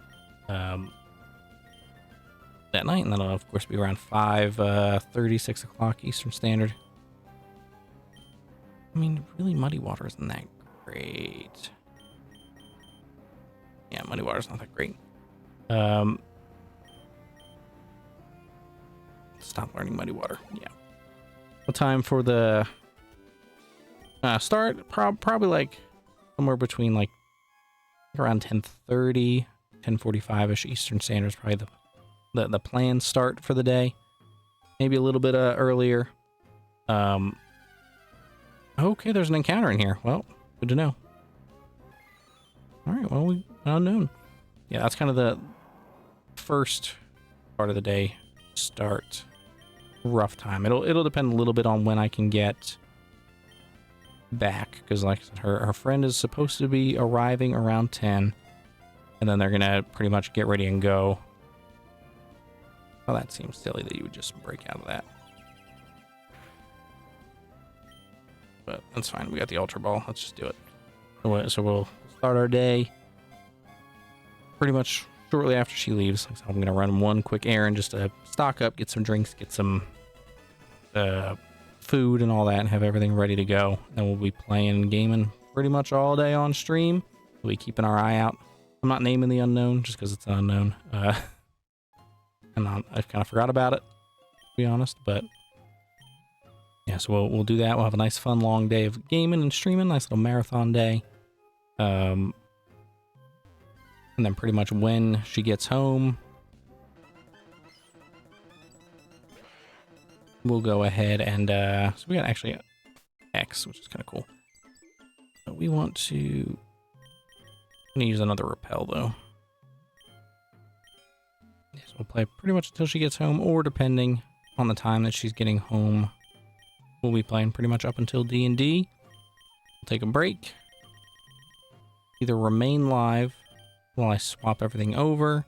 that night, and that'll of course be around 5:30, 6 o'clock Eastern Standard. I mean, really, Muddy Water isn't that great. Yeah, Muddy Water's not that great. Stop learning Muddy Water. Yeah. What time for the start? Probably like somewhere between like around 10:30, 10:45ish Eastern Standard is probably the planned start for the day. Maybe a little bit earlier. Okay, there's an encounter in here. Well, good to know. All right, well, unknown. Yeah, that's kind of the first part of the day start. Rough time. It'll depend a little bit on when I can get back, because like I said, her friend is supposed to be arriving around 10, and then they're gonna pretty much get ready and go. Well, that seems silly that you would just break out of that. But that's fine. We got the Ultra Ball. Let's just do it. So we'll start our day pretty much shortly after she leaves. I'm going to run one quick errand just to stock up, get some drinks, get some food and all that, and have everything ready to go. Then we'll be playing and gaming pretty much all day on stream. We'll be keeping our eye out. I'm not naming the unknown just because it's an unknown. And I kind of forgot about it, to be honest, but yeah, so we'll do that. We'll have a nice, fun, long day of gaming and streaming. Nice little marathon day. And then pretty much when she gets home, we'll go ahead and so we got actually X, which is kind of cool. But we want to use another repel though. So we'll play pretty much until she gets home, or depending on the time that she's getting home, we'll be playing pretty much up until D&D. We'll take a break. Either remain live while I swap everything over,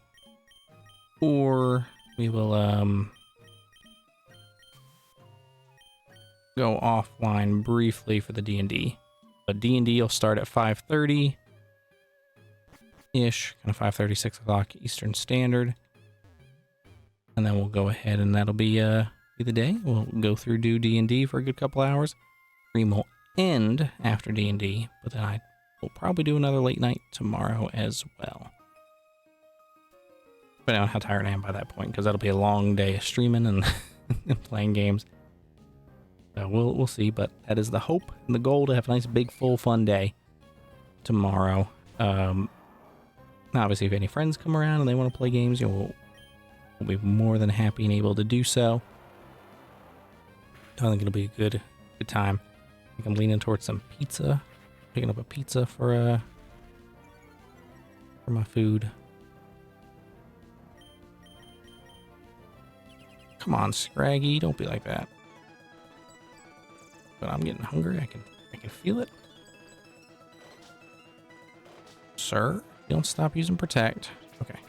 or we will go offline briefly for the D&D. But D&D will start at 5:30 ish, kind of 5:30, 6 o'clock Eastern Standard, and then we'll go ahead and that'll be the day. We'll go through do D&D for a good couple hours. Stream will end after D&D, but then I will probably do another late night tomorrow as well. Depending on how tired I am by that point, because that'll be a long day of streaming and, and playing games. So we'll see, but that is the hope and the goal, to have a nice big full fun day tomorrow. Obviously, if any friends come around and they want to play games, we'll be more than happy and able to do so. I think it'll be a good time. I think I'm leaning towards some pizza, picking up a pizza for my food. Come on, Scraggy, don't be like that. But I'm getting hungry. I can feel it. Sir, don't stop using protect. Okay.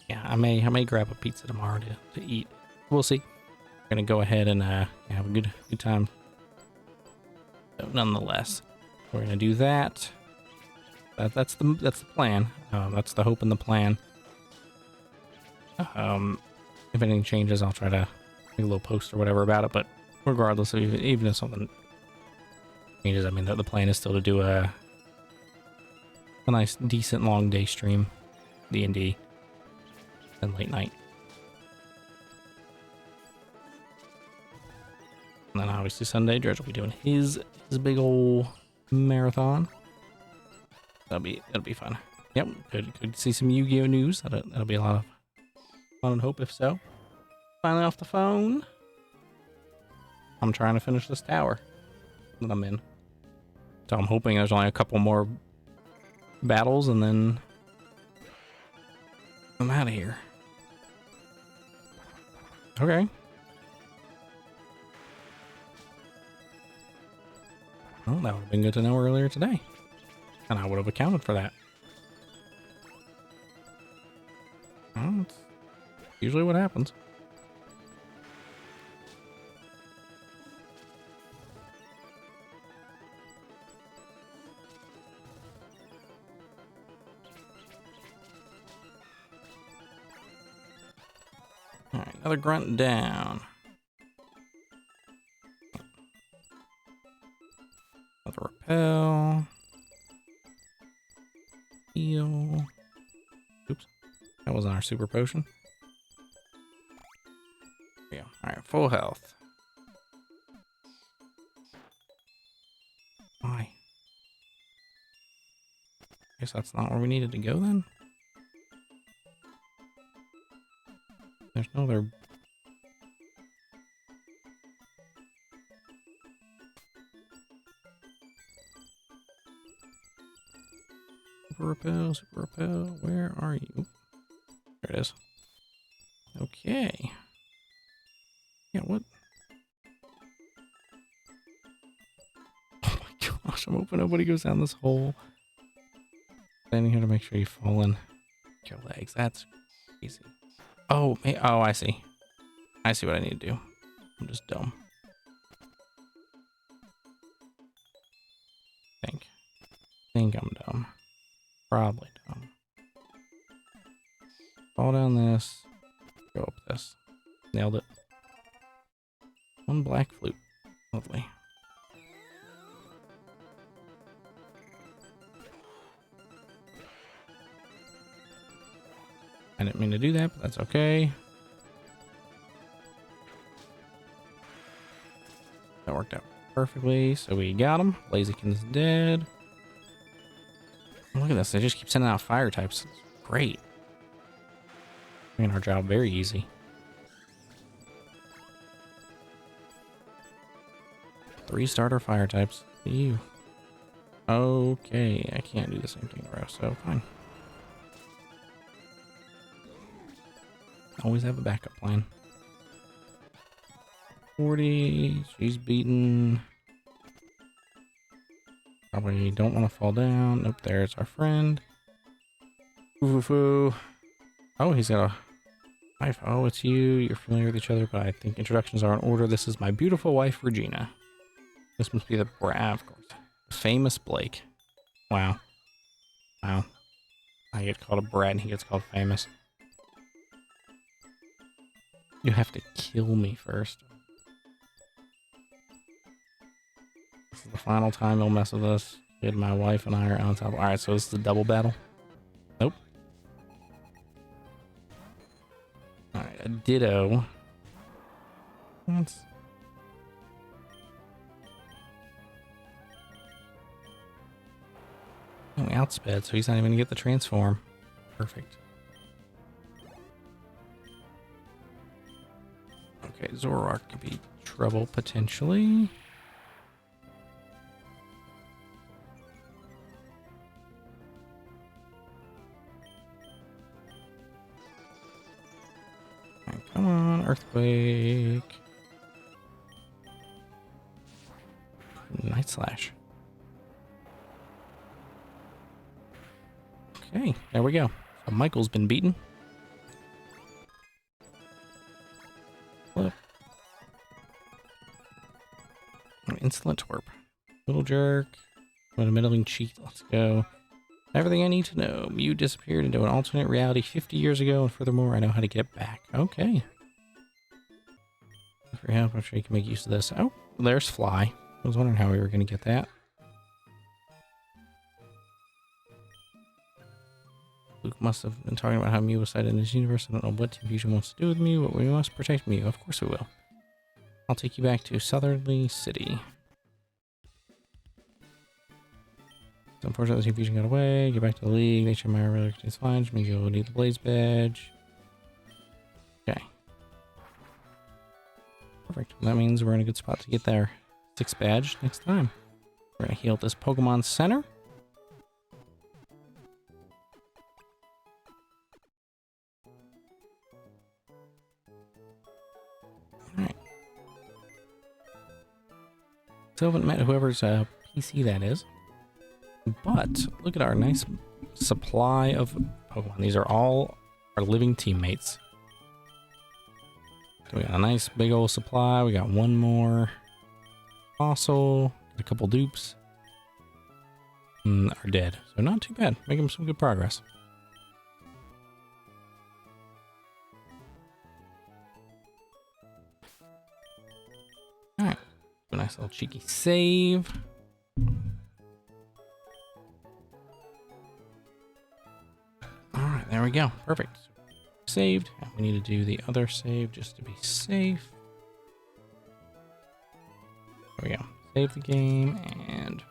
Yeah, I may grab a pizza tomorrow to eat. We'll see. We're gonna go ahead and have a good time. So nonetheless, we're gonna do that. That's the plan. That's the hope and the plan. If anything changes, I'll try to make a little post or whatever about it. But regardless, even if something changes, I mean, the plan is still to do a nice, decent, long day stream, D&D, and late night. And then obviously Sunday, Dredge will be doing his big old marathon. That'll be fun. Yep, could see some Yu-Gi-Oh news. That'll be a lot of fun and hope, if so. Finally off the phone. I'm trying to finish this tower that I'm in. So I'm hoping there's only a couple more battles and then I'm out of here. Okay. Well, that would have been good to know earlier today. And I would have accounted for that. Well, that's usually what happens. Alright, another grunt down. Another repel. Heal. Oops. That wasn't our super potion. Yeah. Alright, full health. Why? Guess that's not where we needed to go then. There's no other. Super repel, where are you? There it is. Okay. Yeah, what? Oh my gosh, I'm hoping nobody goes down this hole. Standing here to make sure you fall in your legs. That's easy. Oh, I see. I see what I need to do. I'm just dumb. Think I'm dumb. Probably dumb. Fall down this. Go up this. Nailed it. One black flute. Lovely. I didn't mean to do that, but that's okay. That worked out perfectly. So we got him. Blaziken's dead. Look at this. They just keep sending out fire types. It's great. Making our job very easy. 3 starter fire types. Ew. Okay, I can't do the same thing in a row, so fine. Always have a backup plan. 40. She's beaten. Probably don't want to fall down. Nope, there's our friend. Foo. Oh, he's got a wife. Oh, it's you. You're familiar with each other, but I think introductions are in order. This is my beautiful wife, Regina. This must be the Brad, of course. Famous Blake. Wow. I get called a Brad and he gets called famous. You have to kill me first. is the final time you'll mess with us. Kid, my wife and I are on top. Alright, so this is a double battle. Nope. Alright, a Ditto. That's... Oh, we outsped, so he's not even gonna get the transform. Perfect. Okay, Zoroark could be trouble potentially. Right, come on, Earthquake. Night Slash. Okay, there we go. So Michael's been beaten. Flip. Insolent Twerp. Little Jerk. What a middling cheat. Let's go. Everything I need to know. Mew disappeared into an alternate reality 50 years ago, and furthermore, I know how to get it back. Okay. For help, I'm sure you can make use of this. Oh, there's Fly. I was wondering how we were going to get that. Luke must have been talking about how Mew was sighted in this universe. I don't know what Team Fusion wants to do with Mew, but we must protect Mew. Of course we will. I'll take you back to Southerly City. So unfortunately, Team Fusion got away. Get back to the league. Nature Mire really contains fine, which means you'll need the Blaze badge. Okay. Perfect. That means we're in a good spot to get their 6th badge next time. We're going to heal at this Pokemon Center. Alright. Still haven't met whoever's PC that is. But look at our nice supply of Pokemon. These are all our living teammates. So we got a nice big old supply. We got one more fossil, a couple dupes, and are dead. So not too bad. Making some good progress. All right, a nice little cheeky save. All right, there we go. Perfect. Saved. And we need to do the other save just to be safe. There we go. Save the game and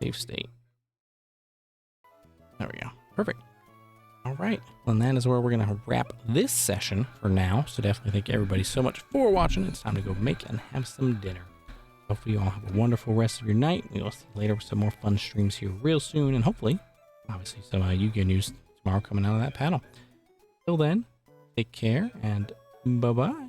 save state. There we go. Perfect. All right. Well, and that is where we're going to wrap this session for now. So definitely thank everybody so much for watching. It's time to go make and have some dinner. Hopefully you all have a wonderful rest of your night. We will see you later with some more fun streams here real soon. And hopefully, obviously, some Yu-Gi-Oh news tomorrow coming out of that panel. Till then, take care and bye-bye.